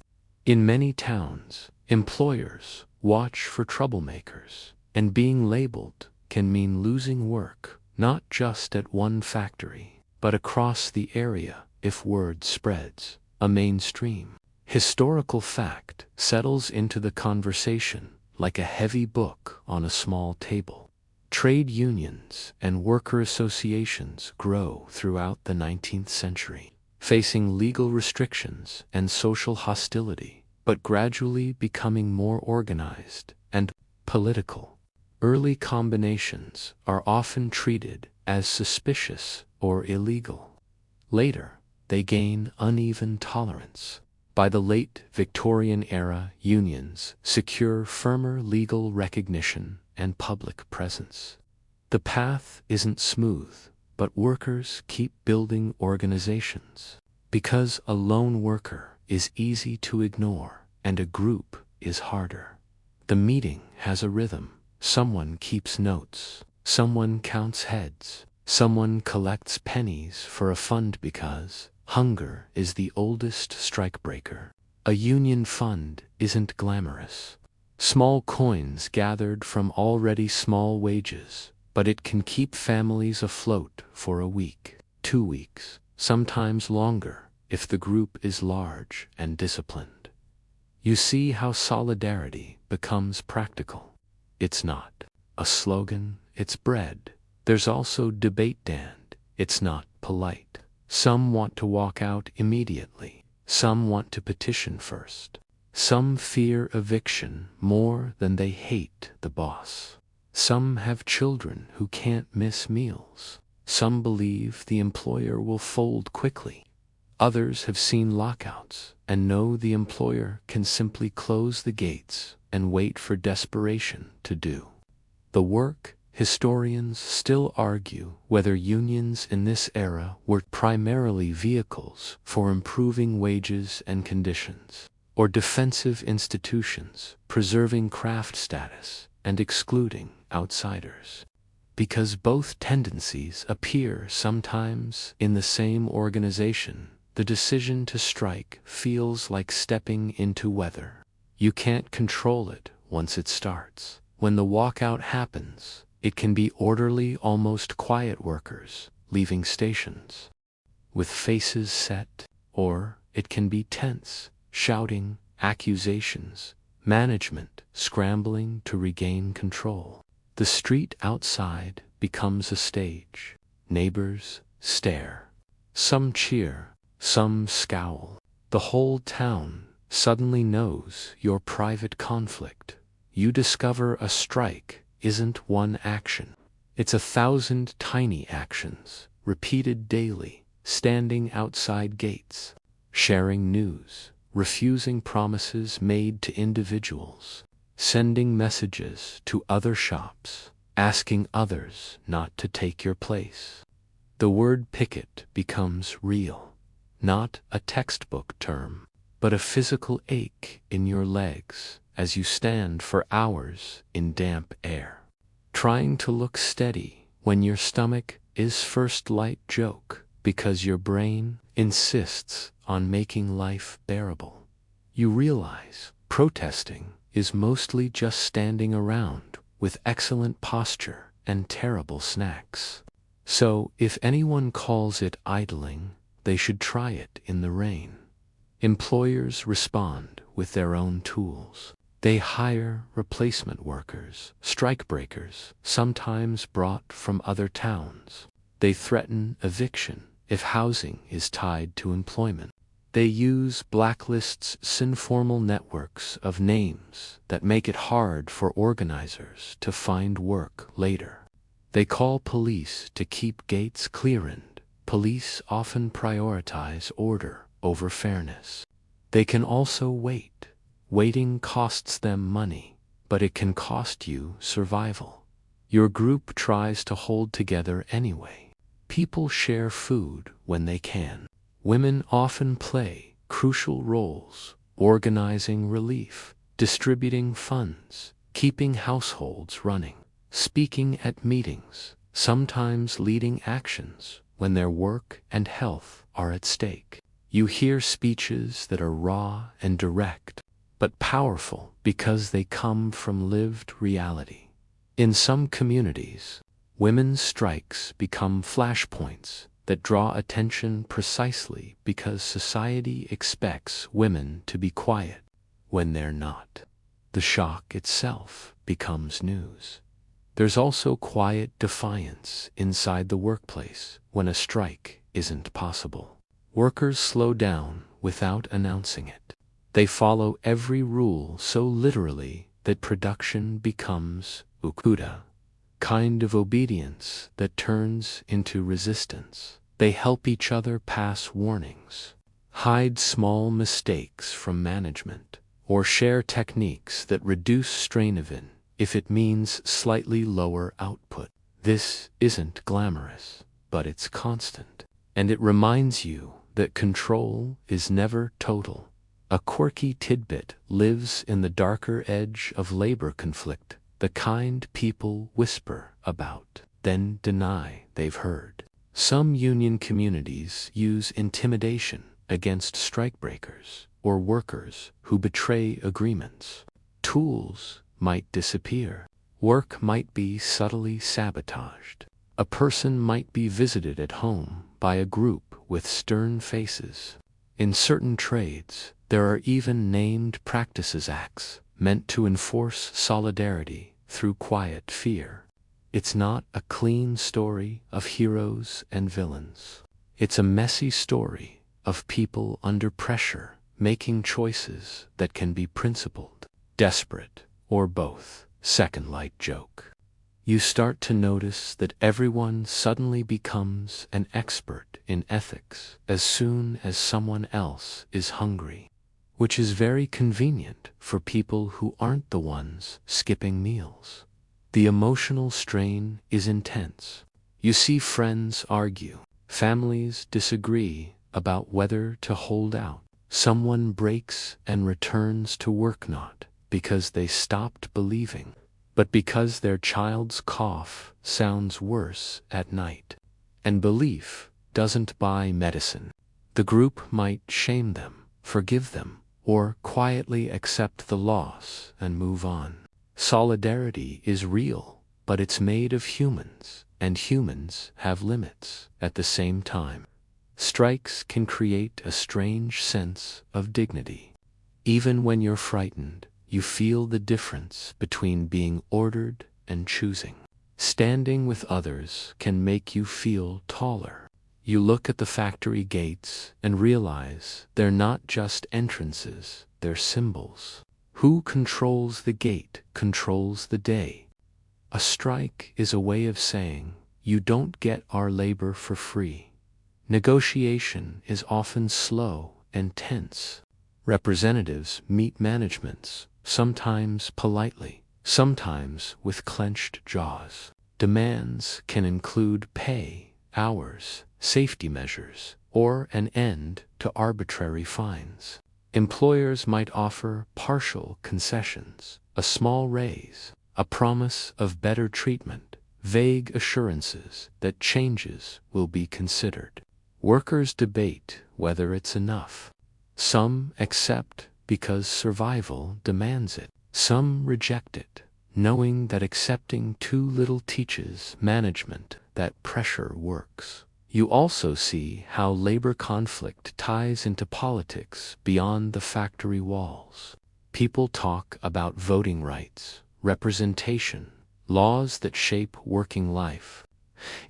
In many towns, employers watch for troublemakers, and being labeled can mean losing work, not just at one factory, but across the area if word spreads. A mainstream historical fact settles into the conversation like a heavy book on a small table. Trade unions and worker associations grow throughout the 19th century, facing legal restrictions and social hostility, but gradually becoming more organized and political. Early combinations are often treated as suspicious or illegal. Later, they gain uneven tolerance. By the late Victorian era, unions secure firmer legal recognition and public presence. The path isn't smooth, but workers keep building organizations. Because a lone worker is easy to ignore and a group is harder. The meeting has a rhythm. Someone keeps notes. Someone counts heads. Someone collects pennies for a fund because hunger is the oldest strikebreaker. A union fund isn't glamorous. Small coins gathered from already small wages, but it can keep families afloat for a week, 2 weeks, sometimes longer if the group is large and disciplined. You see how solidarity becomes practical. It's not a slogan, it's bread. There's also debate, and it's not polite. Some want to walk out immediately. Some want to petition first. Some fear eviction more than they hate the boss. Some have children who can't miss meals. Some believe the employer will fold quickly. Others have seen lockouts and know the employer can simply close the gates and wait for desperation to do the work. Historians still argue whether unions in this era were primarily vehicles for improving wages and conditions, or defensive institutions preserving craft status and excluding outsiders. Because both tendencies appear sometimes in the same organization, the decision to strike feels like stepping into weather. You can't control it once it starts. When the walkout happens, it can be orderly, almost quiet workers leaving stations with faces set, or it can be tense, shouting, accusations, management scrambling to regain control. The street outside becomes a stage. Neighbors stare. Some cheer, some scowl. The whole town suddenly knows your private conflict. You discover a strike isn't one action. It's 1,000 tiny actions, repeated daily, standing outside gates, sharing news, refusing promises made to individuals, sending messages to other shops, asking others not to take your place. The word picket becomes real, not a textbook term, but a physical ache in your legs as you stand for hours in damp air, trying to look steady when your stomach is first light joke because your brain insists on making life bearable. You realize protesting is mostly just standing around with excellent posture and terrible snacks. So if anyone calls it idling, they should try it in the rain. Employers respond with their own tools. They hire replacement workers, strikebreakers, sometimes brought from other towns. They threaten eviction if housing is tied to employment. They use blacklists, informal networks of names that make it hard for organizers to find work later. They call police to keep gates cleared. Police often prioritize order over fairness. They can also wait. Waiting costs them money, but it can cost you survival. Your group tries to hold together anyway. People share food when they can. Women often play crucial roles, organizing relief, distributing funds, keeping households running, speaking at meetings, sometimes leading actions when their work and health are at stake. You hear speeches that are raw and direct, but powerful because they come from lived reality. In some communities, women's strikes become flashpoints that draw attention precisely because society expects women to be quiet when they're not. The shock itself becomes news. There's also quiet defiance inside the workplace when a strike isn't possible. Workers slow down without announcing it. They follow every rule so literally that production becomes ukuda, kind of obedience that turns into resistance. They help each other pass warnings, hide small mistakes from management, or share techniques that reduce strain even if it means slightly lower output. This isn't glamorous, but it's constant, and it reminds you that control is never total. A quirky tidbit lives in the darker edge of labor conflict, the kind people whisper about, then deny they've heard. Some union communities use intimidation against strikebreakers or workers who betray agreements. Tools might disappear. Work might be subtly sabotaged. A person might be visited at home by a group with stern faces. In certain trades, there are even named practices acts meant to enforce solidarity through quiet fear. It's not a clean story of heroes and villains. It's a messy story of people under pressure, making choices that can be principled, desperate, or both. Second light joke. You start to notice that everyone suddenly becomes an expert in ethics as soon as someone else is hungry, which is very convenient for people who aren't the ones skipping meals. The emotional strain is intense. You see friends argue, families disagree about whether to hold out. Someone breaks and returns to work not because they stopped believing, but but because their child's cough sounds worse at night. And belief doesn't buy medicine. The group might shame them, forgive them, or quietly accept the loss and move on. Solidarity is real, but it's made of humans, and humans have limits at the same time. Strikes can create a strange sense of dignity. Even when you're frightened, you feel the difference between being ordered and choosing. Standing with others can make you feel taller. You look at the factory gates and realize they're not just entrances, they're symbols. Who controls the gate controls the day. A strike is a way of saying, you don't get our labor for free. Negotiation is often slow and tense. Representatives meet managements, sometimes politely, sometimes with clenched jaws. Demands can include pay, hours, safety measures, or an end to arbitrary fines. Employers might offer partial concessions, a small raise, a promise of better treatment, vague assurances that changes will be considered. Workers debate whether it's enough. Some accept because survival demands it. Some reject it, knowing that accepting too little teaches management that pressure works. You also see how labor conflict ties into politics beyond the factory walls. People talk about voting rights, representation, laws that shape working life.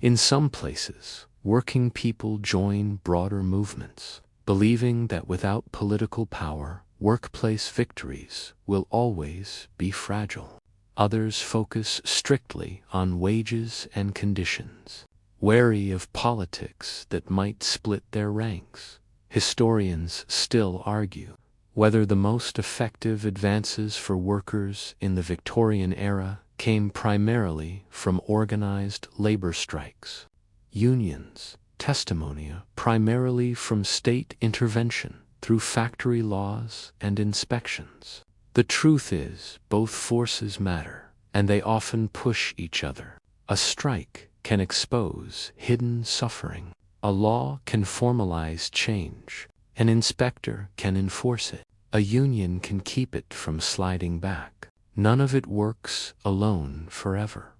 In some places, working people join broader movements, believing that without political power, workplace victories will always be fragile. Others focus strictly on wages and conditions. Wary of politics that might split their ranks, historians still argue whether the most effective advances for workers in the Victorian era came primarily from organized labor strikes. Unions, testimonia primarily from state intervention through factory laws and inspections. The truth is, both forces matter, and they often push each other. A strike can expose hidden suffering. A law can formalize change. An inspector can enforce it. A union can keep it from sliding back. None of it works alone forever.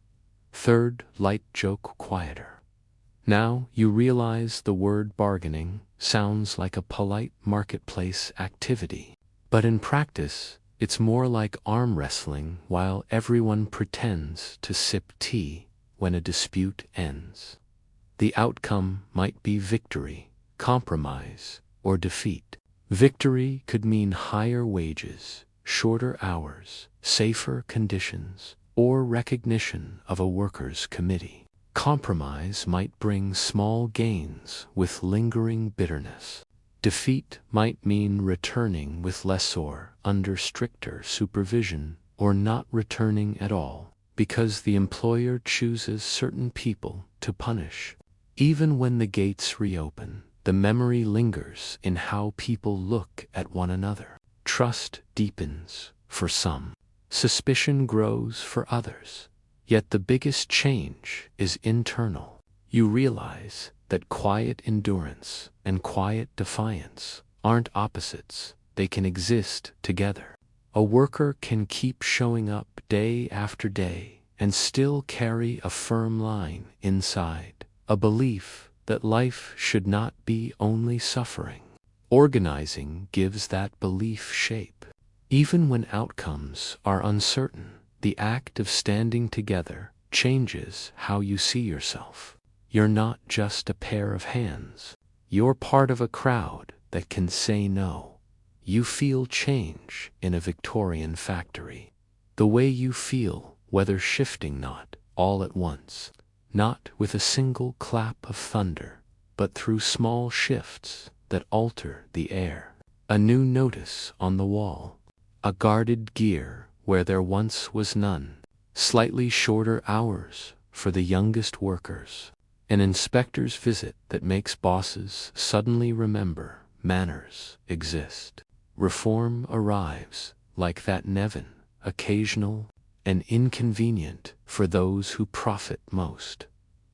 Third light joke quieter. Now you realize the word bargaining sounds like a polite marketplace activity. But in practice, it's more like arm wrestling while everyone pretends to sip tea when a dispute ends. The outcome might be victory, compromise, or defeat. Victory could mean higher wages, shorter hours, safer conditions, or recognition of a workers' committee. Compromise might bring small gains with lingering bitterness. Defeat might mean returning with lessor under stricter supervision or not returning at all because the employer chooses certain people to punish. Even when the gates reopen, the memory lingers in how people look at one another. Trust deepens for some. Suspicion grows for others. Yet the biggest change is internal. You realize that quiet endurance and quiet defiance aren't opposites. They can exist together. A worker can keep showing up day after day and still carry a firm line inside, a belief that life should not be only suffering. Organizing gives that belief shape. Even when outcomes are uncertain, the act of standing together changes how you see yourself. You're not just a pair of hands. You're part of a crowd that can say no. You feel change in a Victorian factory. The way you feel, whether shifting not all at once, not with a single clap of thunder, but through small shifts that alter the air. A new notice on the wall. A guarded gear where there once was none. Slightly shorter hours for the youngest workers. An inspector's visit that makes bosses suddenly remember manners exist. Reform arrives, like that Nevin, occasional, and inconvenient for those who profit most.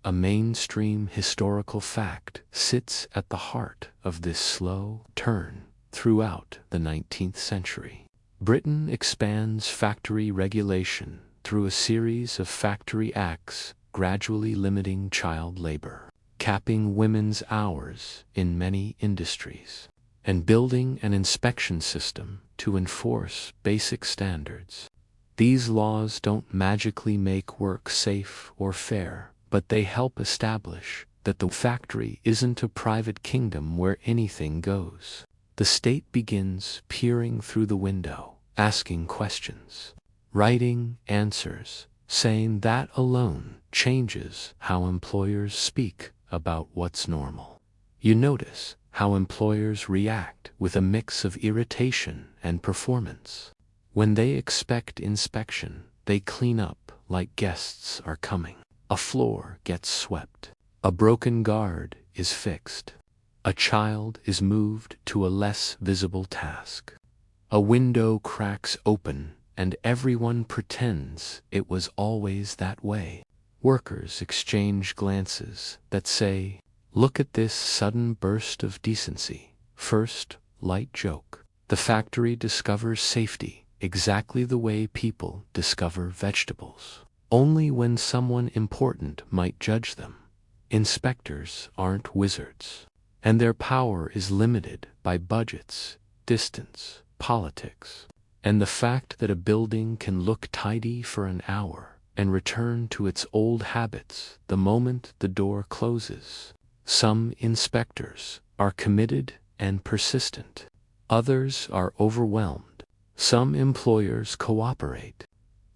A mainstream historical fact sits at the heart of this slow turn throughout the 19th century. Britain expands factory regulation through a series of factory acts gradually limiting child labor, capping women's hours in many industries, and building an inspection system to enforce basic standards. These laws don't magically make work safe or fair, but they help establish that the factory isn't a private kingdom where anything goes. The state begins peering through the window, asking questions, writing answers, saying that alone changes how employers speak about what's normal. You notice how employers react with a mix of irritation and performance. When they expect inspection, they clean up like guests are coming. A floor gets swept. A broken guard is fixed. A child is moved to a less visible task. A window cracks open and everyone pretends it was always that way. Workers exchange glances that say, "Look at this sudden burst of decency." First, light joke. The factory discovers safety exactly the way people discover vegetables. Only when someone important might judge them. Inspectors aren't wizards, and their power is limited by budgets, distance, politics, and the fact that a building can look tidy for an hour and return to its old habits the moment the door closes. Some inspectors are committed and persistent. Others are overwhelmed. Some employers cooperate.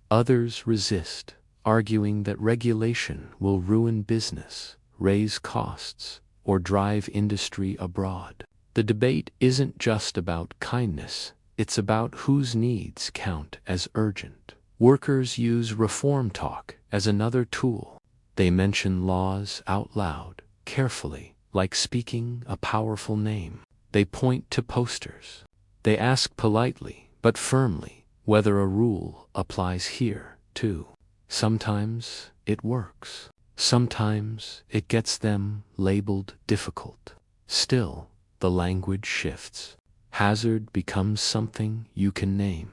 Others resist, arguing that regulation will ruin business, raise costs, or drive industry abroad. The debate isn't just about kindness, it's about whose needs count as urgent. Workers use reform talk as another tool. They mention laws out loud, carefully, like speaking a powerful name. They point to posters. They ask politely, but firmly, whether a rule applies here, too. Sometimes it works. Sometimes it gets them labeled difficult. Still, the language shifts. Hazard becomes something you can name.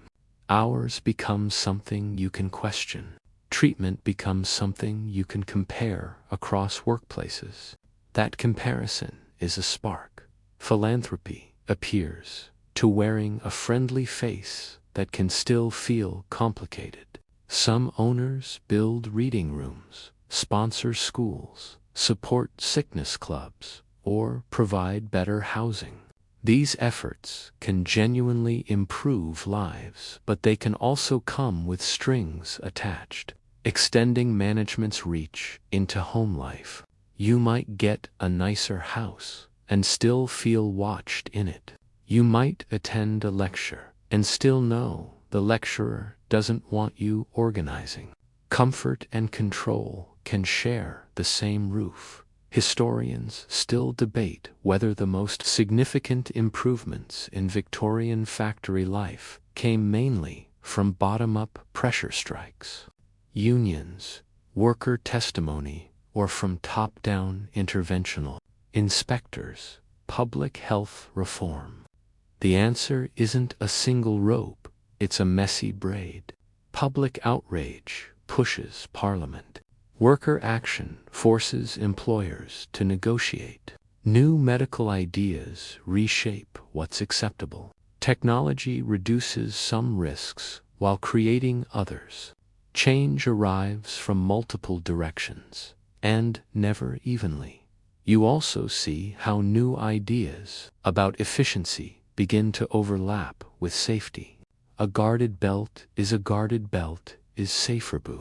Hours becomes something you can question. Treatment becomes something you can compare across workplaces. That comparison is a spark. Philanthropy appears to wearing a friendly face that can still feel complicated. Some owners build reading rooms, sponsor schools, support sickness clubs, or provide better housing. These efforts can genuinely improve lives, but they can also come with strings attached, extending management's reach into home life. You might get a nicer house and still feel watched in it. You might attend a lecture and still know the lecturer doesn't want you organizing. Comfort and control can share the same roof. Historians still debate whether the most significant improvements in Victorian factory life came mainly from bottom-up pressure strikes, unions, worker testimony, or from top-down interventional inspectors, public health reform. The answer isn't a single rope, it's a messy braid. Public outrage pushes Parliament. Worker action forces employers to negotiate. New medical ideas reshape what's acceptable. Technology reduces some risks while creating others. Change arrives from multiple directions, and never evenly. You also see how new ideas about efficiency begin to overlap with safety. A guarded belt is safer boo.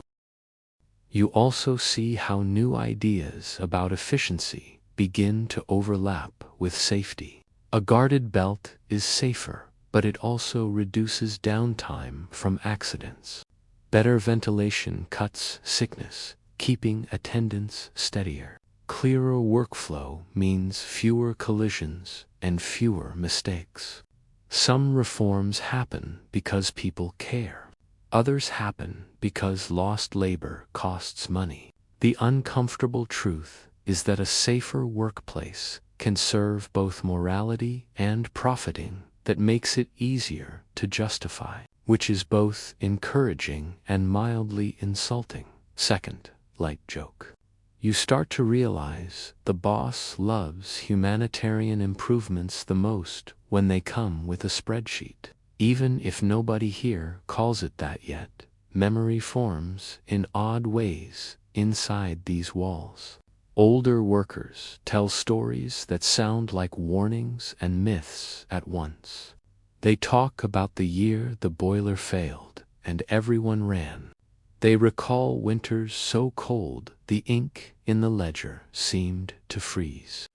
You also see how new ideas about efficiency begin to overlap with safety. A guarded belt is safer, but it also reduces downtime from accidents. Better ventilation cuts sickness, keeping attendance steadier. Clearer workflow means fewer collisions and fewer mistakes. Some reforms happen because people care. Others happen because lost labor costs money. The uncomfortable truth is that a safer workplace can serve both morality and profiting that makes it easier to justify, which is both encouraging and mildly insulting. Second, light joke. You start to realize the boss loves humanitarian improvements the most when they come with a spreadsheet. Even if nobody here calls it that yet, memory forms in odd ways inside these walls. Older workers tell stories that sound like warnings and myths at once. They talk about the year the boiler failed and everyone ran. They recall winters so cold the ink in the ledger seemed to freeze.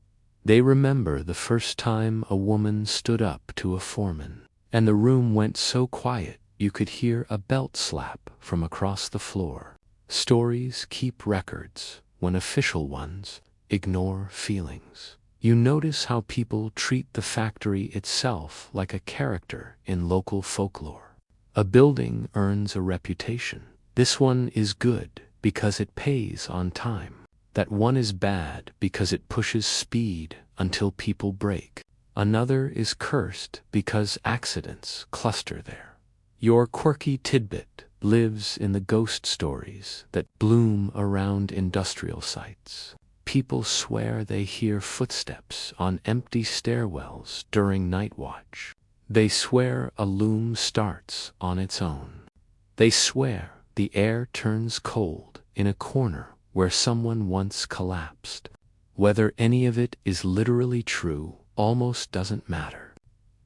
They remember the first time a woman stood up to a foreman, and the room went so quiet you could hear a belt slap from across the floor. Stories keep records when official ones ignore feelings. You notice how people treat the factory itself like a character in local folklore. A building earns a reputation. This one is good because it pays on time. That one is bad because it pushes speed until people break. Another is cursed because accidents cluster there. Your quirky tidbit lives in the ghost stories that bloom around industrial sites. People swear they hear footsteps on empty stairwells during night watch. They swear a loom starts on its own. They swear the air turns cold in a corner where someone once collapsed. Whether any of it is literally true almost doesn't matter.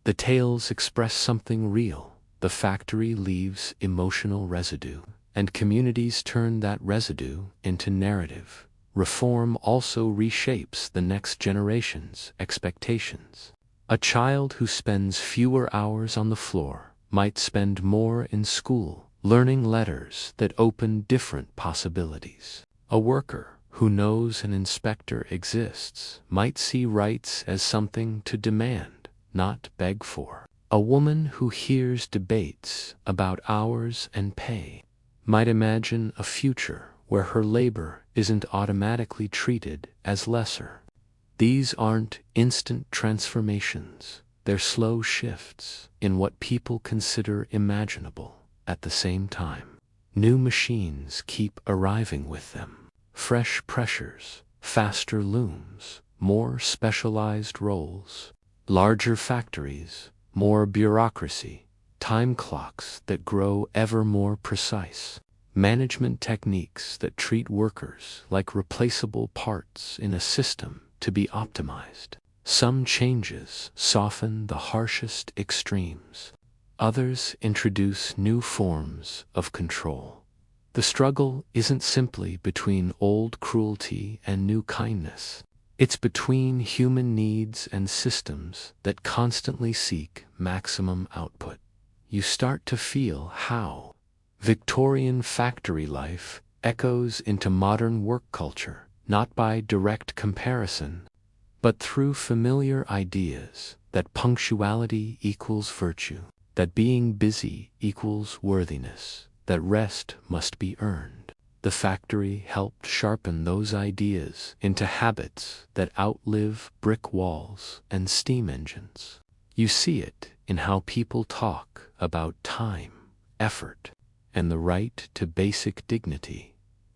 The tales express something real. The factory leaves emotional residue, and communities turn that residue into narrative. Reform also reshapes the next generation's expectations. A child who spends fewer hours on the floor might spend more in school, learning letters that open different possibilities. A worker who knows an inspector exists might see rights as something to demand, not beg for. A woman who hears debates about hours and pay might imagine a future where her labor isn't automatically treated as lesser. These aren't instant transformations. They're slow shifts in what people consider imaginable at the same time. New machines keep arriving with them. Fresh pressures, faster looms, more specialized roles, larger factories, more bureaucracy, time clocks that grow ever more precise, management techniques that treat workers like replaceable parts in a system to be optimized. Some changes soften the harshest extremes. Others introduce new forms of control. The struggle isn't simply between old cruelty and new kindness. It's between human needs and systems that constantly seek maximum output. You start to feel how Victorian factory life echoes into modern work culture, not by direct comparison, but through familiar ideas that punctuality equals virtue, that being busy equals worthiness, that rest must be earned. The factory helped sharpen those ideas into habits that outlive brick walls and steam engines. You see it in how people talk about time, effort, and the right to basic dignity.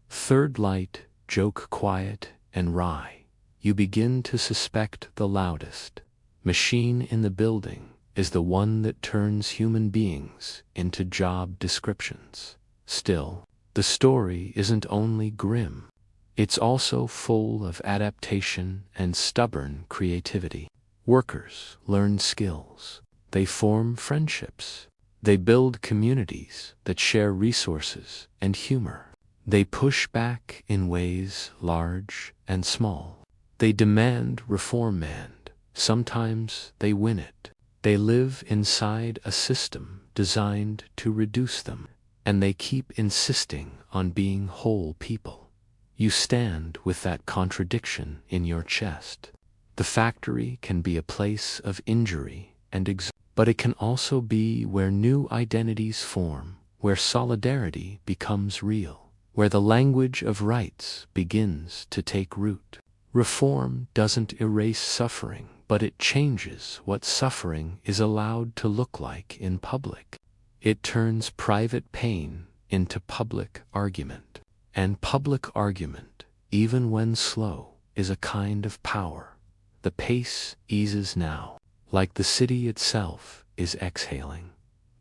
Third light, joke quiet and wry. You begin to suspect the loudest machine in the building is the one that turns human beings into job descriptions. Still, the story isn't only grim. It's also full of adaptation and stubborn creativity. Workers learn skills. They form friendships. They build communities that share resources and humor. They push back in ways large and small. They demand reform, and sometimes they win it. They live inside a system designed to reduce them, and they keep insisting on being whole people. You stand with that contradiction in your chest. The factory can be a place of injury and but it can also be where new identities form, where solidarity becomes real, where the language of rights begins to take root. Reform doesn't erase suffering, but it changes what suffering is allowed to look like in public. It turns private pain into public argument. And public argument, even when slow, is a kind of power. The pace eases now, like the city itself is exhaling.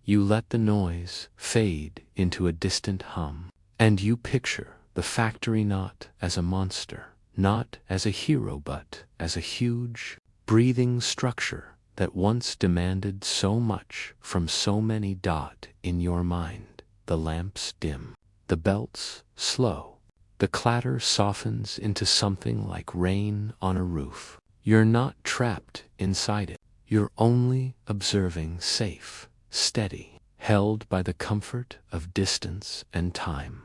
You let the noise fade into a distant hum, and you picture the factory not as a monster, not as a hero, but as a huge, breathing structure that once demanded so much from so many. In your mind, the lamps dim, the belts slow, the clatter softens into something like rain on a roof. You're not trapped inside it. You're only observing, safe, steady, held by the comfort of distance and time.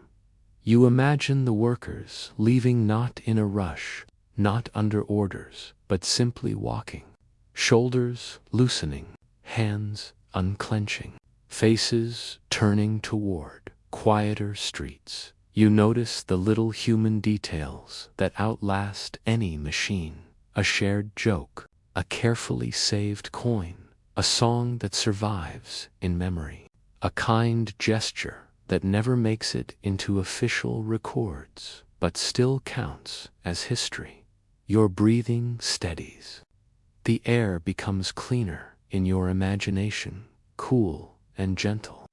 You imagine the workers leaving, not in a rush, not under orders, but simply walking, shoulders loosening, hands unclenching, faces turning toward quieter streets. You notice the little human details that outlast any machine. A shared joke, a carefully saved coin, a song that survives in memory, a kind gesture that never makes it into official records, but still counts as history. Your breathing steadies. The air becomes cleaner in your imagination, cool and gentle,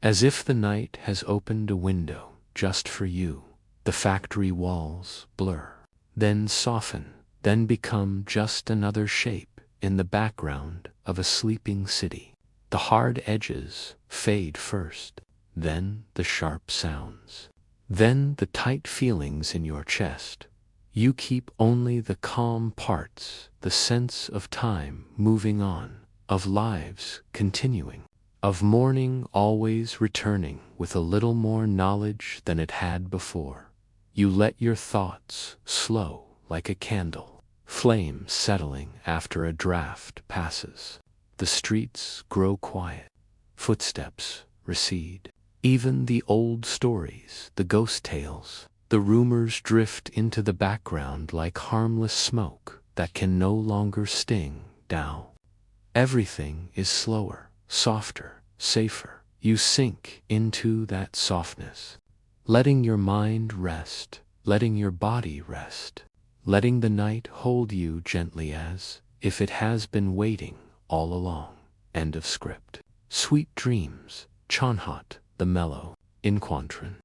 as if the night has opened a window just for you. The factory walls blur, then soften, then become just another shape in the background of a sleeping city. The hard edges fade first, then the sharp sounds, then the tight feelings in your chest. You keep only the calm parts, the sense of time moving on, of lives continuing, of morning always returning with a little more knowledge than it had before. You let your thoughts slow like a candle, flame settling after a draft passes. The streets grow quiet, footsteps recede. Even the old stories, the ghost tales, the rumors drift into the background like harmless smoke that can no longer sting down. Everything is slower, softer, safer. You sink into that softness, letting your mind rest, letting your body rest, letting the night hold you gently as if it has been waiting all along. End of script. Sweet dreams, Chonhot, the mellow, Inquantran.